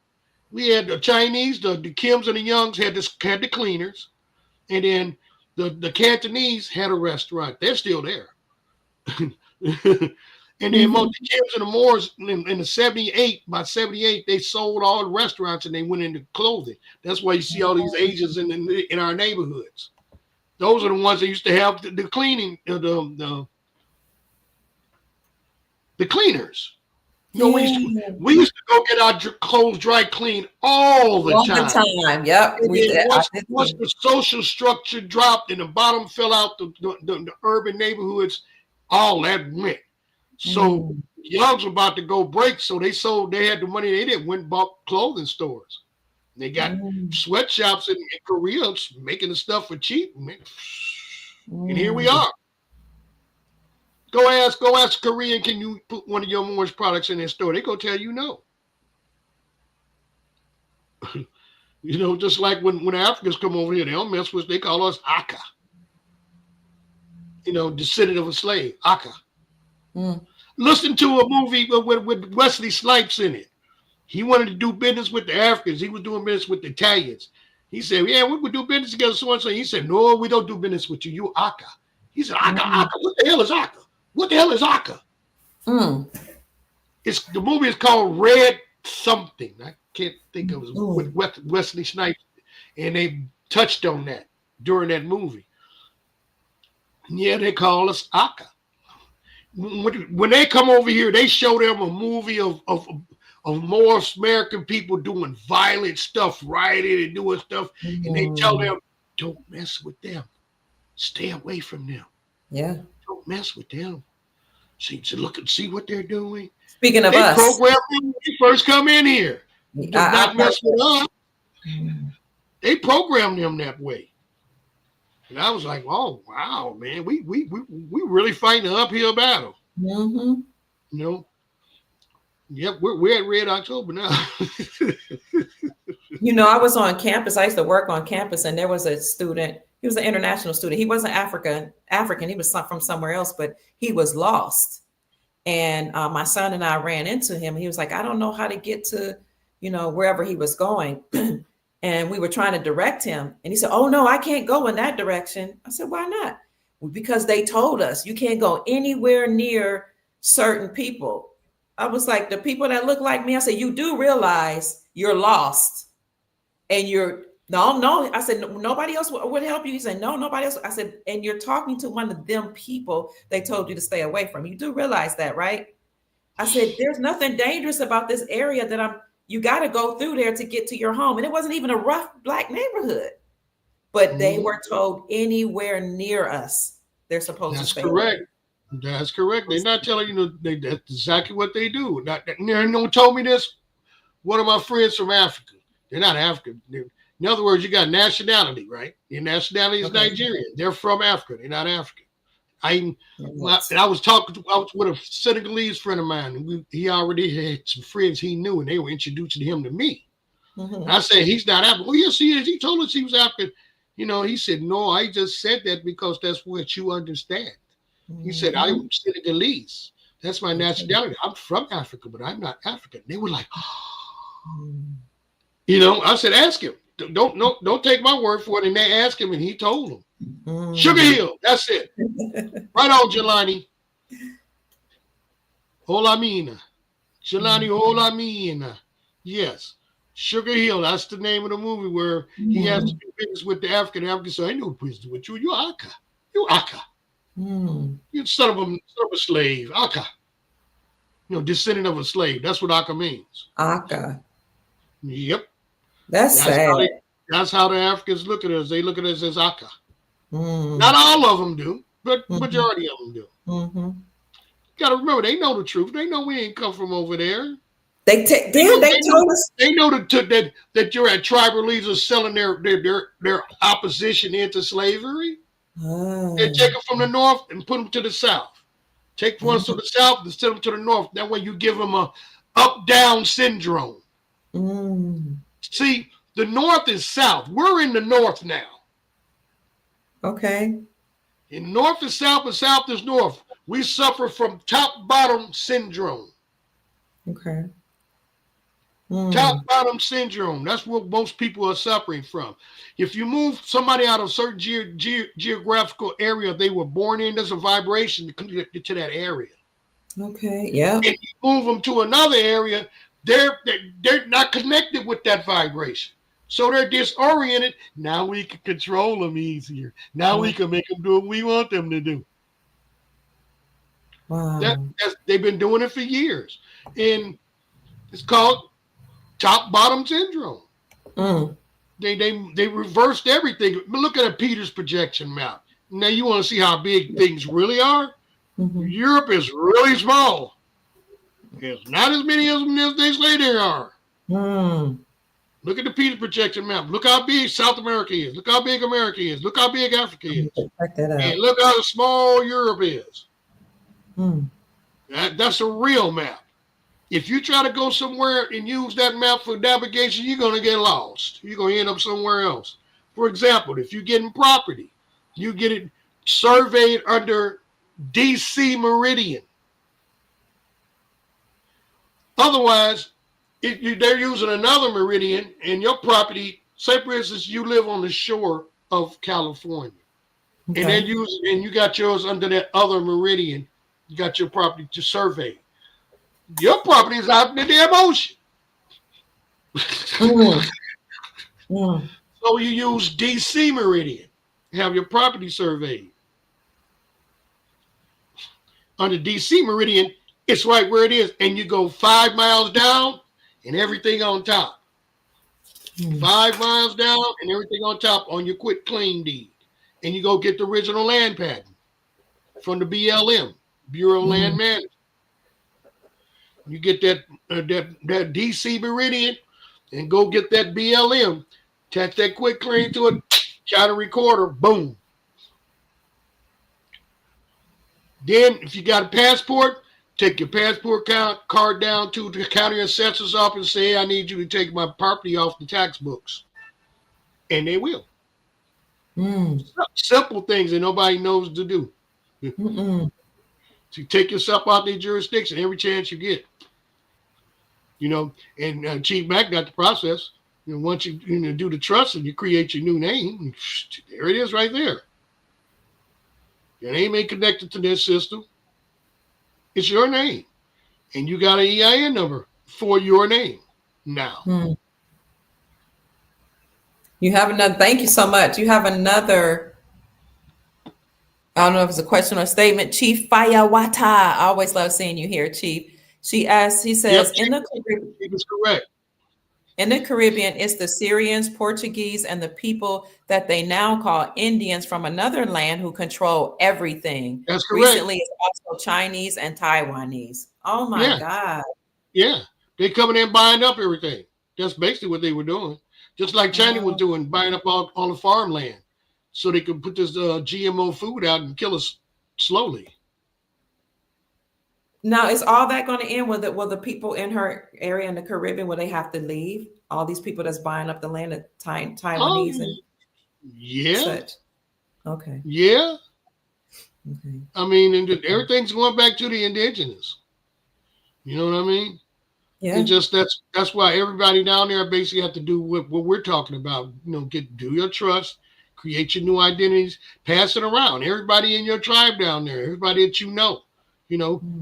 We had the Chinese, the Kims and the Youngs had the cleaners, and then the Cantonese had a restaurant. They're still there. And then the Kims and the Moors in the 78, by 78, they sold all the restaurants and they went into clothing. That's why you see all these Asians in our neighborhoods. Those are the ones that used to have the cleaning, the cleaners. You know, we used to go get our clothes dry clean all the time. Yep. Once the social structure dropped and the bottom fell out, the urban neighborhoods, all that went. So Youngs were about to go break, so they had the money, they didn't went and bought clothing stores. They got sweatshops in Korea making the stuff for cheap. And here we are. Go ask Korean, can you put one of your Moorish products in their store? They go tell you no. Just like when Africans come over here, they don't mess with us. They call us Aka. Descendant of a slave, Aka. Listen to a movie with Wesley Snipes in it. He wanted to do business with the Africans. He was doing business with the Italians. He said, yeah, we would do business together, so and so. He said, no, we don't do business with you. You Aka. He said, Aka. What the hell is Aka? What the hell is Aka? The movie is called Red Something. I can't think of it. With Wesley Snipes. And they touched on that during that movie. Yeah, they call us Aka. When they come over here, they show them a movie of Morris American people doing violent stuff, rioting and doing stuff, and they tell them, don't mess with them. Stay away from them. Yeah. Don't mess with them. Look and see what they're doing. Speaking of us. They program them when they first come in here. Do not mess with us. They program them that way. And I was like, oh, wow, man, we really fighting an uphill battle. Yep, we're at Red October now. I was on campus. I used to work on campus, and there was a student. He was an international student. He wasn't African. He was from somewhere else, but he was lost. And my son and I ran into him. He was like, I don't know how to get to, wherever he was going. And we were trying to direct him. And he said, oh, no, I can't go in that direction. I said, why not? Well, because they told us you can't go anywhere near certain people. I was like, the people that look like me, I said, you do realize you're lost. And no. I said, nobody else would help you. He said, no, nobody else. I said, and you're talking to one of them people they told you to stay away from. You do realize that, right? I said, there's nothing dangerous about this area you got to go through there to get to your home. And it wasn't even a rough Black neighborhood, but they were told anywhere near us, they're supposed to stay away. That's correct. They're not telling you, that's exactly what they do. No one told me this. One of my friends from Africa. They're not African. In other words, you got nationality, right? Your nationality is Nigerian. They're from Africa. They're not African. I was with a Senegalese friend of mine, and he already had some friends he knew, and they were introducing him to me. I said, he's not African. Oh, yes, he is. He told us he was African. He said, no, I just said that because that's what you understand. He said, I'm Senegalese. That's my nationality. I'm from Africa, but I'm not African. They were like, I said, ask him. Don't take my word for it. And they asked him, and he told them. Sugar Hill, that's it. Right on, Jelani. Hola mina. Jelani, hola mina. Yes. Sugar Hill, that's the name of the movie where he has to do business with the African. So I know business with you. You're Aka. You're Aka. You're son of a slave. Aka. Descendant of a slave. That's what Aka means. Aka. Yep. That's sad. That's how the Africans look at us. They look at us as Aka. Not all of them do, but majority of them do. You got to remember, they know the truth. They know we ain't come from over there. They told us. They know that you're at tribalism selling their opposition into slavery. They take them from the north and put them to the south. Take ones to the south and send them to the north. That way you give them a up-down syndrome. See, the north is south. We're in the north now. Okay. In north is south and south is north. We suffer from top-bottom syndrome. Okay. Top-bottom syndrome. That's what most people are suffering from. If you move somebody out of a certain geographical area they were born in, there's a vibration connected to that area. Okay. Yeah. If you move them to another area, they're not connected with that vibration. So they're disoriented. Now we can control them easier. Now we can make them do what we want them to do. Wow. They've been doing it for years. And it's called top-bottom syndrome. They reversed everything. Look at a Peters projection map. Now you want to see how big things really are? Europe is really small. There's not as many of them as they say there are. Look at the Peters projection map. Look how big South America is. Look how big America is. Look how big Africa is. Check that out. And look how small Europe is. Mm. That's a real map. If you try to go somewhere and use that map for navigation, you're going to get lost. You're going to end up somewhere else. For example, if you're getting property, you get it surveyed under DC Meridian. Otherwise, they're using another meridian and your property, say for instance, you live on the shore of California and they're Okay. using, and you got yours under that other meridian, you got your property to survey. Your property is out in the damn ocean. Mm. Mm. So you use DC Meridian, have your property surveyed. Under DC Meridian, it's right where it is. And you go 5 miles down and everything on top. Mm. 5 miles down and everything on top on your quit claim deed. And you go get the original land patent from the BLM, Bureau of Land Mm. Management. You get that DC Meridian and go get that BLM, attach that quit claim to it, county recorder, boom. Then, if you got a passport, take your passport card down to the county assessor's office and say, hey, I need you to take my property off the tax books. And they will. Mm. Simple things that nobody knows to do. Mm-mm. So you take yourself out their jurisdiction every chance you get. And Chief Mac got the process. Once you do the trust and you create your new name, there it is right there. Your name ain't connected to this system. It's your name. And you got an EIN number for your name now. Mm. You have another, thank you so much. You have another, I don't know if it's a question or a statement. Chief Fayawata. I always love seeing you here, Chief. She asks, he Yep, says, Chief is correct. in the Caribbean, it's the Syrians, Portuguese, and the people that they now call Indians from another land who control everything. That's correct. Recently, it's also Chinese and Taiwanese. Oh my God. Yeah. They coming in buying up everything. That's basically what they were doing. Just like China was doing, buying up all the farmland so they could put this GMO food out and kill us slowly. Now, is all that going to end? Will the people in her area in the Caribbean, will they have to leave? All these people that's buying up the land of Taiwanese and such? Okay. Yeah. Okay. I mean, and everything's going back to the indigenous. You know what I mean? Yeah. And just that's why everybody down there basically have to do what we're talking about. Do your trust, create your new identities, pass it around. Everybody in your tribe down there, everybody that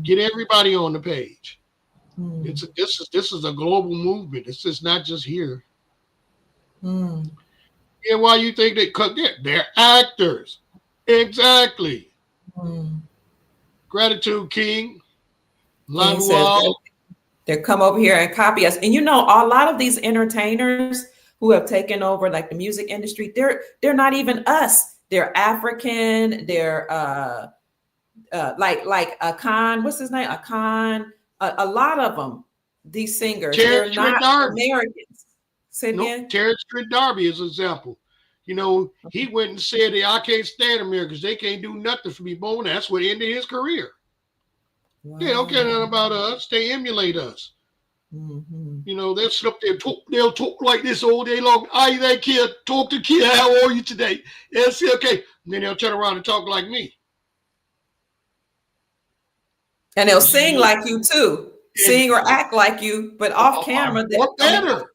get everybody on the page. This is a global movement. It's just not just here. Yeah, why you think they're actors? Exactly. Gratitude King. They come over here and copy us. And a lot of these entertainers who have taken over like the music industry, they're not even us. They're African. They're like Akan, what's his name? Akan. A lot of them, these singers, they're not Americans. Say again? Terrence Trent D'Arby is an example. He went and said that I can't stand Americans. They can't do nothing for me. Boom, that's what ended his career. Wow. They don't care nothing about us. They emulate us. They'll sit up there, they'll talk like this all day long. Are you that kid? Talk to kid. How are you today? Yeah, see, okay. And then they'll turn around and talk like me. And they'll sing like you too. Sing or act like you, but off camera. Or better.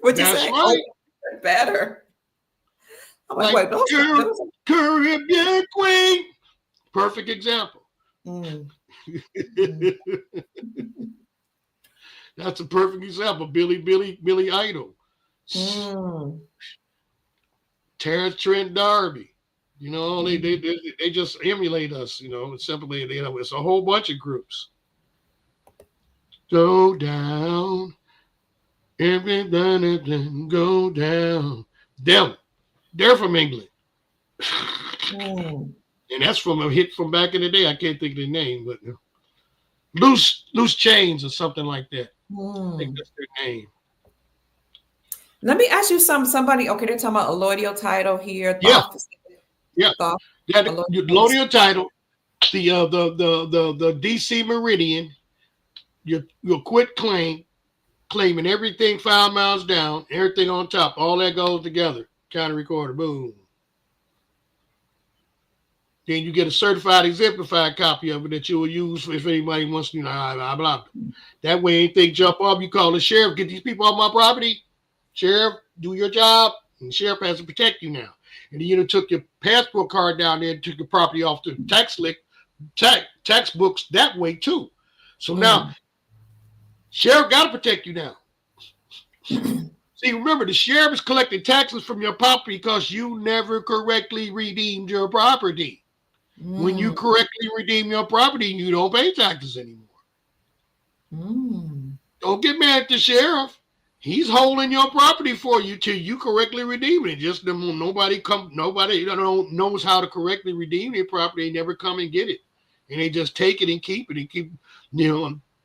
What'd you That's say? right. Oh, better. I'm like, wait, Caribbean Queen. Perfect example. That's a perfect example. Billy Idol. Terrence Trent D'Arby. They just emulate us. Simply it's a whole bunch of groups. Go down, everything go down. They're from England. And that's from a hit from back in the day. I can't think of the name, but Loose Chains or something like that. I think that's their name. Let me ask you somebody. Okay, they're talking about a allodial title here. Yeah. That allodial title. the DC Meridian, your quit claim, claiming everything 5 miles down, everything on top, all that goes together. County recorder, boom. Then you get a certified, exemplified copy of it that you will use if anybody wants to, blah, blah, blah. That way, anything jump off, you call the sheriff, get these people off my property. Sheriff, do your job. And the sheriff has to protect you now. And then you took your passport card down there and took your property off the tax books that way too. So now, sheriff got to protect you now. See, remember, the sheriff is collecting taxes from your property because you never correctly redeemed your property. When you correctly redeem your property, you don't pay taxes anymore. Don't get mad at the sheriff. He's holding your property for you till you correctly redeem it. Just nobody knows how to correctly redeem their property. They never come and get it, and they just take it and keep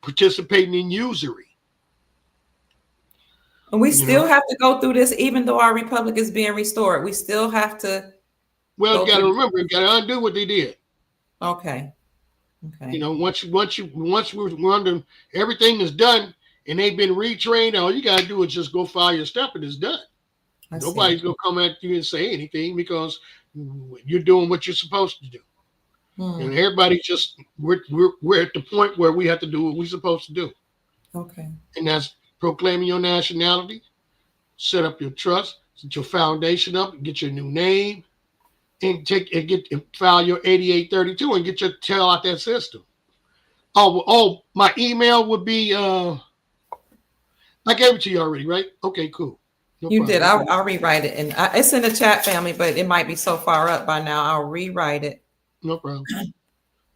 participating in usury. And we still have to go through this, even though our republic is being restored. We still have to. Well, you got to remember, you got to undo what they did. Okay. Once we're under, everything is done and they've been retrained, all you got to do is just go file your stuff and it's done. Nobody's going to come at you and say anything because you're doing what you're supposed to do. And everybody we're at the point where we have to do what we're supposed to do. Okay. And that's proclaiming your nationality, set up your trust, set your foundation up, get your new name, and file your 8832 and get your tail out that system. Oh, my email would be I gave it to you already, right? Okay, cool. No you problem. Did. I'll rewrite it, and it's in the chat, family, but it might be so far up by now. I'll rewrite it. No problem.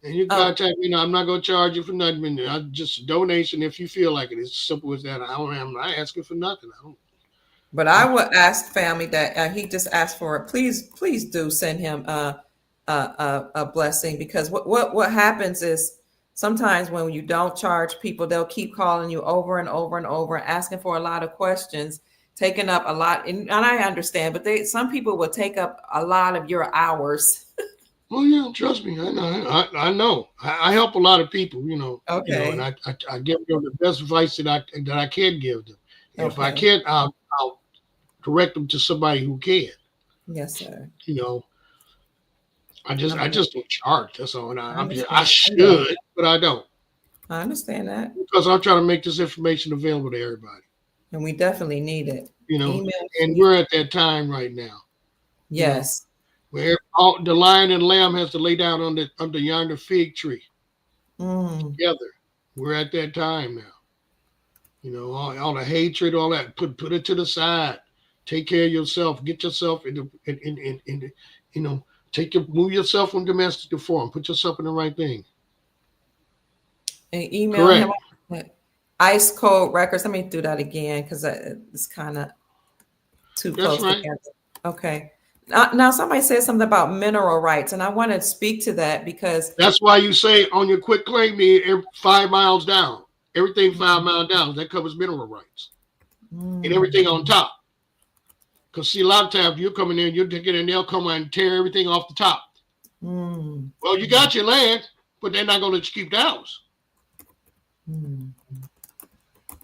And you contact me. I'm not going to charge you for nothing. Just a donation if you feel like it. It's simple as that. I'm not asking for nothing. But I would ask family that he just asked for it. Please do send him a blessing, because what happens is sometimes when you don't charge people, they'll keep calling you over and over and over, asking for a lot of questions, taking up a lot. And I understand, but some people will take up a lot of your hours. Well, yeah, trust me, I know. I help a lot of people, Okay. And I give them the best advice that I can give them. Okay. If I can't, I'll direct them to somebody who can. Yes, sir. I just don't charge. That's all. I should, but I don't. I understand that, because I'm trying to make this information available to everybody, and we definitely need it. And we're at that time right now. Yes. Where the lion and lamb has to lay down under yonder fig tree together. We're at that time now. All the hatred, all that, put it to the side. Take care of yourself. Get yourself move yourself from domestic to foreign. Put yourself in the right thing. And email him Ice Cold Records. Let me do that again because it's kind of too close together. Okay. Now, somebody said something about mineral rights, and I want to speak to that because that's why you say on your quit claim 5 miles down, everything 5 miles down, that covers mineral rights and everything on top. Because see, a lot of times you're coming in, you're taking and they'll come and tear everything off the top. Well, you got your land, but they're not going to let you keep the house.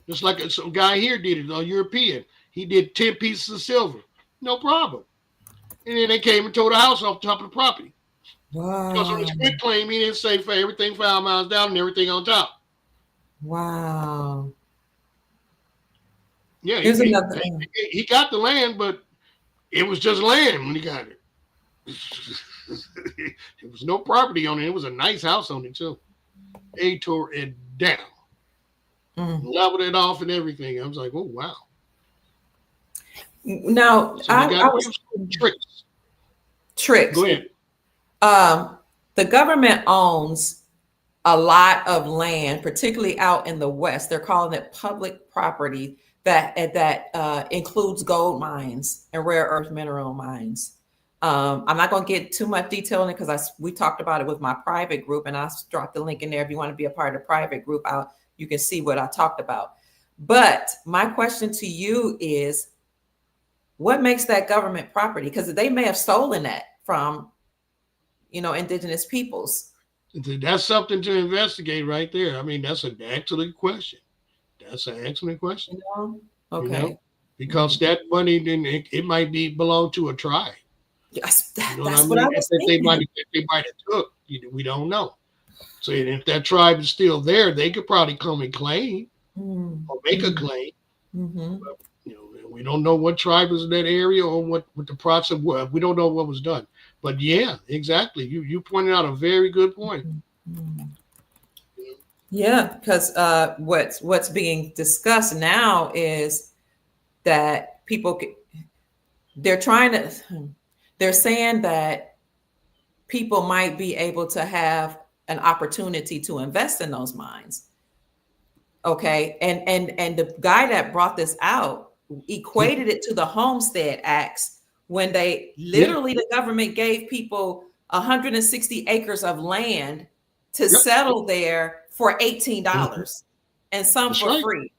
Just like some guy here did it, a European. He did 10 pieces of silver. No problem. And then they came and tore the house off the top of the property. Wow. Because on his quit claim, he didn't say for everything 5 miles down and everything on top. Wow. Yeah, he got the land, but it was just land when he got it. There was no property on it. It was a nice house on it, too. They tore it down. Leveled it off and everything. I was like, oh, wow. Now, so I was tricks. Go ahead. The government owns a lot of land, particularly out in the West. They're calling it public property that includes gold mines and rare earth mineral mines. I'm not going to get too much detail in it because we talked about it with my private group, and I'll drop the link in there if you want to be a part of the private group. You can see what I talked about. But my question to you is, what makes that government property? Because they may have stolen that from, indigenous peoples. That's something to investigate right there. I mean, that's an excellent question. That's an excellent question. You know? You know, Okay. because that money then it might be belong to a tribe. Yes, You know what I that's what I mean? was If thinking. they might have took. We don't know. So if that tribe is still there, they could probably come and claim Mm, or make a mm, claim. mm-hmm. You know, we don't know what tribe is in that area or what the process was. We don't know what was done. But yeah, exactly. You pointed out a very good point. Mm. Yeah, because what's being discussed now is that they're trying to they're saying that people might be able to have an opportunity to invest in those mines. Okay, and the guy that brought this out equated it to the Homestead Acts when they Yeah. literally the government gave people 160 acres of land to Yep. settle there for Mhm. $18 and some That's for right. free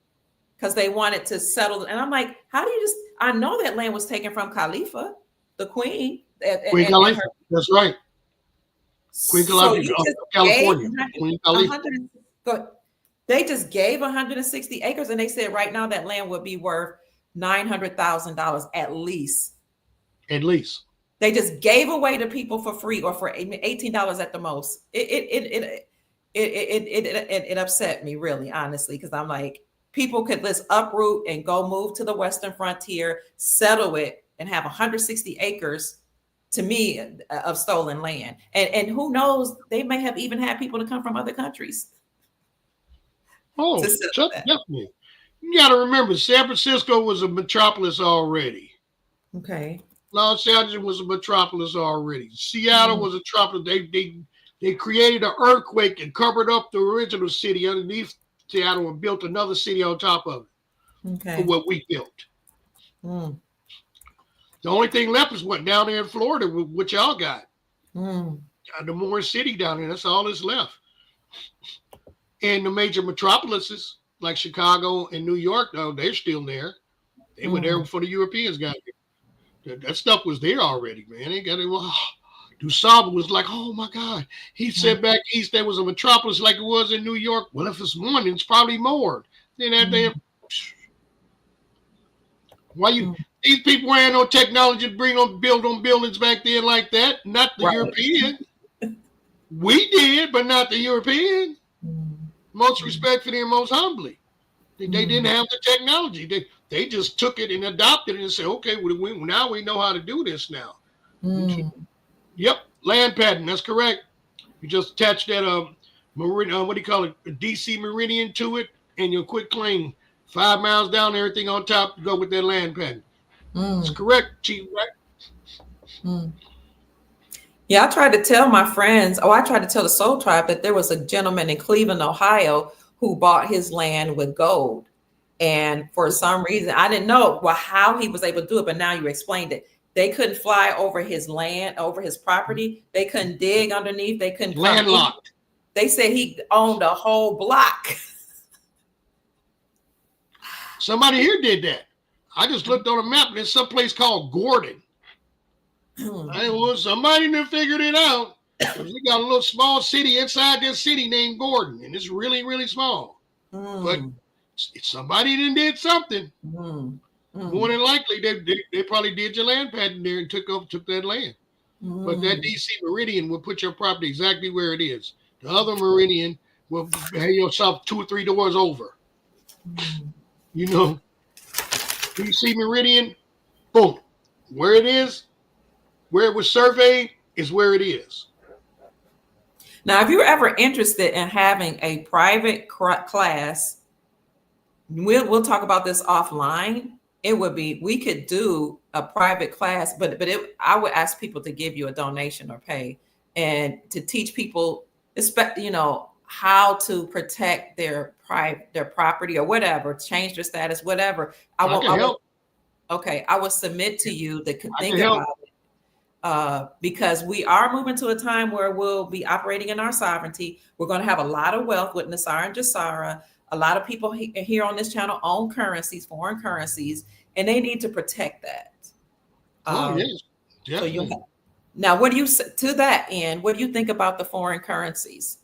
because they wanted to settle. And I'm like, how do you just? I know that land was taken from Khalifa, the queen, Queen and her. Khalifa. That's right. Queen So Khalifa you of just gave California. Queen Khalifa. 100. They just gave 160 acres, and they said right now that land would be worth $900,000 at least. At least. They just gave away to people for free or for $18 at the most. It upset me really, honestly, because I'm like, people could just uproot and go move to the western frontier, settle it, and have 160 acres to me of stolen land. And who knows, they may have even had people to come from other countries to Oh, settle that. definitely. You got to remember, San Francisco was a metropolis already. Okay. Los Angeles was a metropolis already. Seattle Mm, was a metropolis. They created an earthquake and covered up the original city underneath Seattle and built another city on top of it for okay. what we built. Mm, The only thing left is what down there in Florida, what y'all got. mm, The Moore City down there. That's all that's left. And the major metropolises like Chicago and New York, though, they're still there. They were there mm, before the Europeans got there. That stuff was there already, man. They got it. Well, Dusaba was like, oh my God. He mm, said back east there was a metropolis like it was in New York. Well, if it's one, it's probably more. Then that mm, damn why you mm. these people had no technology to build on buildings back then like that. Not the Right. European. We did, but not the European. Mm, Most mm, respect for them, most humbly. They didn't mm, have the technology. They just took it and adopted it and said, okay, now we know how to do this now. mm. Yep, land patent. That's correct. You just attach that what do you call it, a DC meridian to it, and you'll quit claim 5 miles down, everything on top to go with that land patent. That's Mm, correct, Chief. Right? mm. Yeah, I tried to tell my friends, I tried to tell the Soul Tribe that there was a gentleman in Cleveland, Ohio, who bought his land with gold. And for some reason, I didn't know how he was able to do it, but now you explained it. They couldn't fly over his land, over his property. They couldn't dig underneath. They couldn't come in. Landlocked. They said he owned a whole block. Somebody here did that. I just looked on a map and there's some place called Gordon. I was somebody that figured it out. Because we got a little small city inside this city named Gordon, and it's really, really small. But Mm, somebody then did something. mm, More mm, than likely, they probably did your land patent there and took that land. But that mm, DC Meridian will put your property exactly where it is. The other Meridian will have yourself 2 or 3 doors over. mm. You know, DC Meridian, boom, where it is, where it was surveyed is where it is. Now, if you're ever interested in having a private class, we'll talk about this offline. It would be we could do a private class, but I would ask people to give you a donation or pay, and to teach people, how to protect their property or whatever, change their status, whatever. I can I will help. okay. I will submit to you that could I think can help. about it, because we are moving to a time where we'll be operating in our sovereignty. We're going to have a lot of wealth with Nasara and Jasara. A lot of people here on this channel own currencies, foreign currencies, and they need to protect that. Oh Um, yes, so definitely. Now, what do you to that end? What do you think about the foreign currencies?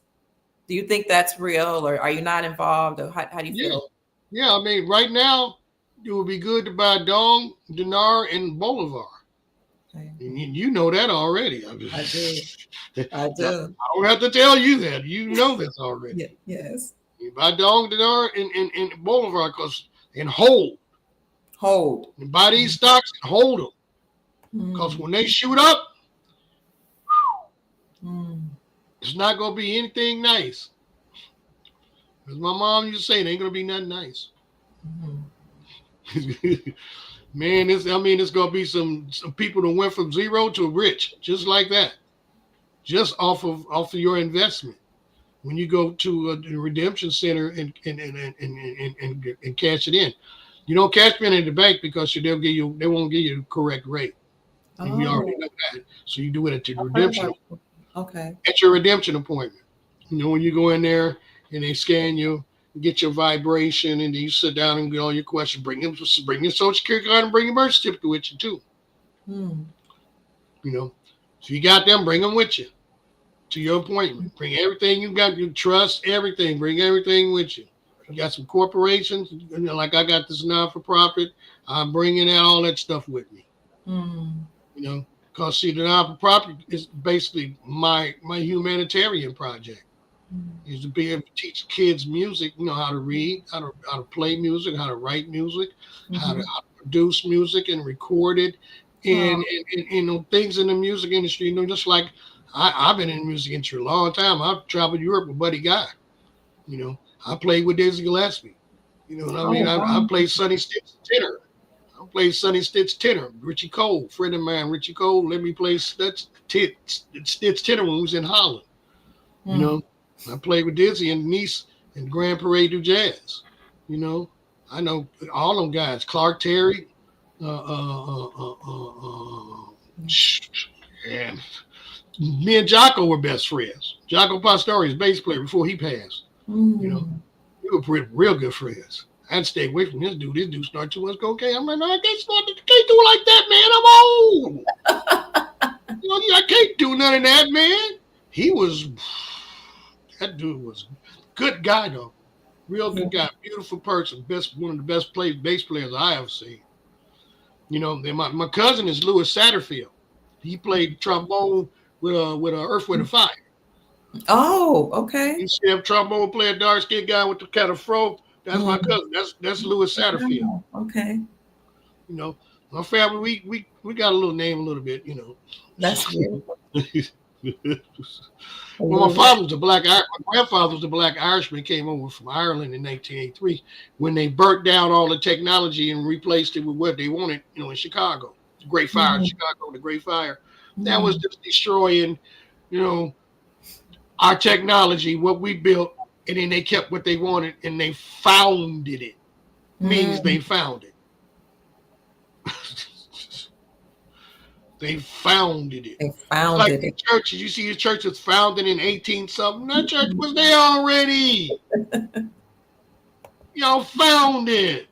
Do you think that's real, or are you not involved, or how do you Yeah, feel? yeah. I mean, right now it would be good to buy dong, dinar, and bolivar. Okay. And you know that already. I do. I I do. don't have to tell you that. You know this already. Yeah. Yes. You buy dong, dinar, and bolivar, and hold. Hold. And buy these stocks and hold them. Because Mm, when they shoot up, mm, it's not going to be anything nice. As my mom used to say, it ain't going to be nothing nice. mm. Man, it's going to be some people that went from zero to rich, just like that. Just off of your investment. When you go to a redemption center and cash it in. You don't cash it in at the bank because they won't give you the correct rate. And we already Oh, know that. So you do it at I've heard about it. Okay. your redemption appointment. When you go in there and they scan you, get your vibration, and then you sit down and get all your questions. Bring your social security card and bring your birth certificate with you too. Mm, You know, so you got them, bring them with you to your appointment. Bring everything you got, your trust, everything. Bring everything with you. You got some corporations, like I got this non-for-profit. I'm bringing out all that stuff with me. mm, Because see, the non-for-profit is basically my humanitarian project. mm. Is to be able to teach kids music, how to read, how to play music, how to write music, Mhm. how to produce music and record it, Oh, and things in the music industry. Just like I've been in the music industry a long time. I've traveled Europe with Buddy Guy. I played with Dizzy Gillespie. You know what I mean? oh, I wow. played Sonny Stitch tenor. I played Sonny Stitch tenor. Richie Cole, friend of mine, Richie Cole, let me play Stitch tenor when we was in Holland. You Mm, know, I played with Dizzy and Nice and Grand Parade do Jazz. You know, I know all them guys. Clark Terry, uh, uh, uh, uh, uh, and me and Jocko were best friends. Jocko Pastorius, bass player, before he passed. You know, mm. we were real good friends. I'd stay away from this dude. This dude started too much cocaine. I'm like, no, can't do it like that, man. I'm old. I can't do none of that, man. He was That dude was a good guy though. Real Yeah. good guy. Beautiful person. One of the best bass players I ever seen. Then my cousin is Louis Satterfield. He played trombone with Earth, Wind and Fire. Oh, okay. You see him trombone player, dark skinned guy with the kind of fro. That's my Mm. cousin. That's Louis Satterfield. Oh, okay. You know, my family we got a little name a little bit. That's beautiful. I Well, love that. my grandfather was a black Irishman. Came over from Ireland in 1983 when they burnt down all the technology and replaced it with what they wanted. In Chicago, the Great Fire in Mm, Chicago, the Great Fire, that was mm, just destroying, you know, our technology, what we built, and then they kept what they wanted and they founded it. Means they mm. found it. They founded it. They It's like founded these it. churches. You see, the church was founded in 18 something. That church was there already. Y'all found it.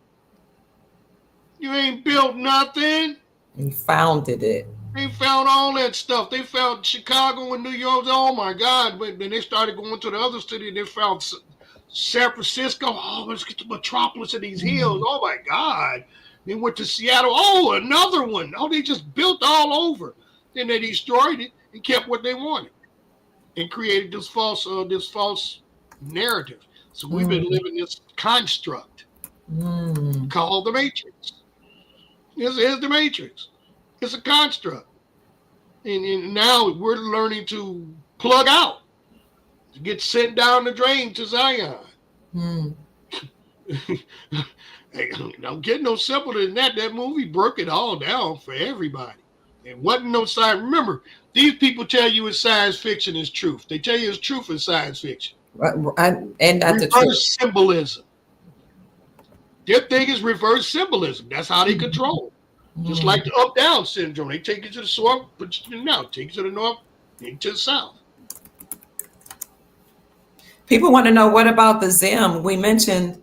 You ain't built nothing. They founded it. They found all that stuff. They found Chicago and New York. Oh my God. But then they started going to the other city. They found San Francisco. Oh, let's get the metropolis of these hills. Mm, Oh my God. They went to Seattle. Oh, another one. Oh, they just built all over. Then they destroyed it and kept what they wanted and created this false narrative. So we've been mm, living this construct mm, called the Matrix. Here's the Matrix. It's a construct. And now we're learning to plug out, to get sent down the drain to Zion. mm. Hey, don't get no simpler than that. That movie broke it all down for everybody. It wasn't no science. Remember, these people tell you it's science fiction is truth. They tell you it's truth in science fiction. And not the truth. Reverse symbolism. Their thing is reverse symbolism. That's how they control. Just Mm. like the up-down syndrome. They take you to the south, put you to the north. Take you to the north, take you to the south. People want to know, what about the Zim? We mentioned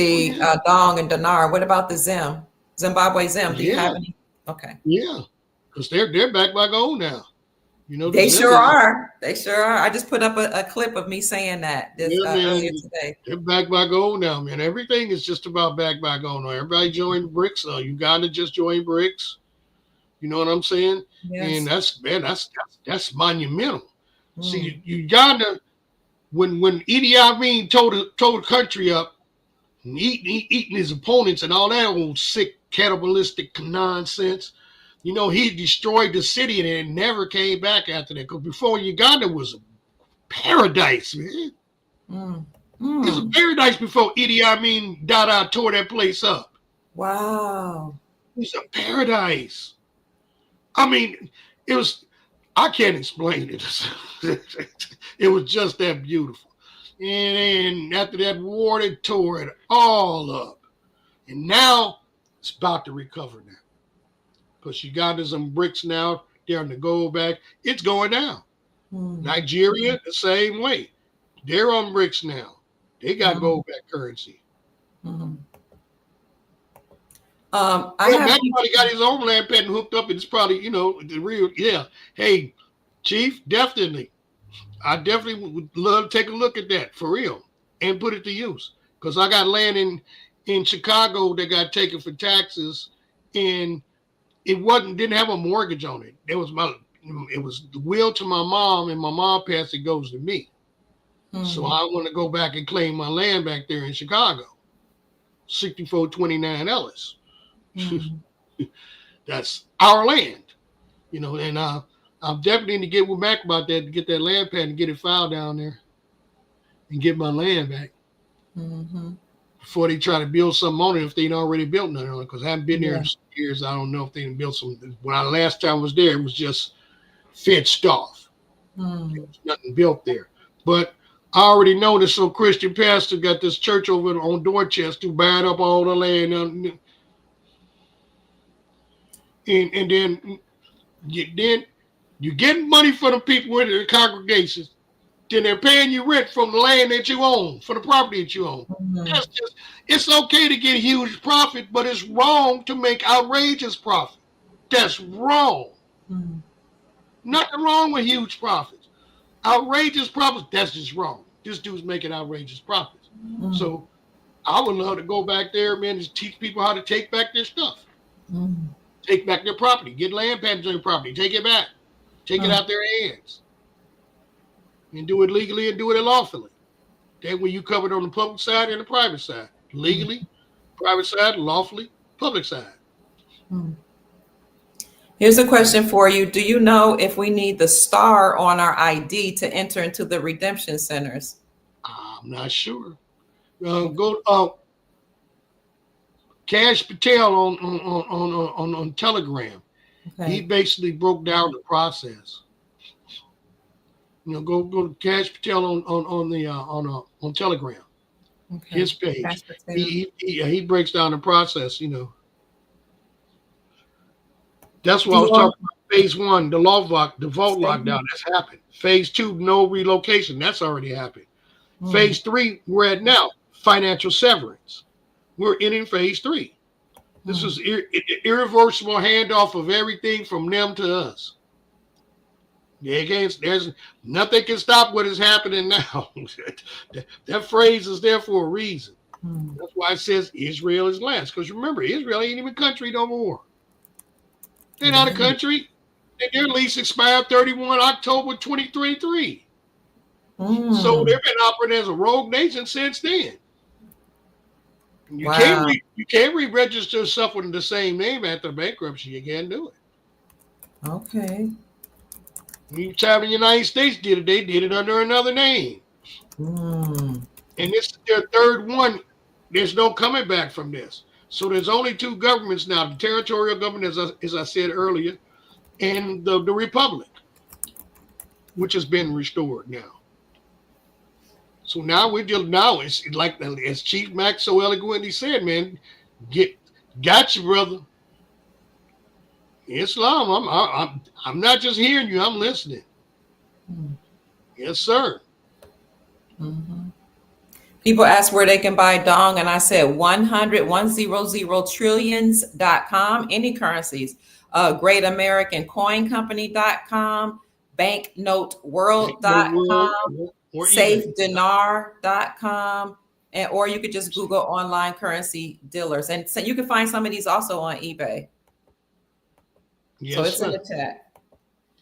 Oh, the yeah. Dong and Dinar. What about the Zim? Zimbabwe Zim. Do you have Yeah. any? Okay. Yeah. because they're backed by gold now. They sure are. They sure are. I just put up a clip of me saying that earlier today. They're backed by gold now, man. Everything is just about backed by gold now. Everybody joined BRICS. Uganda just joined BRICS. You know what I'm saying? Yes. And that's monumental. See, Uganda, when Idi Amin told the country up, and eating his opponents and all that old sick cannibalistic nonsense, he destroyed the city and it never came back after that. Because before, Uganda was a paradise, man. It was a paradise before Idi Amin Dada tore that place up. Wow. It was a paradise. I mean, I can't explain it. It was just that beautiful. And after that war, they tore it all up. And now it's about to recover now. Because Uganda's on BRICS now. They're on the gold back. It's going down. Nigeria, the same way. They're on BRICS now. They got gold back currency. Everybody got his own land patent hooked up, and it's probably, the real, yeah. Hey, Chief, definitely. I definitely would love to take a look at that for real and put it to use. Because I got land in Chicago that got taken for taxes, and it didn't have a mortgage on it. It was the will to my mom, and my mom passed, it goes to me. So I want to go back and claim my land back there in Chicago. 6429 Ellis. That's our land. And I'm definitely need to get with Mac about that, to get that land patent and get it filed down there and get my land back. Before they try to build something on it, if they ain't already built nothing on it, because I haven't been there in years. I don't know if they didn't build something. When I last time was there, it was just fenced off. There was nothing built there. But I already know this little Christian pastor got this church over on Dorchester buying up all the land. And then you get money for the people in the congregations. Then they're paying you rent from the land that you own, for the property that you own. It's okay to get huge profit, but it's wrong to make outrageous profit. That's wrong. Nothing wrong with huge profits. Outrageous profits, that's just wrong. This dude's making outrageous profits. So I would love to go back there, man, and teach people how to take back their stuff. Take back their property. Get land patents on your property. Take it back. Take it out their hands. And do it legally and do it lawfully. That way you covered on the public side and the private side. Legally, private side, lawfully, public side. Here's a question for you. Do you know if we need the star on our ID to enter into the redemption centers? I'm not sure. Go Cash Patel on Telegram. Okay. He basically broke down the process. Go to Cash Patel on Telegram. Okay. His page. He breaks down the process. That's what I was talking about. Phase 1, the vault lockdown, that's happened. Phase 2, no relocation, that's already happened. Phase 3, we're at now, financial severance. We're in phase 3. This is irreversible handoff of everything from them to us. There's nothing can stop what is happening now. That phrase is there for a reason. That's why it says Israel is last. Because remember, Israel ain't even a country no more. They're not a country. Their lease expired 31 October 2023. So they've been operating as a rogue nation since then. You can't re-register yourself with the same name after bankruptcy. You can't do it. Okay. Each time the United States did it, they did it under another name. And this is their third one. There's no coming back from this. So there's only two governments now, the territorial government, as I said earlier, and the republic, which has been restored now. So now it's like, as Chief Max so eloquently said, man, got you, brother. Islam, I'm not just hearing you, I'm listening. Yes, sir. People ask where they can buy dong, and I said 100trillions.com, any currencies. GreatAmericanCoinCompany.com, No world BanknoteWorld.com, or eBay. SafeDinar.com, and or you could just Google online currency dealers, and so you can find some of these also on eBay. So Yes, it's in sir. the chat.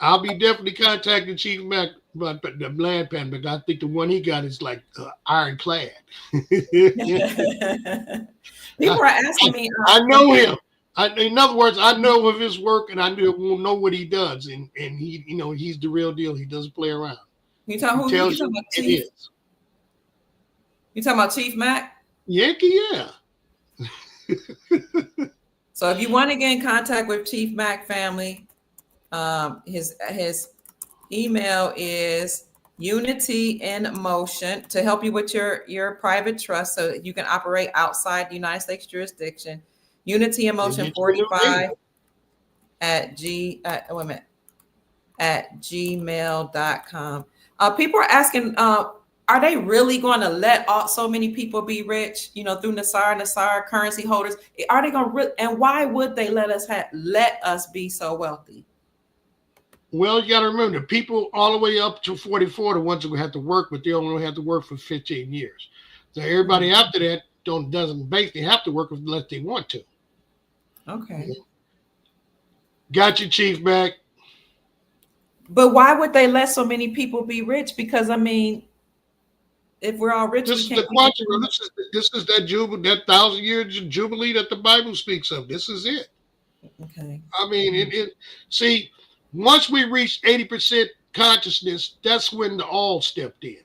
I'll be definitely contacting Chief Mac, but the land pen, but I think the one he got is like ironclad. People are asking me. I know him. In other words, I know of his work, and I know what he does, and he, he's the real deal. He doesn't play around. You He talking tells you about it Chief? is. You talking about Chief Mac? Yankee, yeah. So if you want to get in contact with Chief Mac family, his email is Unity in Motion to help you with your private trust so you can operate outside the United States jurisdiction. Unity in Motion 45 at gmail.com. People are asking, are they really going to let so many people be rich, through Nasar currency holders? Are they going to, and why would they let us be so wealthy? Well, you got to remember, the people all the way up to 44, the ones who have to work, but they only have to work for 15 years. So everybody after that doesn't basically have to work unless they want to. Okay. Got you, Chief Mac. But why would they let so many people be rich? Because if we're all rich, this is the quantum. This is that 1,000-year jubilee that the Bible speaks of. This is it. Okay. I mean, see, once we reach 80% consciousness, that's when the all stepped in.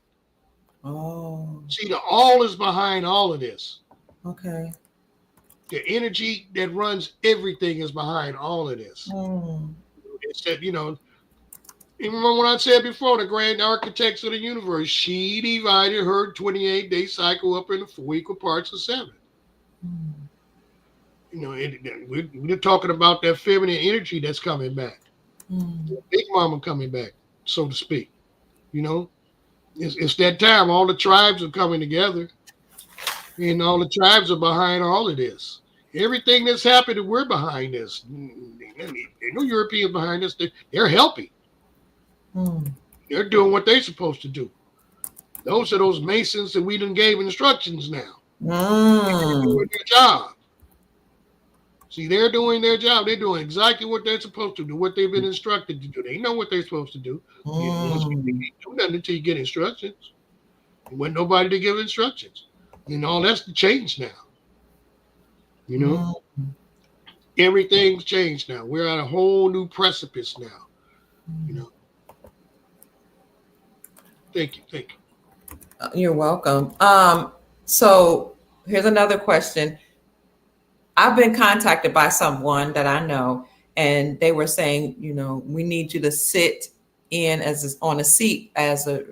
Oh. See, the all is behind all of this. Okay. The energy that runs everything is behind all of this. It's that, even when I said before, the grand architects of the universe, she divided her 28-day cycle up into 4 equal parts of 7. We're talking about that feminine energy that's coming back. Big mama coming back, so to speak. It's that time. All the tribes are coming together, and all the tribes are behind all of this. Everything that's happening, we're behind this. There's no Europeans behind this. They're helping. They're doing what they're supposed to do. Those are those Masons that we done gave instructions now. They're doing their job. See, they're doing their job. They're doing exactly what they're supposed to do, what they've been instructed to do. They know what they're supposed to do. You don't do nothing until you get instructions. There wasn't nobody to give instructions. All that's changed now. Everything's changed now. We're at a whole new precipice now. Thank you. You're welcome. So here's another question. I've been contacted by someone that I know, and they were saying, we need you to sit in on a seat as a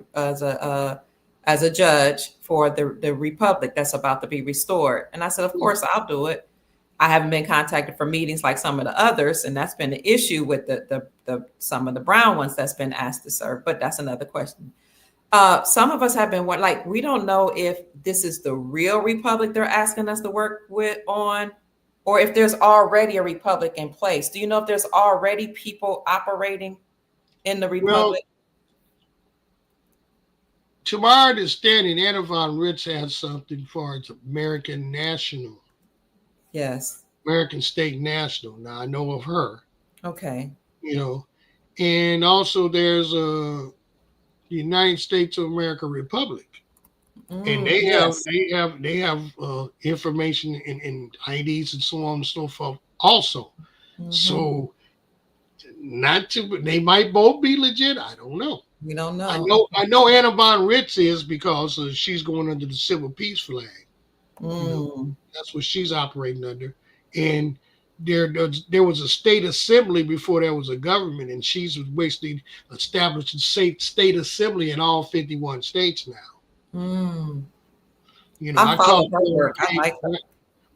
judge for the republic that's about to be restored. And I said, of course, I'll do it. I haven't been contacted for meetings like some of the others, and that's been the issue with the some of the brown ones that's been asked to serve. But that's another question. Some of us have been like, we don't know if this is the real republic they're asking us to work on, or if there's already a republic in place. Do you know if there's already people operating in the republic? Well, to my understanding, Anna von Ritz has something for its American National. Yes. American State National. Now I know of her. Okay. And also there's the United States of America Republic. And they have information in IDs and so on and so forth also. So they might both be legit. I don't know. We don't know. I know Anna von Ritz is because she's going under the civil peace flag. That's what she's operating under. And there was a state assembly before there was a government, and she's basically established a state assembly in all 51 states now. I follow her work. I like her.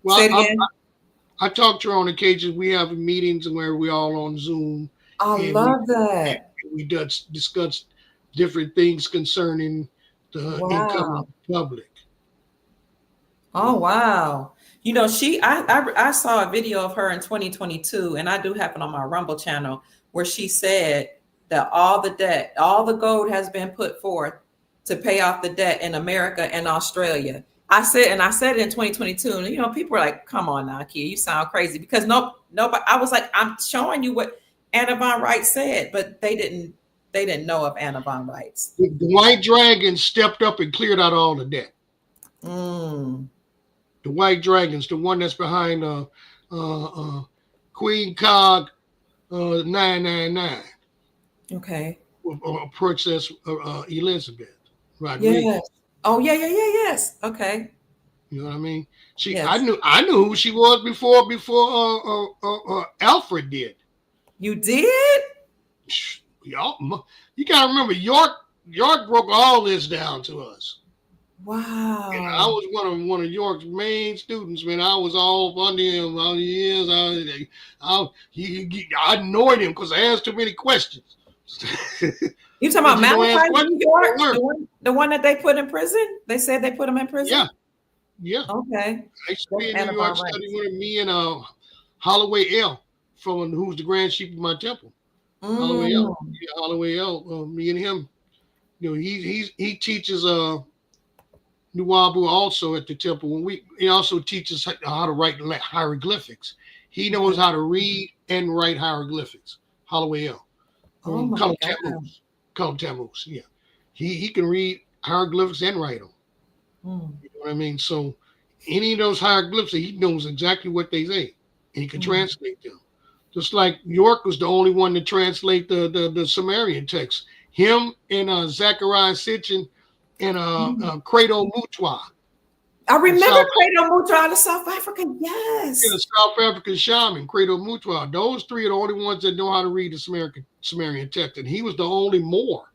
Well, say it again. I talk to her on occasion. We have meetings where we're all on Zoom. I love that. We discuss different things concerning the incoming public. Oh, wow. I saw a video of her in 2022, and I do have it on my Rumble channel, where she said that all the debt, all the gold has been put forth to pay off the debt in America and Australia. I said it in 2022, and people were like, "Come on now, Kia, you sound crazy." Because nobody. I was like, "I'm showing you what Anna von Reitz said," but they didn't know of Anna von Reitz. The White Dragon stepped up and cleared out all the debt. Mm. The White Dragon's the one that's behind Queen Cog 999. Okay. Princess Elizabeth Rodriguez. Yes. Oh yeah. Yes. Okay. You know what I mean? Yes. I knew who she was before Alfred did. You did? Y'all, you gotta remember, York broke all this down to us. Wow. And I was one of York's main students, man. I was all under him all the years. I annoyed him because I asked too many questions. You talking about Malachi in New York? The one that they put in prison? They said they put him in prison? Yeah. Okay. I used to be in New York studying with me and Holloway L, who's the Grand Chief of my temple. Holloway L. Yeah, Holloway L. Me and him. He teaches Nuwabu also at the temple. He also teaches how to write hieroglyphics. He knows how to read and write hieroglyphics. Holloway L. Call him Tammuz. Yeah, he can read hieroglyphics and write them. You know what I mean? So any of those hieroglyphics, he knows exactly what they say, and he can translate them. Just like York was the only one to translate the Sumerian text. Him and Zachariah Sitchin and Credo Mutwa. I remember Credo Mutwa of South Africa. Yes. Yeah, the South African shaman, Credo Mutwa. Those three are the only ones that know how to read the Sumerian text. And he was the only Moor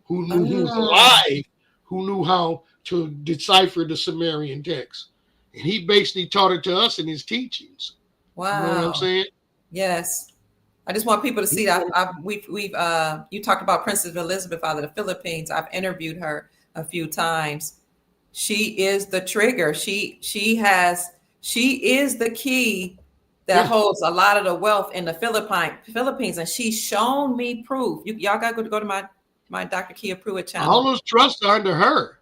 who was alive, who knew how to decipher the Sumerian text. And he basically taught it to us in his teachings. Wow. You know what I'm saying? Yes. I just want people to see that you talked about Princess Elizabeth out of the Philippines. I've interviewed her a few times. She is the trigger. She is the key that holds a lot of the wealth in the Philippines, and she's shown me proof. Y'all got to go to my Dr. Kia Pruitt channel. All those trusts are under her.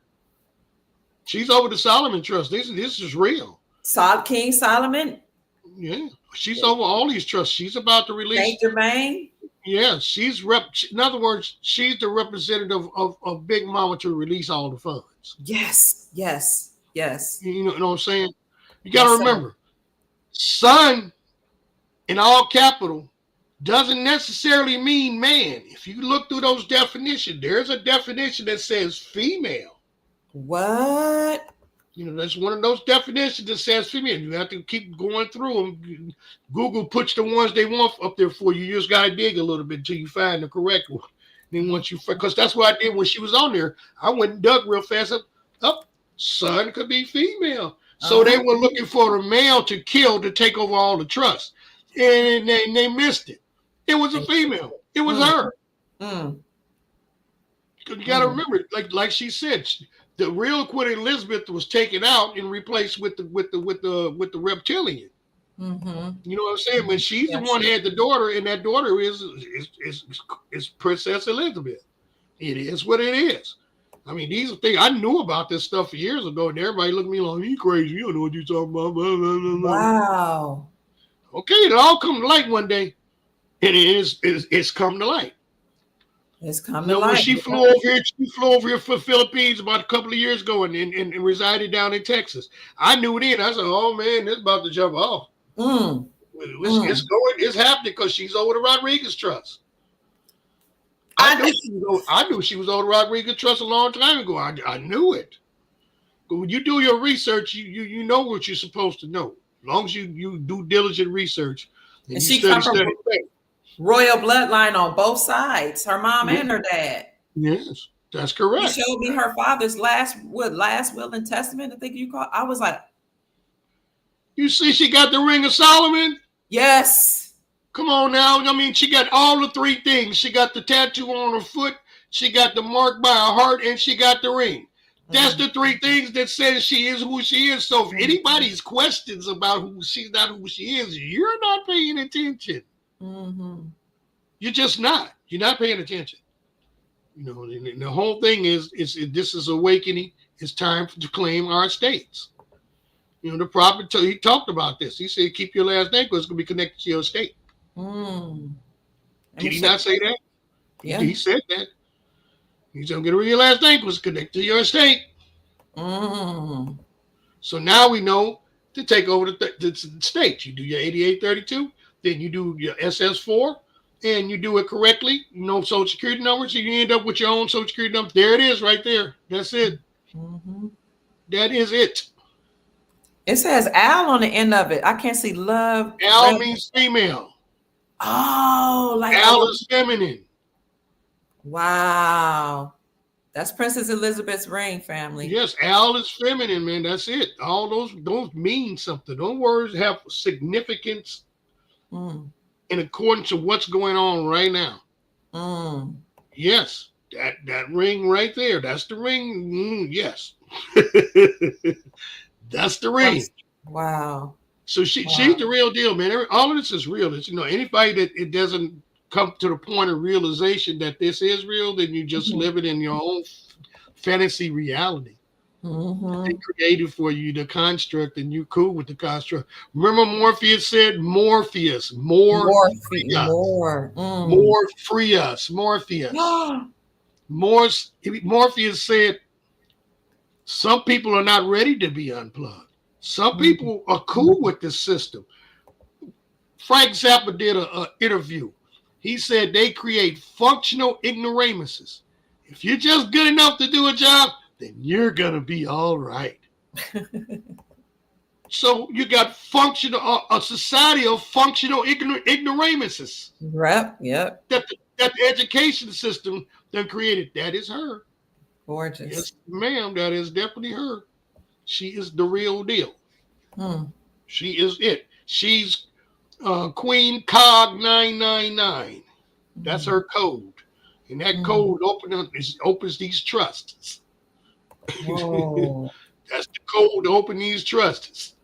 She's over the Solomon Trust. This is real. King Solomon. Yeah, she's over all these trusts. She's about to release. Saint Germain. Yeah, in other words, she's the representative of Big Mama to release all the funds. Yes. You know what I'm saying? You got to remember, son in all capital doesn't necessarily mean man. If you look through those definitions, there's a definition that says female. What? That's one of those definitions that says female. You have to keep going through them. Google puts the ones they want up there for you. You just got to dig a little bit until you find the correct one. Then because that's what I did when she was on there. I went and dug real fast. Son could be female. So they were looking for a male to kill to take over all the trust. And they missed it. It was a female. It was her. You got to remember, like she said, the real Queen Elizabeth was taken out and replaced with the reptilian. Mm-hmm. You know what I'm saying? But she's the one who had the daughter, and that daughter is Princess Elizabeth. It is what it is. I mean, these are things I knew about this stuff years ago, and everybody looked at me like, "You crazy? You don't know what you're talking about." Blah, blah, blah, blah. Wow. Okay, it'll all come to light one day, and it's come to light. It's come to light. When she flew over here for the Philippines about a couple of years ago and resided down in Texas. I knew then. I said, "Oh man, it's about to jump off." It's happening because she's over the Rodriguez Trust. I knew she was over the Rodriguez Trust a long time ago. I knew it. But when you do your research, you know what you're supposed to know. As long as you do diligent research and you study. Royal bloodline on both sides, her mom and her dad. Yes, that's correct. She showed me her father's last will and testament, I think you call it. I was like, you see, she got the Ring of Solomon? Yes. Come on now. I mean, she got all the three things. She got the tattoo on her foot, she got the mark by her heart, and she got the ring. That's the three things that says she is who she is. So if anybody's questions about who she's not who she is, you're not paying attention. You're just not. You're not paying attention. And the whole thing is this is awakening. It's time to claim our estates. The prophet, he talked about this. He said, keep your last name because it's going to be connected to your estate. Did he not say that? Yeah. He said that. He said, I'm going to read your last name because it's connected to your estate. So now we know to take over the state. You do your 8832, then you do your SS4, and you do it correctly. Social security number, so you end up with your own social security number. There it is right there. That's it. That is it. It says Al on the end of it. I can't see love. Al means female. Oh, like Al is feminine. Wow. That's Princess Elizabeth's ring, family. Yes, Al is feminine, man. That's it. All those mean something. Those words have significance in accordance to what's going on right now. Yes, that ring right there. That's the ring. Yes. That's the ring. Wow. So she's the real deal, man. All of this is real. It's, anybody that it doesn't come to the point of realization that this is real, then you just live it in your own fantasy reality. They created for you the construct, and you cool with the construct. Remember, Morpheus said, Morpheus. Morpheus said, some people are not ready to be unplugged. Some people are cool with this system. Frank Zappa did an interview. He said they create functional ignoramuses. If you're just good enough to do a job, then you're going to be all right. So you got a society of functional ignoramuses. Yep. That the education system then created. That is her. Gorgeous. Yes, ma'am, that is definitely her. She is the real deal. She is it. She's Queen Cog 999. That's her code. And that code opens these trusts. That's the code to open these trusts.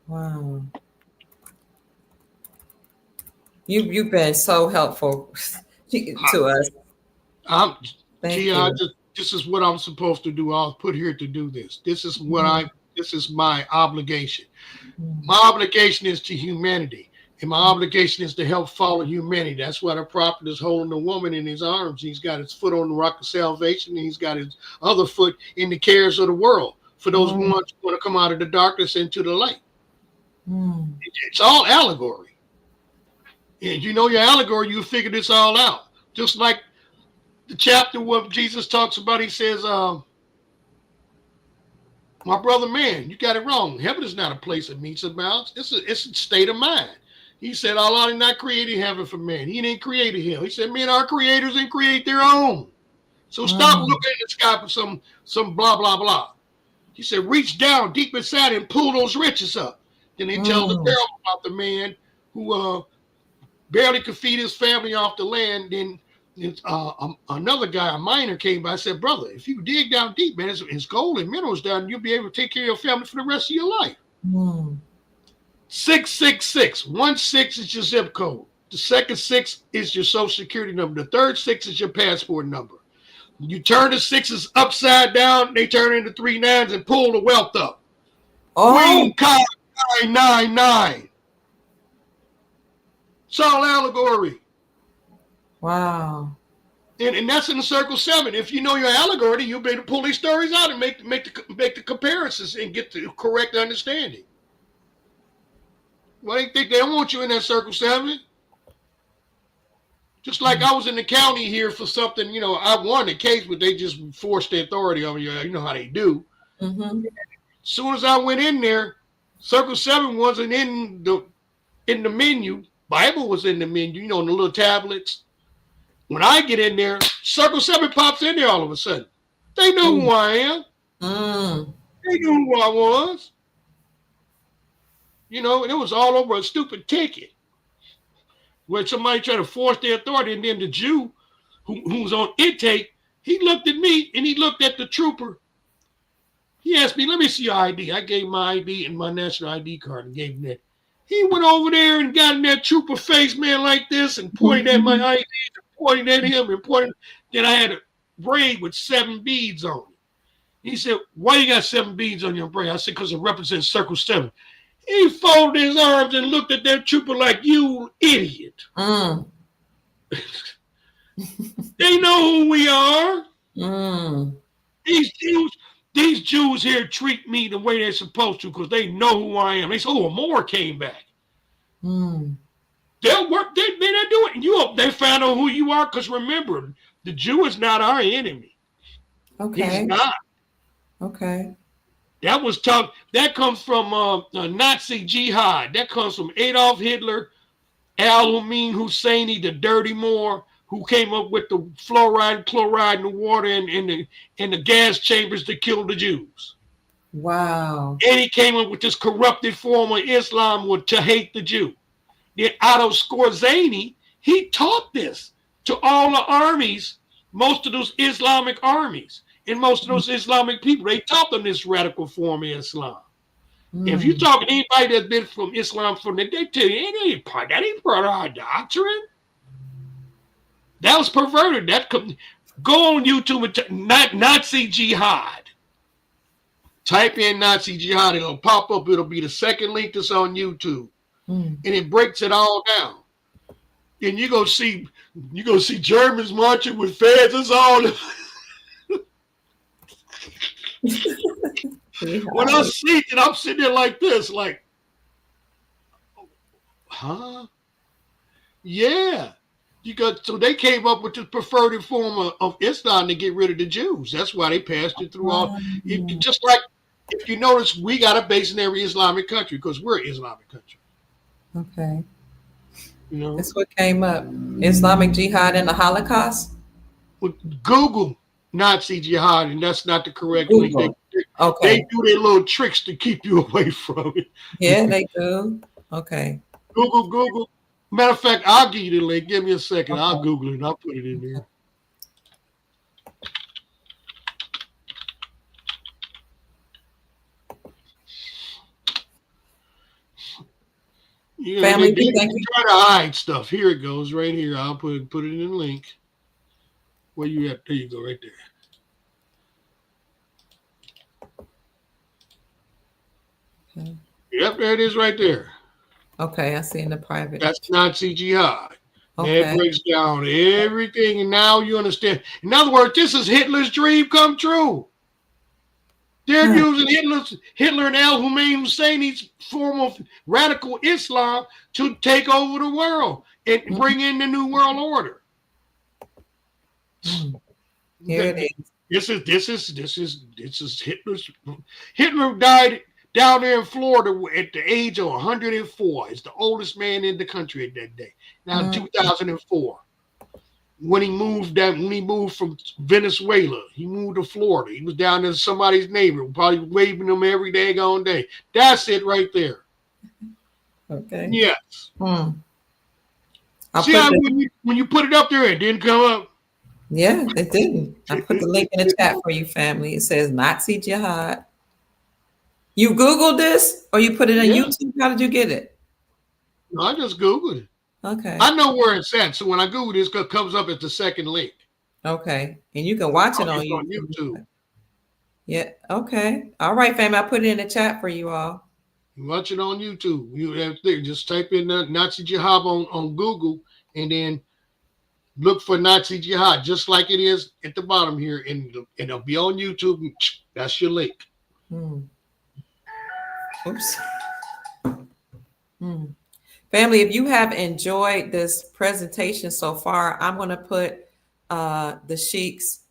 Wow. You've been so helpful to us. This is what I'm supposed to do. I was put here to do this. This is what this is my obligation. My obligation is to humanity. And my obligation is to help follow humanity. That's why the prophet is holding the woman in his arms. He's got his foot on the rock of salvation, and he's got his other foot in the cares of the world for those who want to come out of the darkness into the light. It's all allegory. And you know your allegory, you figure this all out. Just like the chapter where Jesus talks about, he says, my brother, man, you got it wrong. Heaven is not a place of meets and bounds. It's a state of mind. He said, Allah did not create heaven for man. He didn't create hell. He said, men are creators and create their own. So stop looking at the sky for some blah, blah, blah. He said, reach down deep inside and pull those riches up. Then they tell the parable about the man who barely could feed his family off the land. Then another guy, a miner, came by and said, brother, if you dig down deep, man, it's gold and minerals down, you'll be able to take care of your family for the rest of your life. 666. 16 is your zip code. The second 6 is your social security number. The third 6 is your passport number. You turn the 6s upside down, they turn into 3 9s and pull the wealth up. Queen Cog 999. It's all allegory. Wow. And that's in the circle 7. If you know your allegory, you'll be able to pull these stories out and make the comparisons and get the correct understanding. Well, they think they don't want you in that circle 7. Just like I was in the county here for something, I won the case, but they just forced the authority on you. You know how they do. As soon as I went in there, circle 7 wasn't in the menu. Bible was in the menu, in the little tablets. When I get in there, circle 7 pops in there all of a sudden. They knew who I am. They knew who I was. And it was all over a stupid ticket where somebody tried to force their authority, and then the Jew who was on intake, he looked at me and he looked at the trooper He asked me, let me see your ID. I gave my ID and my national ID card and gave him that. He went over there and got in that trooper face, man, like this and pointed at my ID and pointed at him and pointed. Then I had a braid with 7 beads on it. He said, why you got 7 beads on your braid? I said, because it represents circle 7. He folded his arms and looked at that trooper like, you idiot. Mm. They know who we are. Mm. These Jews here treat me the way they're supposed to because they know who I am. They said, oh, more came back. Mm. They'll work. They're doing it. They found out who you are because remember, the Jew is not our enemy. Okay. He's not. Okay. That was tough. That comes from Nazi jihad. That comes from Adolf Hitler, Al-Amin Husseini, the dirty Moor, who came up with the fluoride and chloride in the water and the gas chambers to kill the Jews. Wow. And he came up with this corrupted form of Islam to hate the Jew. Then Otto Skorzeny, he taught this to all the armies, most of those Islamic armies, and most of those Islamic people. They taught them this radical form of Islam. If you talk to anybody that's been from Islam, they tell you, that ain't part of our doctrine. That was perverted. Go on YouTube and Nazi jihad. Type in Nazi jihad. It'll pop up. It'll be the second link that's on YouTube. And it breaks it all down. And you go see Germans marching with feds. It's all. When I see it, I'm sitting there like this, like, huh? Yeah. So they came up with the preferred form of Islam to get rid of the Jews. That's why they passed it through all. Just like, if you notice, we got a base in every Islamic country because we're an Islamic country. Okay. You know, that's what came up. Islamic jihad and the Holocaust. Google Nazi jihad, and that's not the correct link. They do their little tricks to keep you away from it. Yeah, they do. Okay. Google. Matter of fact, I'll give you the link. Give me a second. Okay. I'll Google it and I'll put it in there. Yeah, family, they try to hide stuff. Here it goes, right here. I'll put it in the link. Where you at? There you go, right there. Okay. Yep, there it is, right there. Okay, I see in the private. That's Nazi jihad. Okay. That breaks down everything, and now you understand. In other words, this is Hitler's dream come true. They're using Hitler and Al-Husseini's form of radical Islam to take over the world and bring in the new world order. Here it is. This is Hitler's. Hitler died down there in Florida at the age of 104. He's the oldest man in the country at that day. Now, 2004. When he moved from Venezuela, he moved to Florida. He was down there somebody's neighbor, probably waving them every daggone day. That's it right there. Okay. Yes. See how when you put it up there, it didn't come up? Yeah, it didn't. I put the link in the chat for you, family. It says Nazi jihad. You Googled this or you put it on YouTube? How did you get it? No, I just Googled it. Okay. I know where it's at. So when I Google this, it comes up as the second link. Okay. And you can watch it on YouTube. Yeah. Okay. All right, family. I put it in the chat for you all. Watch it on YouTube. You have to just type in Nazi jihad on Google and then look for Nazi jihad, just like it is at the bottom here. And it'll be on YouTube. That's your link. Oops. Family, if you have enjoyed this presentation so far, I'm going to put the Sheik's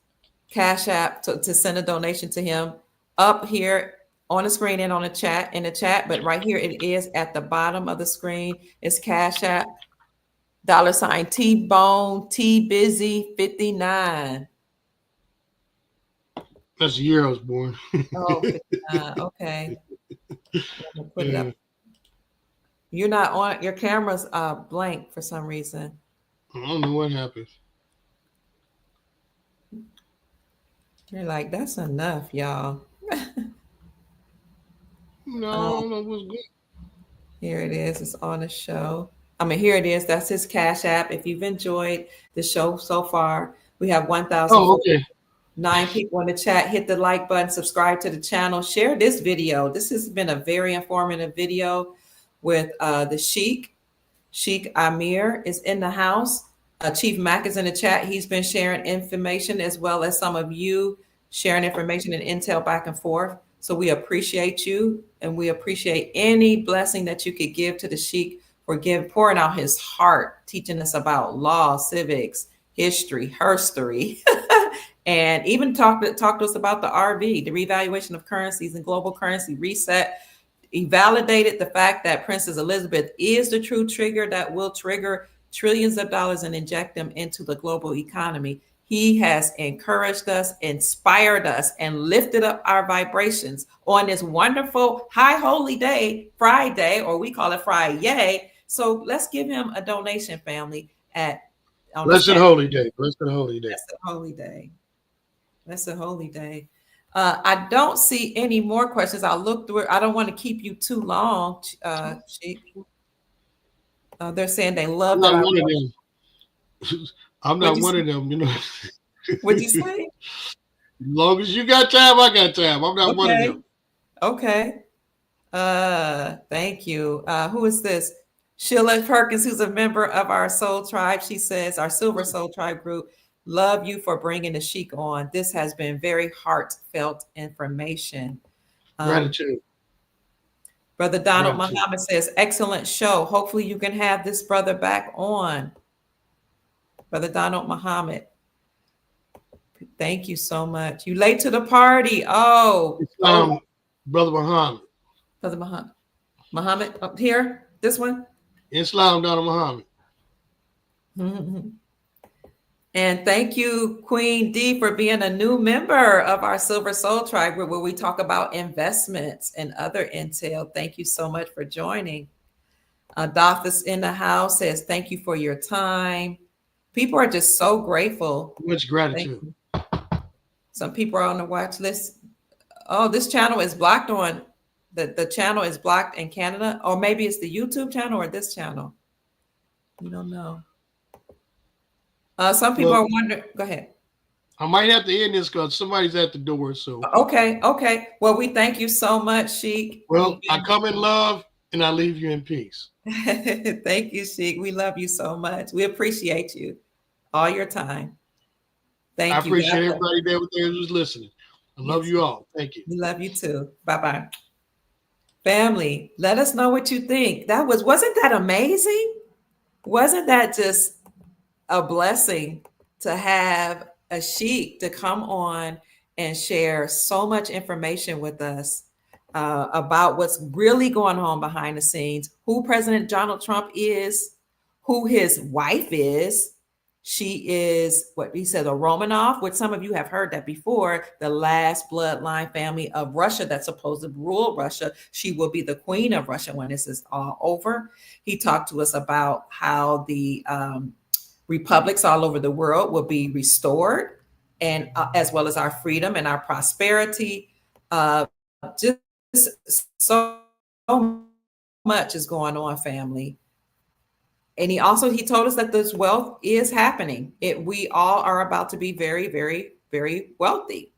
Cash App to send a donation to him up here on the screen and on the chat but right here it is at the bottom of the screen. It's Cash App $ T-Bone T Busy 59. That's the year I was born. Oh, 59. Okay. Put it up. You're not on, your camera's blank for some reason. I don't know what happened. You're like, that's enough, y'all. No, no, was good. Here it is. It's on the show. I mean, here it is. That's his Cash App. If you've enjoyed the show so far, we have Oh, okay. 1,049 people in the chat. Hit the like button, subscribe to the channel, share this video. This has been a very informative video with the Sheik. Sheik Amir is in the house. Chief Mack is in the chat. He's been sharing information as well as some of you sharing information and intel back and forth. So we appreciate you, and we appreciate any blessing that you could give to the Sheik for pouring out his heart, teaching us about law, civics, history, herstory, and even talk to us about the RV, the revaluation of currencies and global currency reset. He validated the fact that Princess Elizabeth is the true trigger that will trigger trillions of dollars and inject them into the global economy. He has encouraged us, inspired us, and lifted up our vibrations on this wonderful high holy day, Friday, or we call it Friday. So let's give him a donation, family, on this Blessed chat. holy day. Blessed holy day. That's a holy day. That's a holy day. I don't see any more questions. I'll look through it. I don't want to keep you too long, Sheik. They're saying they love I'm that. not one of them. I'm not one of them, What'd you say? As long as you got time, I got time. I'm not one of them. Okay. Thank you. Who is this? Sheila Perkins, who's a member of our Soul Tribe. She says, our Silver Soul Tribe group, love you for bringing the Sheik on. This has been very heartfelt information. Gratitude. Brother Donald Muhammad says, excellent show. Hopefully you can have this brother back on. Brother Donald Muhammad. Thank you so much. You late to the party. Brother Muhammad. Brother Muhammad. Muhammad up here. This one. Islam, Donald Muhammad. Mm-hmm. And thank you, Queen D, for being a new member of our Silver Soul Tribe, where we talk about investments and other intel. Thank you so much for joining. Dothis in the house says, thank you for your time. People are just so grateful. Much gratitude. Some people are on the watch list. Oh, this channel is blocked on, the channel is blocked in Canada, or maybe it's the YouTube channel or this channel. We don't know. Some people are wondering. Go ahead. I might have to end this because somebody's at the door. So okay. Well, we thank you so much, Sheik. Well, I come in love and I leave you in peace. Thank you, Sheik. We love you so much. We appreciate you, all your time. Thank you. I appreciate everybody there who's listening. I love you all. Thank you. We love you too. Bye-bye. Family, let us know what you think. Wasn't that amazing? Wasn't that just a blessing to have a Sheik to come on and share so much information with us about what's really going on behind the scenes, who President Donald Trump is, who his wife is. She is what he said, a Romanov, which some of you have heard that before, the last bloodline family of Russia that's supposed to rule Russia. She will be the queen of Russia when this is all over. He talked to us about how the republics all over the world will be restored, and as well as our freedom and our prosperity. Just so much is going on, family. And he told us that this wealth is happening. We all are about to be very, very, very wealthy.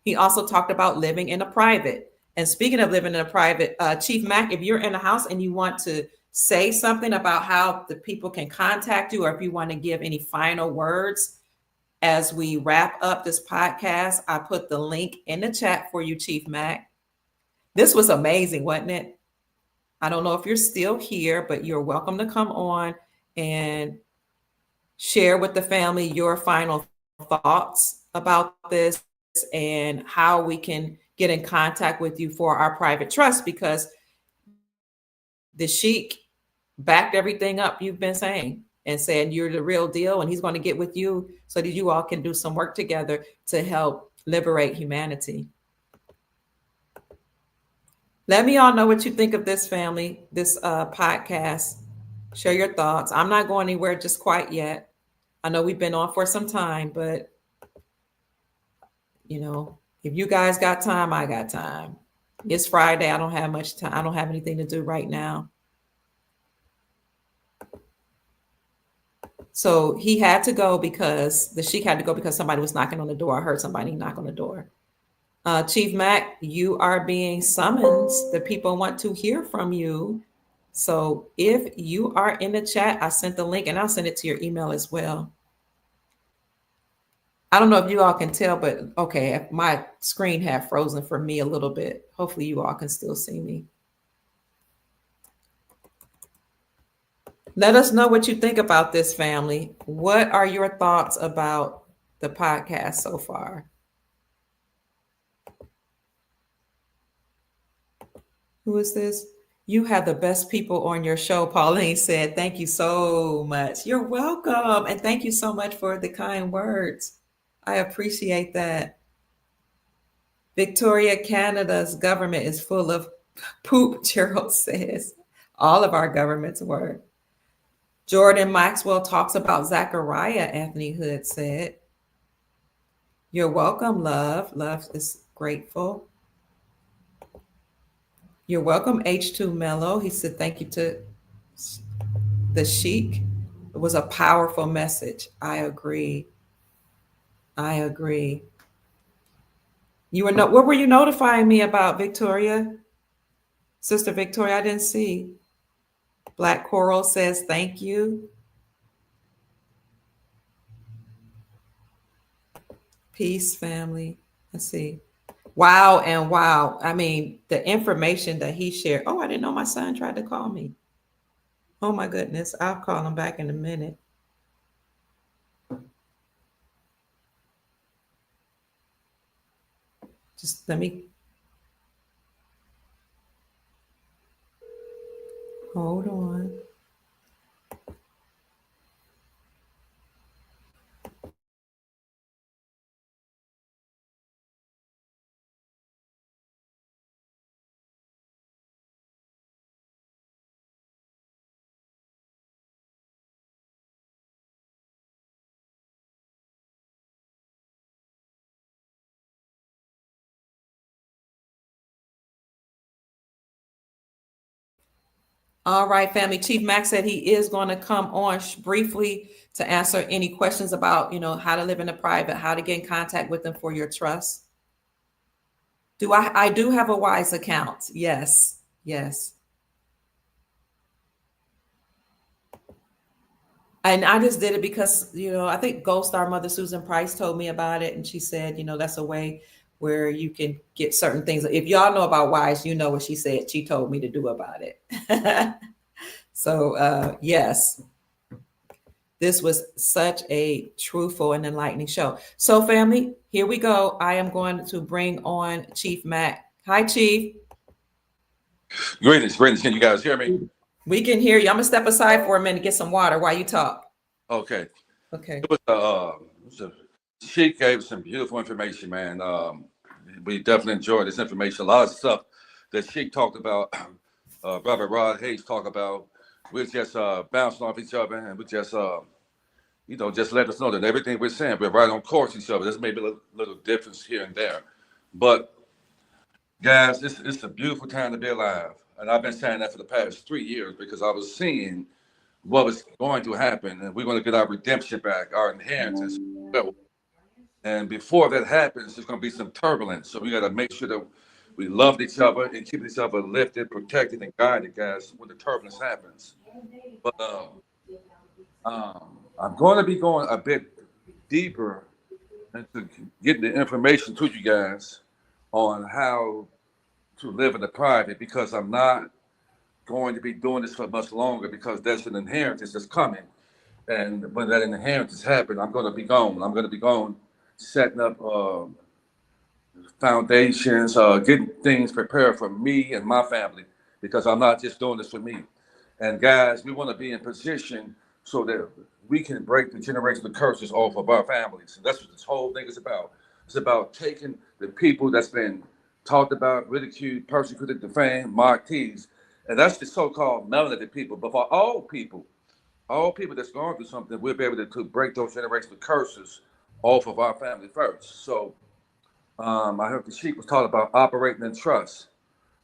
He also talked about living in a private. And speaking of living in a private, Chief Mack, if you're in the house and you want to say something about how the people can contact you, or if you want to give any final words as we wrap up this podcast, I put the link in the chat for you, Chief Mack. This was amazing, wasn't it? I don't know if you're still here, but you're welcome to come on and share with the family your final thoughts about this and how we can get in contact with you for our private trust, because the Sheik backed everything up you've been saying and said you're the real deal, and he's going to get with you so that you all can do some work together to help liberate humanity. Let me all know what you think of this, family, this podcast. Share your thoughts. I'm not going anywhere just quite yet. I know we've been on for some time, but if you guys got time, I got time. It's Friday. I don't have much time. I don't have anything to do right now. So he had to go because the Sheik had to go because somebody was knocking on the door. I heard somebody knock on the door. Chief Mac, you are being summoned. The people want to hear from you. So if you are in the chat, I sent the link and I'll send it to your email as well. I don't know if you all can tell, but okay, my screen had frozen for me a little bit. Hopefully you all can still see me. Let us know what you think about this, family. What are your thoughts about the podcast so far? Who is this? You have the best people on your show, Pauline said. Thank you so much. You're welcome. And thank you so much for the kind words. I appreciate that. Victoria, Canada's government is full of poop, Gerald says. All of our governments were. Jordan Maxwell talks about Zachariah, Anthony Hood said. You're welcome, love. Love is grateful. You're welcome, H2 Mello. He said, thank you to the Sheik. It was a powerful message. I agree. I agree. What were you notifying me about, Victoria? Sister Victoria, I didn't see. Black Coral says, thank you. Peace, family. Let's see. Wow and wow. I mean, the information that he shared. Oh, I didn't know my son tried to call me. Oh my goodness. I'll call him back in a minute. Just let me hold on. All right, family. Chief Max said he is going to come on briefly to answer any questions about, how to live in the private, how to get in contact with them for your trust. I do have a WISE account. Yes. Yes. And I just did it because, I think Gold Star Mother Susan Price told me about it. And she said, that's a way where you can get certain things. If y'all know about WISE, you know what she said. She told me to do about it. So, yes, this was such a truthful and enlightening show. So, family, here we go. I am going to bring on Chief Mac. Hi, Chief. Greetings. Can you guys hear me? We can hear you. I'm gonna step aside for a minute, get some water while you talk. Okay. Okay. She gave some beautiful information, man. We definitely enjoyed this information. A lot of stuff that she talked about, Robert Rod Hayes talked about. We're just bouncing off each other, and we just just let us know that everything we're saying, we're right on course each other. There's maybe a little difference here and there, but guys, it's a beautiful time to be alive. And I've been saying that for the past 3 years because I was seeing what was going to happen, and we're going to get our redemption back, our inheritance. And before that happens, there's going to be some turbulence. So we got to make sure that we love each other and keep each other lifted, protected, and guided, guys, when the turbulence happens. But I'm going to be going a bit deeper into getting the information to you guys on how to live in the private, because I'm not going to be doing this for much longer because there's an inheritance that's coming. And when that inheritance happens, I'm going to be gone. I'm going to be gone setting up foundations, getting things prepared for me and my family, because I'm not just doing this for me. And guys, we want to be in position so that we can break the generational curses off of our families. And that's what this whole thing is about. It's about taking the people that's been talked about, ridiculed, persecuted, defamed, mocked, teased. And that's the so-called melanated people. But for all people that's going through something, we'll be able to break those generational curses off of our family first. So I heard the Sheik was talking about operating in trust.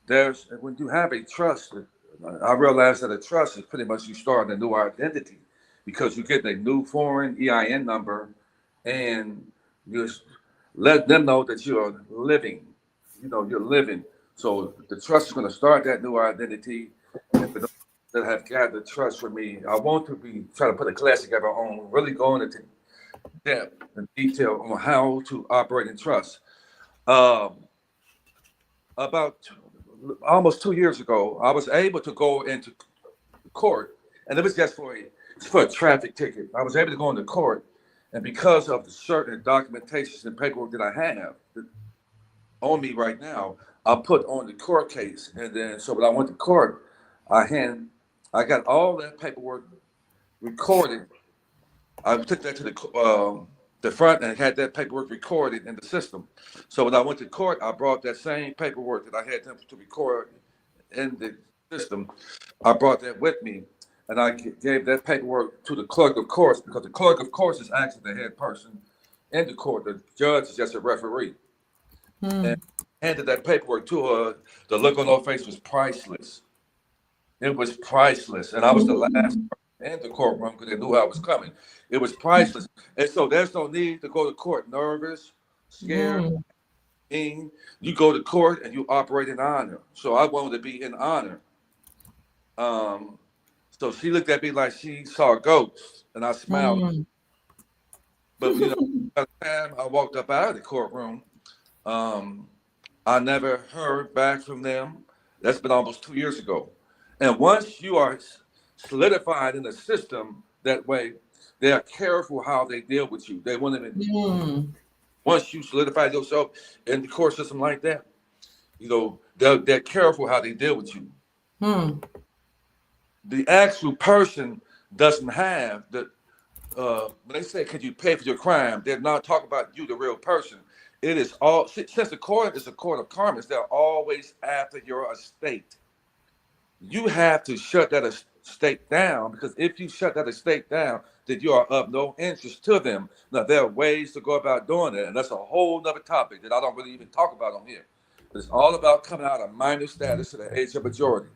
when you have a trust, I realized that a trust is pretty much you starting a new identity because you're getting a new foreign EIN number and you let them know that you're living. You're living. So the trust is going to start that new identity. And for those that have gathered trust from me, I want to be trying to put a class together on really going into depth and detail on how to operate in trust. Um, about almost 2 years ago, I was able to go into court, and it was just for a traffic ticket. I was able to go into court, and because of the certain documentations and paperwork that I have on me right now, I put on the court case, and then so when I went to court, I hand, I got all that paperwork recorded. I took that to the front and had that paperwork recorded in the system. So when I went to court, I brought that same paperwork that I had them to record in the system. I brought that with me, and I gave that paperwork to the clerk of courts because the clerk of courts is actually the head person in the court. The judge is just a referee. And handed that paperwork to her. The look on her face was priceless. It was priceless, and I was the last person in the courtroom because they knew I was coming. It was priceless, and so there's no need to go to court nervous, scared. You go to court and you operate in honor. So I wanted to be in honor. So she looked at me like she saw ghosts, and I smiled. But by the time I walked up out of the courtroom, I never heard back from them. That's been almost 2 years ago. And once you are solidified in the system that way, they are careful how they deal with you. They want to, once you solidify yourself in the court system like that, they're careful how they deal with you. The actual person doesn't have the, when they say, "Can you pay for your crime?" They're not talking about you, the real person. It is all, since the court is a court of karmas, they're always after your estate. You have to shut that estate down, because if you shut that estate down, then you are of no interest to them. Now, there are ways to go about doing it, and that's a whole nother topic that I don't really even talk about on here. But it's all about coming out of minor status to the age of majority.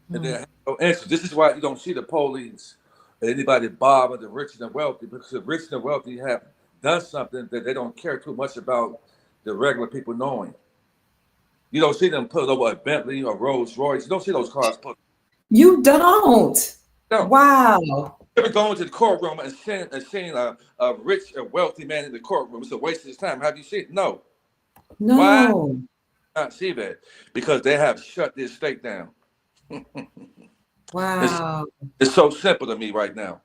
And they have no interest. This is why you don't see the police or anybody bothering the rich and the wealthy, because the rich and the wealthy have done something that they don't care too much about the regular people knowing. You don't see them put over a Bentley or Rolls Royce. You don't see those cars put. You don't. No. Wow. You ever go into the courtroom and seen a rich and wealthy man in the courtroom? It's a waste of his time. Have you seen it? No. No. Why not see that? Because they have shut the estate down. Wow. It's so simple to me right now.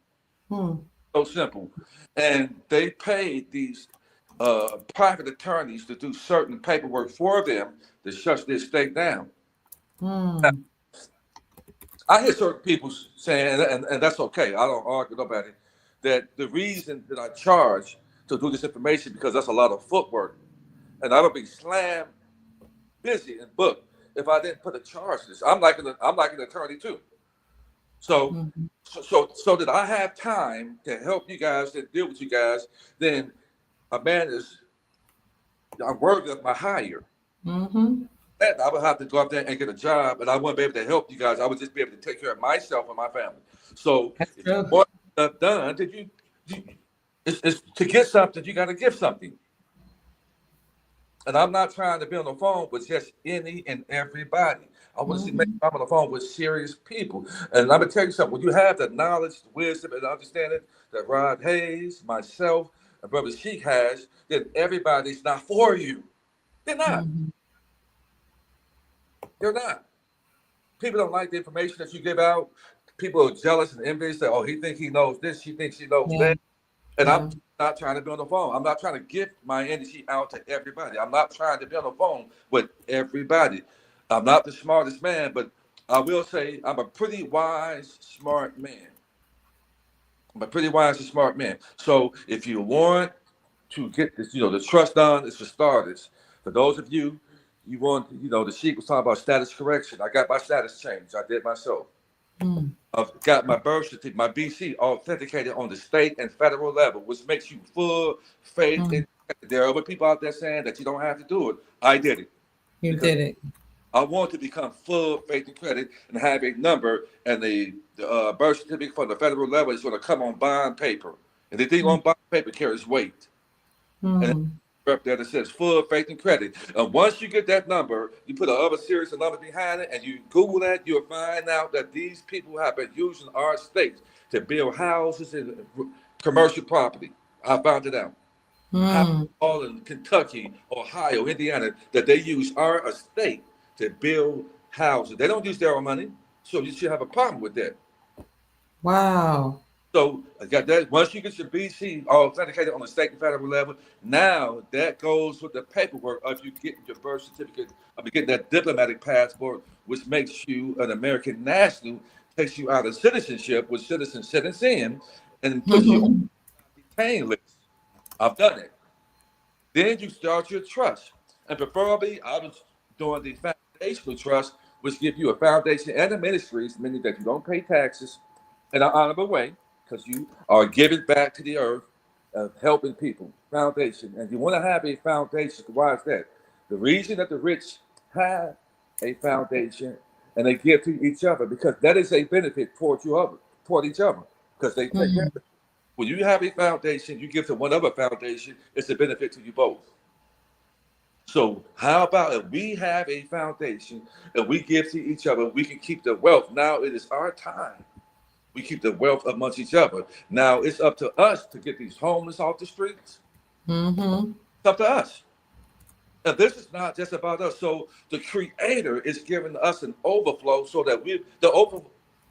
So simple. And they paid these private attorneys to do certain paperwork for them to shut this estate down. Now, I hear certain people saying, and that's okay, I don't argue with nobody, that the reason that I charge to do this information because that's a lot of footwork, and I would be slammed busy and booked if I didn't put a charge to this. I'm like an attorney too. So that I have time to help you guys and deal with you guys, then I'm worthy of my hire. And I would have to go out there and get a job, and I wouldn't be able to help you guys. I would just be able to take care of myself and my family. So if you want stuff done, then it's to get something, you got to give something. And I'm not trying to be on the phone with just any and everybody. I want to see I'm on the phone with serious people. And I'm going to tell you something. When you have the knowledge, the wisdom, and understanding that Rod Hayes, myself, and Brother Sheik has, then everybody's not for you. They're not. They're not. People don't like the information that you give out. People are jealous and envious that, oh, he thinks he knows this, she thinks she knows that. And I'm not trying to be on the phone. I'm not trying to give my energy out to everybody. I'm not trying to be on the phone with everybody. I'm not the smartest man, but I will say I'm a pretty wise, smart man. I'm a pretty wise and smart man. So if you want to get this, the trust done, it's for starters. For those of you, you want, the Sheik was talking about status correction. I got my status changed. I did myself. I've got my birth certificate, my BC authenticated on the state and federal level, which makes you full faith in. There are other people out there saying that you don't have to do it. I did it. You did it. I want to become full faith and credit and have a number, and the birth certificate from the federal level is going to come on bond paper. And the thing on bond paper carries weight. And Mm. up there that says full faith and credit. And once you get that number, you put a other series of numbers behind it, and you Google that, you'll find out that these people have been using our state to build houses and commercial property. I found it out. How Mm. all in Kentucky, Ohio, Indiana, that they use our estate to build houses. They don't use their own money, so you should have a problem with that. Wow. So I got that. Once you get your BC all authenticated on the state and federal level, now that goes with the paperwork of you getting your birth certificate, of you getting that diplomatic passport, which makes you an American national, takes you out of citizenship, which citizens sentence in, and puts you on the detained list. I've done it. Then you start your trust. And preferably, I was doing the foundational trust, which give you a foundation and a ministries, meaning that you don't pay taxes in an honorable way, because you are giving back to the earth, helping people. Foundation. And you want to have a foundation. Why is that? The reason that the rich have a foundation and they give to each other, because that is a benefit toward each other, because they take care Mm. of it. When you have a foundation, you give to one other foundation, it's a benefit to you both. So how about if we have a foundation and we give to each other, we can keep the wealth. Now it is our time. We keep the wealth amongst each other. Now it's up to us to get these homeless off the streets. Mm-hmm. It's up to us. And this is not just about us. So the creator is giving us an overflow so that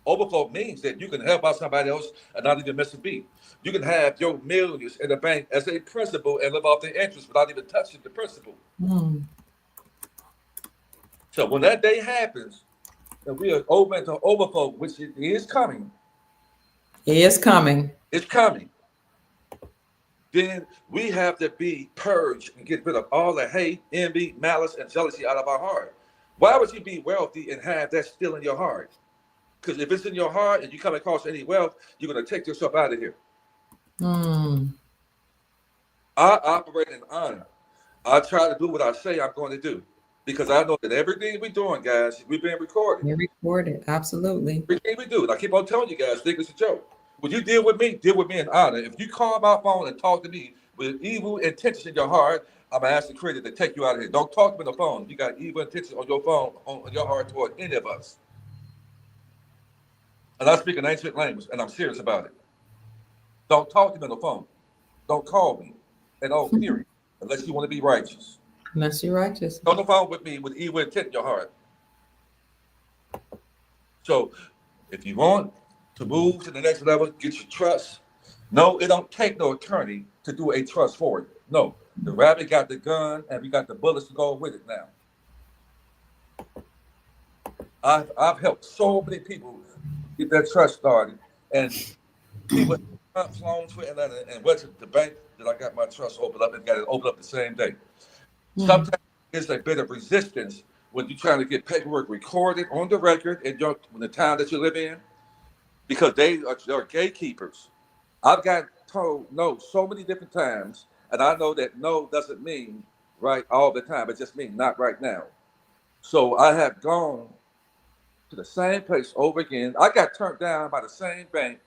overflow means that you can help out somebody else and not even miss a beat. You can have your millions in the bank as a principal and live off the interest without even touching the principal. Mm. So when that day happens, and we are open to overflow, which it is coming, He is coming. it's coming. Then we have to be purged and get rid of all the hate, envy, malice, and jealousy out of our heart. Why would you be wealthy and have that still in your heart? Because if it's in your heart and you come across any wealth, you're going to take yourself out of here. Mm. I operate in honor. I try to do what I say I'm going to do because I know that everything we're doing, guys, we're being recorded. We record it. Absolutely. Everything we do, and I keep on telling you guys, think it's a joke. When you deal with me in honor. If you call my phone and talk to me with evil intentions in your heart, I'm gonna ask the creator to take you out of here. Don't talk to me on the phone. You got evil intentions on your phone, on your heart toward any of us. And I speak an ancient language, and I'm serious about it. Don't talk to me on the phone. Don't call me. And all period. Unless you want to be righteous. Unless you're righteous. On the phone with me with evil intent in your heart. So if you want to move to the next level, get your trust. No, it don't take no attorney to do a trust for you. No, the rabbit got the gun and we got the bullets to go with it now. I've helped so many people get their trust started, and people have flown to Atlanta and went to the bank that I got my trust opened up and got it opened up the same day. Mm. Sometimes there's a bit of resistance when you're trying to get paperwork recorded on the record in the town that you live in, because they're gatekeepers. I've got told no so many different times, and I know that no doesn't mean right all the time. It just means not right now. So I have gone to the same place over again. I got turned down by the same bank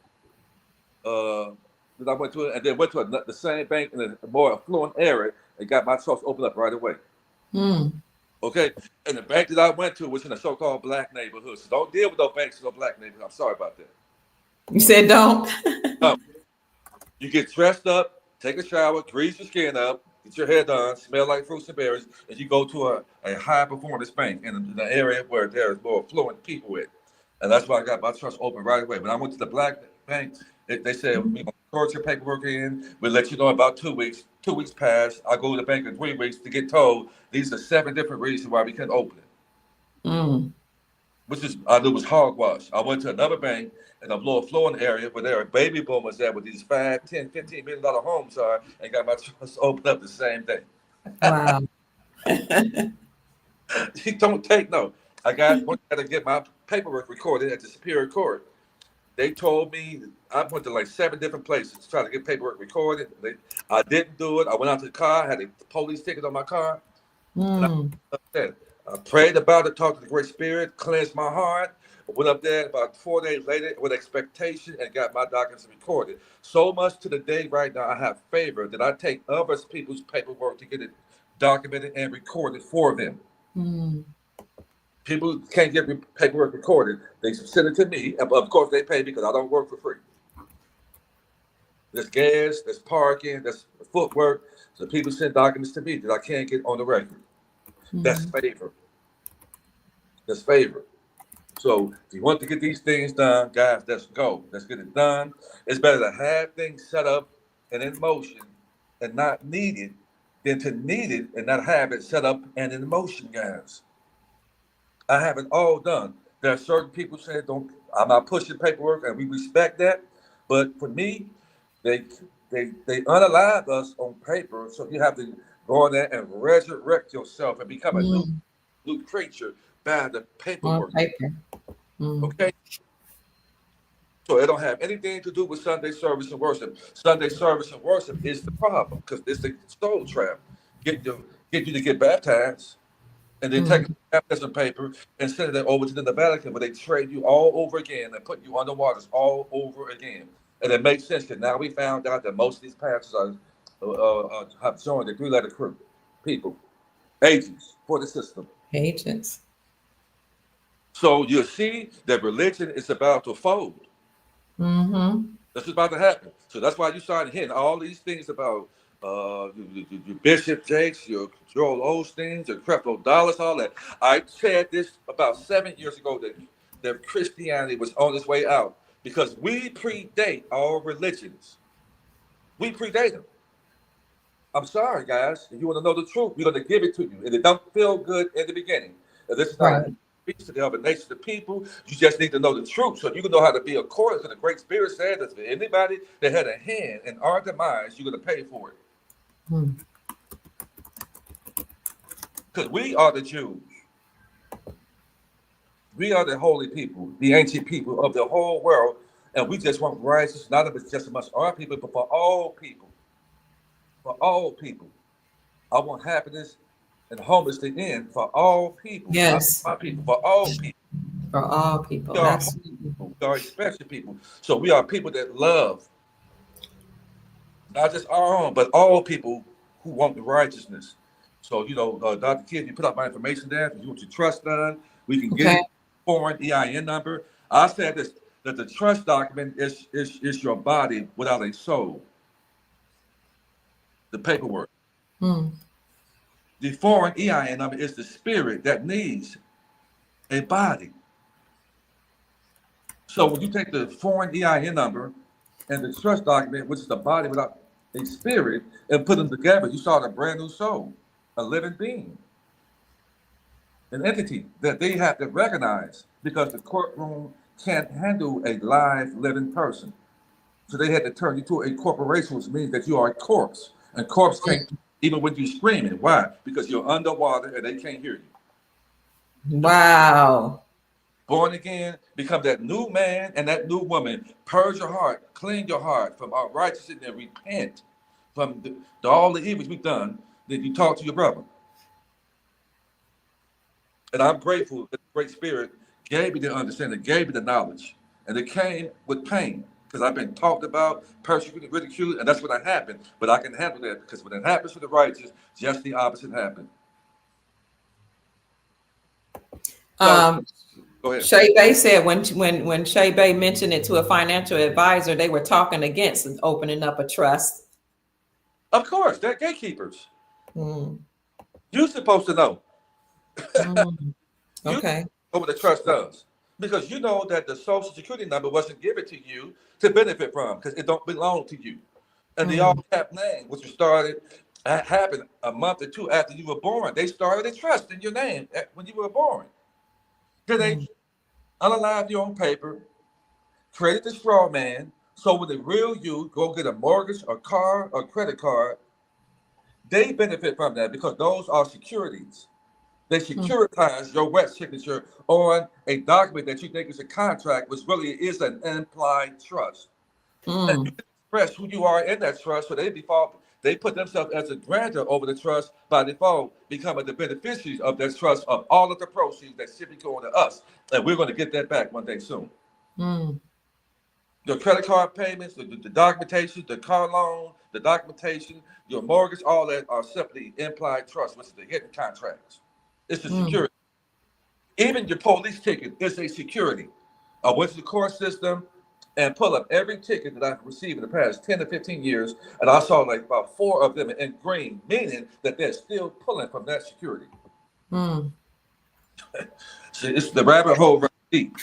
that I went to, and then went to the same bank in a more affluent area and got my trust opened up right away. Mm. Okay, and the bank that I went to was in a so-called black neighborhood. So don't deal with those banks in no black neighborhood. I'm sorry about that. You said don't. No. You get dressed up, take a shower, grease your skin up, get your hair done, smell like fruits and berries, and you go to a high performance bank in the area where there's more affluent people with. And that's why I got my trust open right away. When I went to the black bank, they said, we're going to record your paperwork in. We'll let you know in about 2 weeks. 2 weeks passed. I go to the bank in 3 weeks to get told these are 7 different reasons why we can't open it. Mm. Which is, I knew was hogwash. I went to another bank in a more affluent area where there are baby boomers there with these $5, $10, $15 million homes are, and got my trust opened up the same day. Wow. You don't take no. I got to get my paperwork recorded at the Superior Court. They told me I went to like 7 different places to try to get paperwork recorded. I didn't do it. I went out to the car, had a police ticket on my car. Mm. And I prayed about it, talked to the Great Spirit, cleansed my heart. I went up there about 4 days later with expectation and got my documents recorded. So much to the day right now, I have favor that I take other people's paperwork to get it documented and recorded for them. Mm. People can't get paperwork recorded. They send it to me. And of course, they pay me because I don't work for free. There's gas, there's parking, there's footwork. So people send documents to me that I can't get on the record. That's Mm. favor. That's favor. So if you want to get these things done, guys, let's go. Let's get it done. It's better to have things set up and in motion and not need it than to need it and not have it set up and in motion, guys. I have it all done. There are certain people saying, "Don't." I'm not pushing paperwork, and we respect that. But for me, they they unalive us on paper, so you have to go in there and resurrect yourself and become a Mm. new creature by the On paperwork. paper. Mm. Okay, so it don't have anything to do with Sunday service and worship. Sunday service and worship is the problem because it's the soul trap. Get you get you to get baptized and then take Mm. baptism paper and send it over to the Vatican, where they trade you all over again and put you under waters all over again. And it makes sense that now we found out that most of these pastors have joined the three-letter crew, people, agents for the system. Agents. So you see that religion is about to fold. Mm-hmm. That's what's about to happen. So that's why you started hearing all these things about your Bishop Jakes, your Joel Osteen, your Creflo Dollars, all that. I said this about 7 years ago that Christianity was on its way out because we predate all religions. We predate them. I'm sorry, guys. If you want to know the truth, we're going to give it to you. And it don't feel good in the beginning. And this is not Right. a speech to the other nations of people. You just need to know the truth so you can know how to be according to the Great Spirit said that for anybody that had a hand in our demise, you're going to pay for it. Mm. Because we are the Jews. We are the holy people, the ancient people of the whole world. And we just want righteousness, not just amongst our people, but for all people. For all people. I want happiness and homeless to end for all people, not Yes. my people, for all people. For all people. We are Absolutely. people. We are special people. So we are people that love not just our own, but all people who want the righteousness. So, Dr. Kidd, you put up my information there. If you want your trust done, we can get Okay. it, foreign EIN number. I said this, that the trust document is your body without a soul, the paperwork. Mm. The foreign EIN number is the spirit that needs a body. So when you take the foreign EIN number and the trust document, which is the body without a spirit, and put them together, you start a brand new soul, a living being, an entity that they have to recognize because the courtroom can't handle a live, living person. So they had to turn you to a corporation, which means that you are a corpse. And corpse can't, even when you're screaming. Why? Because you're underwater and they can't hear you. Wow. Born again, become that new man and that new woman. Purge your heart, clean your heart from unrighteousness and repent from all the evils we've done. Then you talk to your brother. And I'm grateful that the Great Spirit gave me the understanding, gave me the knowledge. And it came with pain because I've been talked about, persecuted, ridiculed, and that's what happened. But I can handle that because when it happens for the righteous, just the opposite happened. So, go ahead. Shay Bay said when Shay Bay mentioned it to a financial advisor, they were talking against opening up a trust. Of course, they're gatekeepers. Mm. You're supposed to know. Mm. You Okay. know what the trust does. Because you know that the social security number wasn't given to you to benefit from because it don't belong to you. And the all Mm. cap name, which happened a month or two after you were born. They started a trust in your name when you were born. Then they Mm. unalived you on paper, created the straw man. So when the real you go get a mortgage, a car, or credit card, they benefit from that because those are securities. They Mm. securitize your wet signature on a document that you think is a contract, which really is an implied trust. And you Mm. can express who you are in that trust, so they default They put themselves as a grantor over the trust by default, becoming the beneficiaries of that trust of all of the proceeds that should be going to us. And we're going to get that back one day soon. Mm. Your credit card payments, the documentation, the car loan, the documentation, your mortgage, all that are simply implied trust, which is the hidden contracts. It's the security. Even your police ticket is a security. I went to the court system and pull up every ticket that I've received in the past 10 to 15 years, and I saw like about 4 of them in green, meaning that they're still pulling from that security. Mm. See, it's the rabbit hole right deep.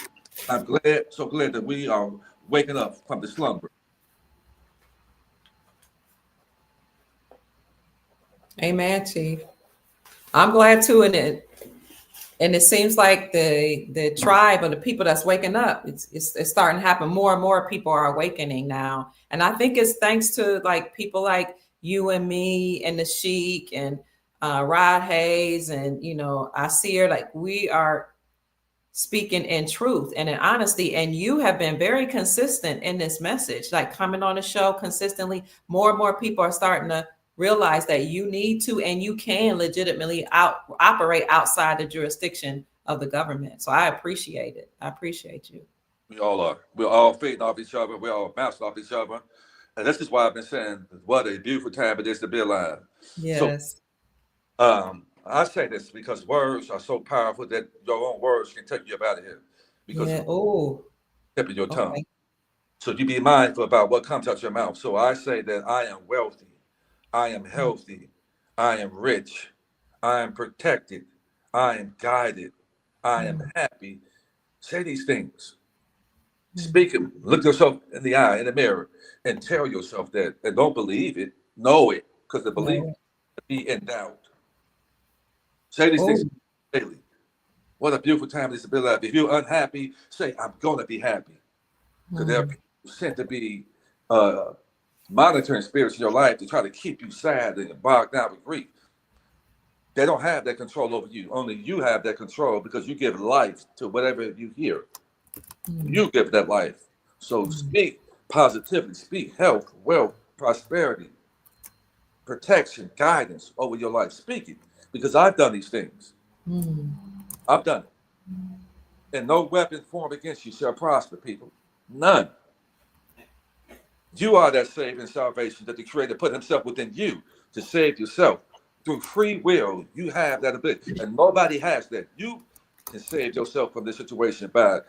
I'm so glad that we are waking up from the slumber. Amen, Chief. I'm glad too, and it seems like the tribe of the people that's waking up, it's starting to happen. More and more people are awakening now, and I think it's thanks to like people like you and me and the Sheik and Rod Hayes and I see her, like we are speaking in truth and in honesty, and you have been very consistent in this message, like coming on the show consistently. More and more people are starting to realize that you need to and you can legitimately operate outside the jurisdiction of the government. So I appreciate it. I appreciate you. We all are. We're all feeding off each other. We're all bouncing off each other. And this is why I've been saying what a beautiful time it is to be alive. Yes. So I say this because words are so powerful that your own words can take you up out of here. Because tip of your tongue. Okay. So you be mindful about what comes out your mouth. So I say that I am wealthy. I am healthy. I am rich. I am protected. I am guided. I am happy. Say these things. Speak them. Look yourself in the eye, in the mirror, and tell yourself that. And don't believe it. Know it. Because the belief be in doubt. Say these things daily. What a beautiful time it is to be alive. If you're unhappy, say, I'm going to be happy. Because there are people sent to be monitoring spirits in your life to try to keep you sad and bogged down with grief. They don't have that control over you. Only you have that control because you give life to whatever you hear. You give that life. So speak positively. Speak health, wealth, prosperity, protection, guidance over your life. Speak it because I've done these things. I've done it. And no weapon formed against you shall prosper, people. None. You are that saving salvation that the Creator put himself within you to save yourself. Through free will, you have that ability. And nobody has that. You can save yourself from this situation by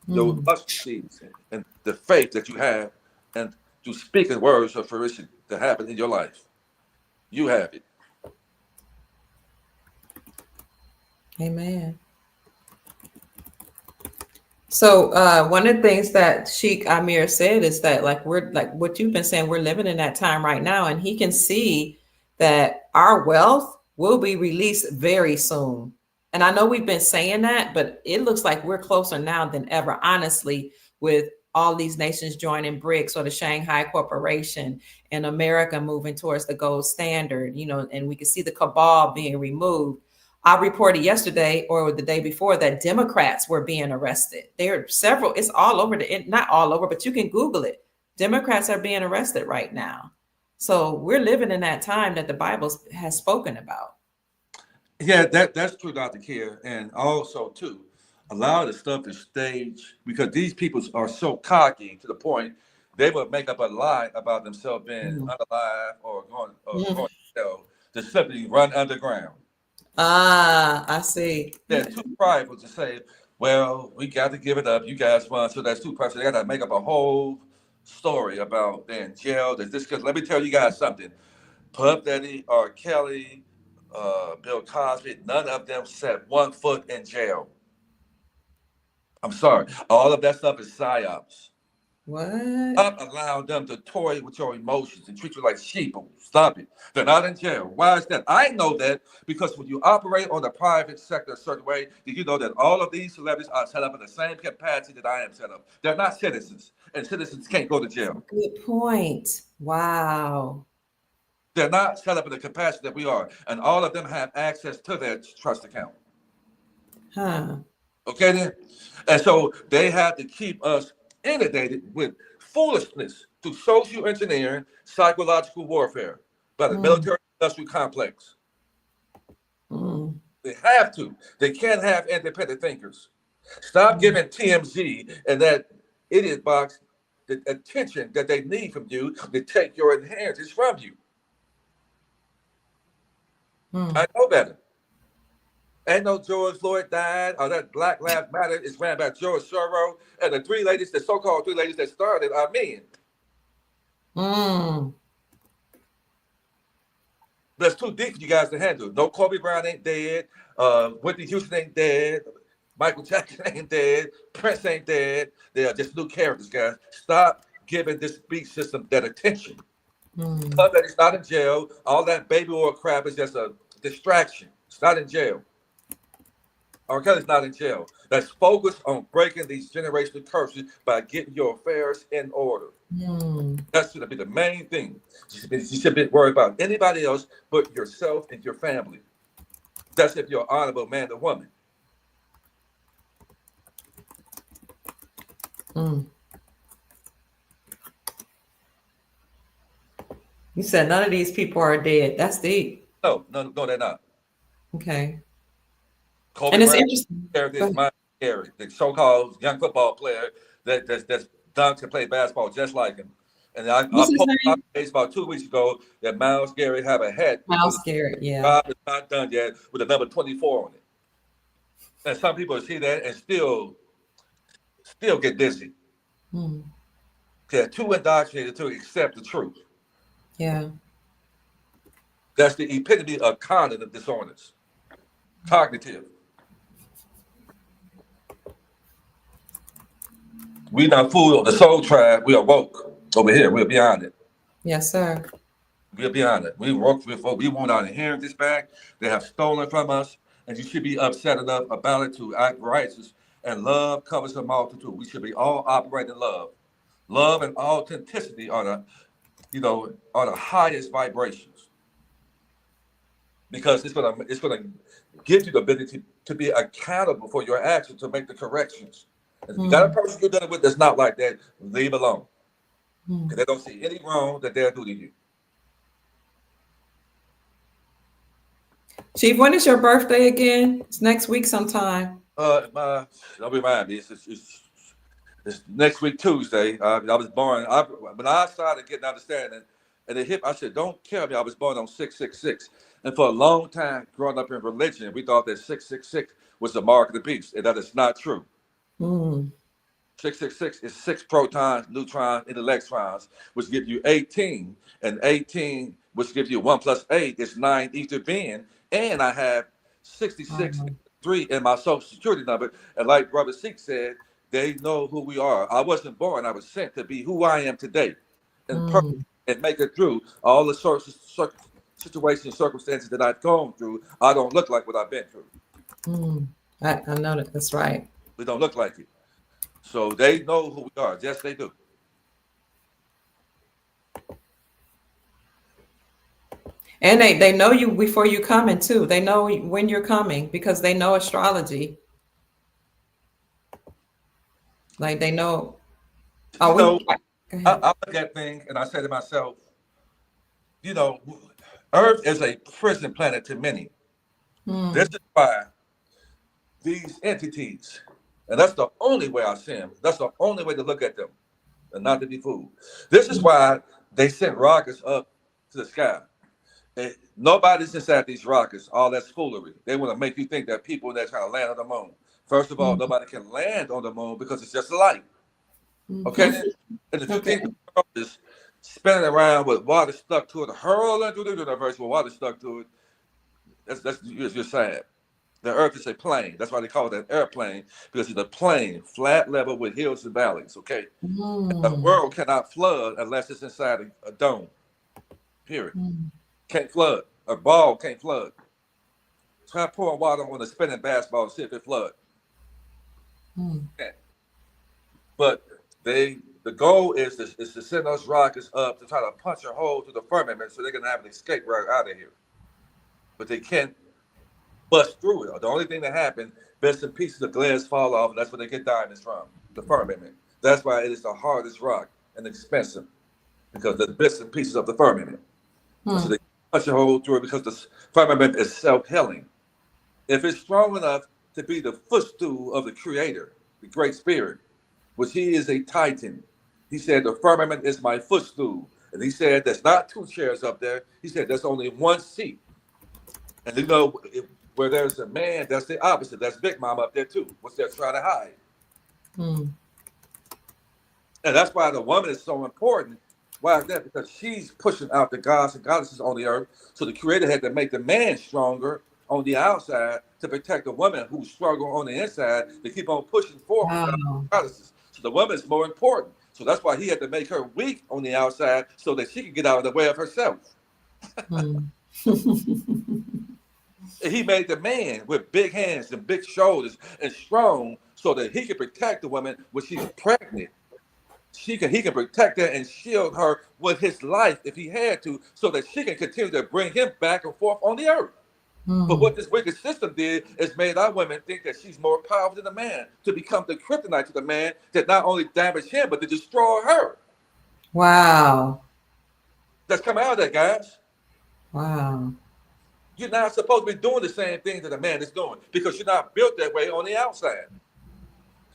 your mustard seeds and the faith that you have and through speaking words of fruition to happen in your life. You have it. Amen. So one of the things that Sheik Amir said is that we're like what you've been saying, we're living in that time right now, and he can see that our wealth will be released very soon. And I know we've been saying that, but it looks like we're closer now than ever, honestly, with all these nations joining BRICS or the Shanghai Corporation and America moving towards the gold standard, and we can see the cabal being removed. I reported yesterday or the day before that Democrats were being arrested. There are several, it's all over not all over, but you can Google it. Democrats are being arrested right now. So we're living in that time that the Bible has spoken about. Yeah, that's true, Dr. Kier. And also, too, a lot of the stuff is staged because these people are so cocky to the point they would make up a lie about themselves being unalive or going to jail to simply run underground. I see. They're too prideful to say, well, we got to give it up. You guys won. So that's too prideful. They got to make up a whole story about they're in jail. Because let me tell you guys something. Puff Daddy, R. Kelly, Bill Cosby, none of them set 1 foot in jail. I'm sorry. All of that stuff is psyops. What? Stop allowing them to toy with your emotions and treat you like sheep. Stop it. They're not in jail. Why is that? I know that because when you operate on the private sector a certain way, you know that all of these celebrities are set up in the same capacity that I am set up. They're not citizens, and citizens can't go to jail. Good point. Wow. They're not set up in the capacity that we are, and all of them have access to their trust account. Okay, then? And so they have to keep us inundated with foolishness through social engineering, psychological warfare. by the Mm. military industrial complex. Mm. They have to. They can't have independent thinkers. Stop Mm. giving TMZ and that idiot box the attention that they need from you to take your inheritance from you. Mm. I know better. Ain't no George Floyd died or that Black Lives Matter is ran by George Soros and the three ladies, the so-called three ladies that started are men. Mm. But it's too deep for you guys to handle. No, Kobe Bryant ain't dead. Whitney Houston ain't dead. Michael Jackson ain't dead. Prince ain't dead. They are just new characters, guys. Stop giving this beat system that attention. Mm. Somebody's not in jail. All that baby oil crap is just a distraction. It's not in jail. R. Kelly's not in jail. Let's focus on breaking these generational curses by getting your affairs in order. Mm. That's going to be the main thing. You should be worried about anybody else but yourself and your family. That's if you're an honorable man or woman. Mm. You said none of these people are dead. That's deep. No, they're not. Okay. Kobe And it's Bryant interesting. character Go is ahead. my scary. The so-called young football player that's dunked and played basketball just like him. And I What's his posted on name? Facebook about 2 weeks ago that Miles Garrett have a hat with Miles Garrett. Yeah. job is not done yet with the number 24 on it. And some people see that and still get dizzy. Mm. They're too indoctrinated to accept the truth. Yeah. That's the epitome of cognitive disorders. Cognitive. We not fooled on the soul tribe. We are woke over here. We're beyond it. Yes, sir. We're beyond it. We woke before. We want our inheritance back. They have stolen from us, and you should be upset enough about it to act righteous. And love covers a multitude. We should be all operating in love. Love and authenticity are are the highest vibrations because it's gonna give you the ability to be accountable for your actions to make the corrections. And if you got a Mm. person you're dealing with that's not like that, leave alone Mm. because they don't see any wrong that they're doing to you. Chief, when is your birthday again? It's next week sometime. Don't remind me. It's next week Tuesday. I was born. When I started getting understanding, and it hit, I said, "Don't tell me I was born on 666." And for a long time, growing up in religion, we thought that 666 was the mark of the beast, and that is not true. Mm. 666 is 6 protons, neutrons, and electrons, which give you 18, and 18, which gives you 1 plus 8 is 9 ether being, and I have 66 Um, 3 in my social security number. And like Brother Sikh said, they know who we are. I wasn't born, I was sent to be who I am today and purpose mm. and make it through all the situations and circumstances that I've gone through. I don't look like what I've been through. Mm. I know that's right. We don't look like it. So they know who we are. Yes, they do. And they know you before you coming too. They know when you're coming because they know astrology. Like they know. You Oh, know, go ahead. I look at things and I say to myself, you know, Earth is a prison planet to many. This Mm. is why these entities, and that's the only way I see them, that's the only way to look at them and not to be fooled. This is why they sent rockets up to the sky. And nobody's inside these rockets. All that's foolery. They want to make you think that people that trying to land on the moon. First of all, Mm. nobody can land on the moon because it's just light. Okay? Mhm. And if you Okay. think the world is spinning around with water stuck to it, hurling through the universe with water stuck to it, you're sad. The Earth is a plane. That's why they call it an airplane, because it's a plane, flat level with hills and valleys. Okay? The Mm. world cannot flood unless it's inside a dome. Period. Mm. Can't flood. A ball can't flood. Try pouring water on a spinning basketball and see if it flood. Mm. But the goal is to send those rockets up to try to punch a hole through the firmament so they can have an escape route out of here. But they can't bust through it. The only thing that happens, bits and pieces of glass fall off, and that's where they get diamonds from, the firmament. That's why it is the hardest rock and expensive, because the bits and pieces of the firmament. So Mm. they punch a hole through it because the firmament is self-healing. If it's strong enough to be the footstool of the Creator, the Great Spirit, which He is a Titan, He said, the firmament is my footstool. And He said, there's not two chairs up there. He said, there's only one seat. And where there's a man, that's the opposite. That's Big Mama up there too, which they're trying to hide. Hmm. And that's why the woman is so important. Why is that? Because she's pushing out the gods and goddesses on the earth. So the Creator had to make the man stronger on the outside to protect the woman who's struggle on the inside to keep on pushing forward the gods Wow. and goddesses. So the woman is more important. So that's why He had to make her weak on the outside so that she could get out of the way of herself. Hmm. He made the man with big hands and big shoulders and strong so that he could protect the woman when she's pregnant. He can protect her and shield her with his life if he had to, so that she can continue to bring him back and forth on the earth. But Hmm. what this wicked system did is made our women think that she's more powerful than the man, to become the kryptonite to the man that not only damage him, but to destroy her. Wow. That's coming out of that, guys. Wow. You're not supposed to be doing the same thing that a man is doing because you're not built that way on the outside.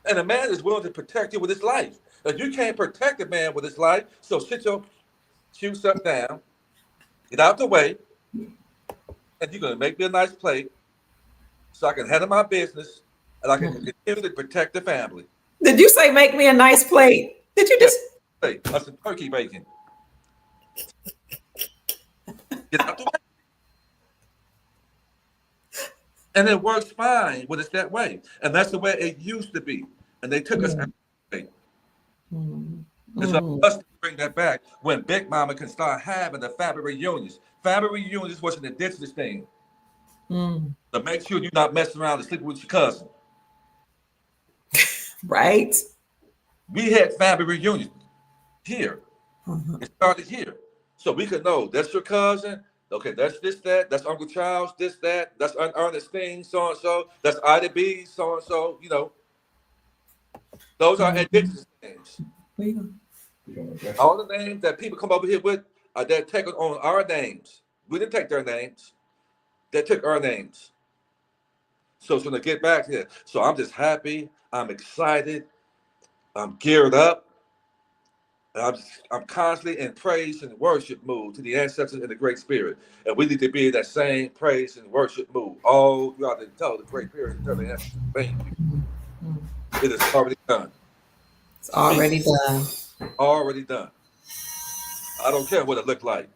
And a man is willing to protect you with his life. And you can't protect a man with his life, so sit your cute stuff down, get out the way, and you're going to make me a nice plate so I can handle my business and I can continue to protect the family. Did you say make me a nice plate? Did you just? Hey, that's some turkey bacon. Get out the way. And it works fine when it's that way. And that's the way it used to be. And they took us out of the way. Mm. It's up to us to bring that back when Big Mama can start having the family reunions. Family reunions was an indigenous thing. Mm. So make sure you're not messing around and sleeping with your cousin. Right. We had family reunions here. Mhm. It started here. So we could know that's your cousin. Okay, that's this, that. That's Uncle Charles, this, that. That's Ernestine, so and so. That's Ida B, so and so. Those are indigenous names. All the names that people come over here with are they're taking on our names. We didn't take their names. They took our names. So it's gonna get back here. So I'm just happy. I'm excited. I'm geared up. I'm constantly in praise and worship mood to the ancestors and the Great Spirit. And we need to be in that same praise and worship mood all throughout the Great Spirit and tell the ancestors, thank you. Mm. It is already done. It's already done. Already done. I don't care what it looked like.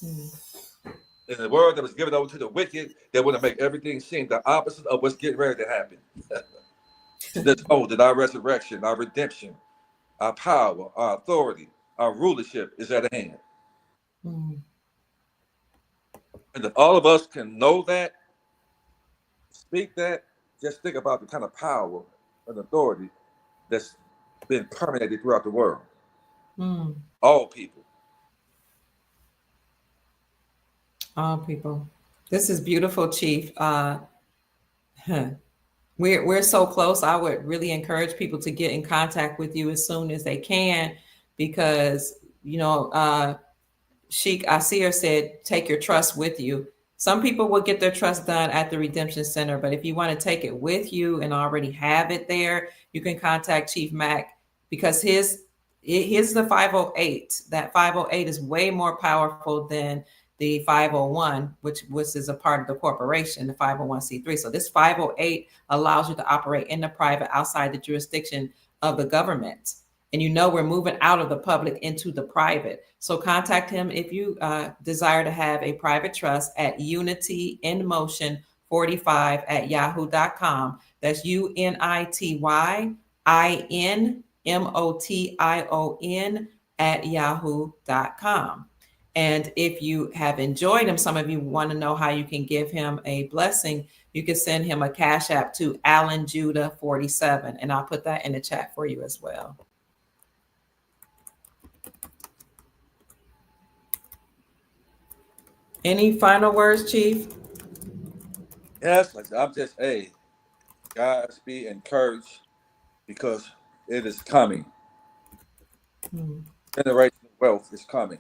Mm. In the word that was given over to the wicked, they want to make everything seem the opposite of what's getting ready to happen. Just know that our resurrection, our redemption, our power, our authority, our rulership is at hand. Mm. And if all of us can know that, speak that, just think about the kind of power and authority that's been permeated throughout the world. Mm. All people. All people. This is beautiful, Chief. We're so close. I would really encourage people to get in contact with you as soon as they can, because Sheik Asir said, take your trust with you. Some people will get their trust done at the Redemption Center, but if you want to take it with you and already have it there, you can contact Chief Mac, because his the 508. That 508 is way more powerful than the 501, which is a part of the corporation, the 501c3. So this 508 allows you to operate in the private outside the jurisdiction of the government. And we're moving out of the public into the private. So contact him if you desire to have a private trust at unityinmotion45@yahoo.com. That's UNITYINMOTION@yahoo.com. And if you have enjoyed him, some of you want to know how you can give him a blessing, you can send him a Cash App to Alan Judah 47. And I'll put that in the chat for you as well. Any final words, Chief? Yes, I'm just, hey, guys, be encouraged because it is coming. Mm. Generational wealth is coming.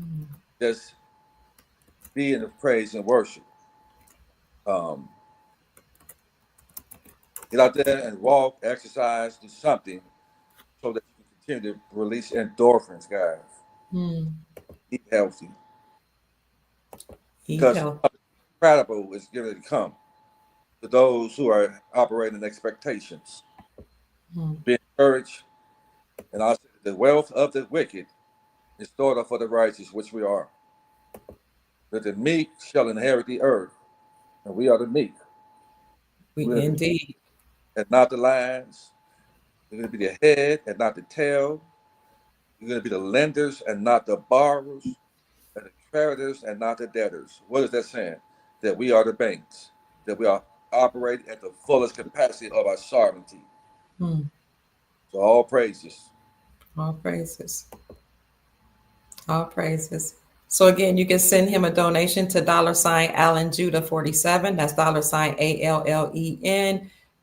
Mm. Just be in the praise and worship. Get out there and walk, exercise, do something so that you can continue to release endorphins, guys. Hmm. Eat healthy Eat because health. incredible is going to come to those who are operating in expectations. Hmm. Be encouraged, and I say the wealth of the wicked is stored up for the righteous, which we are. That the meek shall inherit the earth, and we are the meek. We We're the meek indeed. and not the lions. We're going to be the head and not the tail. We're going to be the lenders and not the borrowers, and the creditors and not the debtors. What is that saying? That we are the banks, that we are operating at the fullest capacity of our sovereignty. Hmm. So all praises. All praises. All praises. So again, you can send him a donation to $Allen Judah 47. That's $ALLEN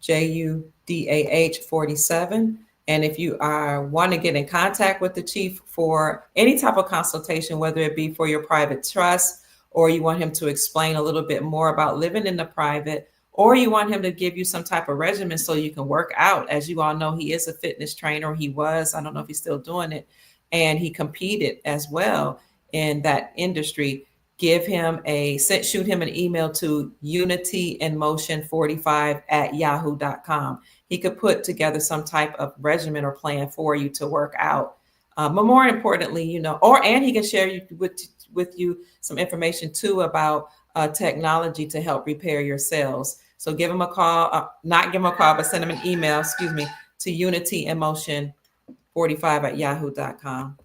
JUDAH 47. And if you are want to get in contact with the chief for any type of consultation, whether it be for your private trust, or you want him to explain a little bit more about living in the private, or you want him to give you some type of regimen so you can work out. As you all know, he is a fitness trainer. He was, I don't know if he's still doing it, and he competed as well in that industry. Shoot him an email to unityinmotion45@yahoo.com. He could put together some type of regimen or plan for you to work out. But more importantly, and he can share with you some information too about technology to help repair your cells. So give him a call, not give him a call, but send him an email, to unityinmotion45@yahoo.com.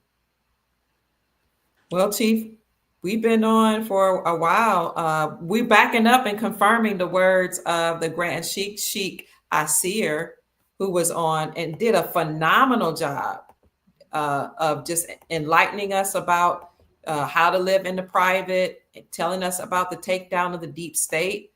Well, Chief, we've been on for a while. We're backing up and confirming the words of the Grand Sheik Asir, who was on and did a phenomenal job of just enlightening us about how to live in the private, telling us about the takedown of the deep state.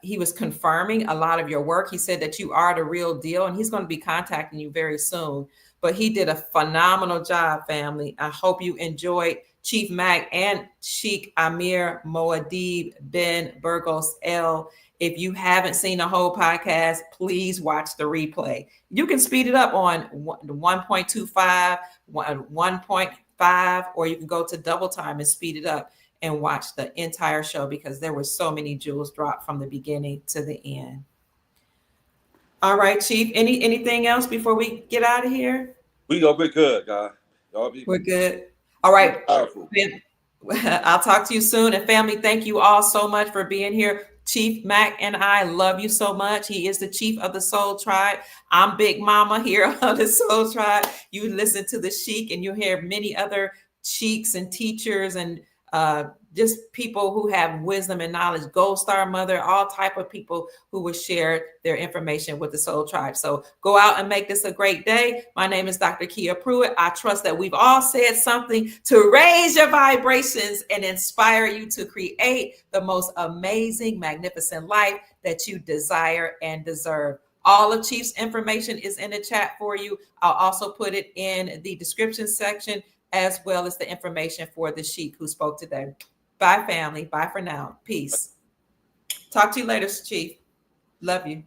He was confirming a lot of your work. He said that you are the real deal, and he's going to be contacting you very soon. But he did a phenomenal job, family. I hope you enjoyed Chief Mac and Sheik Amir Moadeeb bin Burgos El. If you haven't seen the whole podcast, please watch the replay. You can speed it up on 1.25, 1.5, or you can go to double time and speed it up and watch the entire show, because there were so many jewels dropped from the beginning to the end. All right, Chief. Anything else before we get out of here? We gonna be good, guys. Y'all We're good. All right. powerful. I'll talk to you soon. And family, thank you all so much for being here. Chief Mac and I love you so much. He is the chief of the Soul Tribe. I'm Big Mama here on the Soul Tribe. You listen to the Sheik, and you hear many other sheiks and teachers and just people who have wisdom and knowledge. Gold Star Mother, all type of people who will share their information with the Soul Tribe. So go out and make this a great day. My name is Dr. Kia Pruitt. I trust that we've all said something to raise your vibrations and inspire you to create the most amazing, magnificent life that you desire and deserve. All of Chief's information is in the chat for you. I'll also put it in the description section, as well as the information for the Sheik who spoke today. Bye, family. Bye for now. Peace. Talk to you later, Chief. Love you.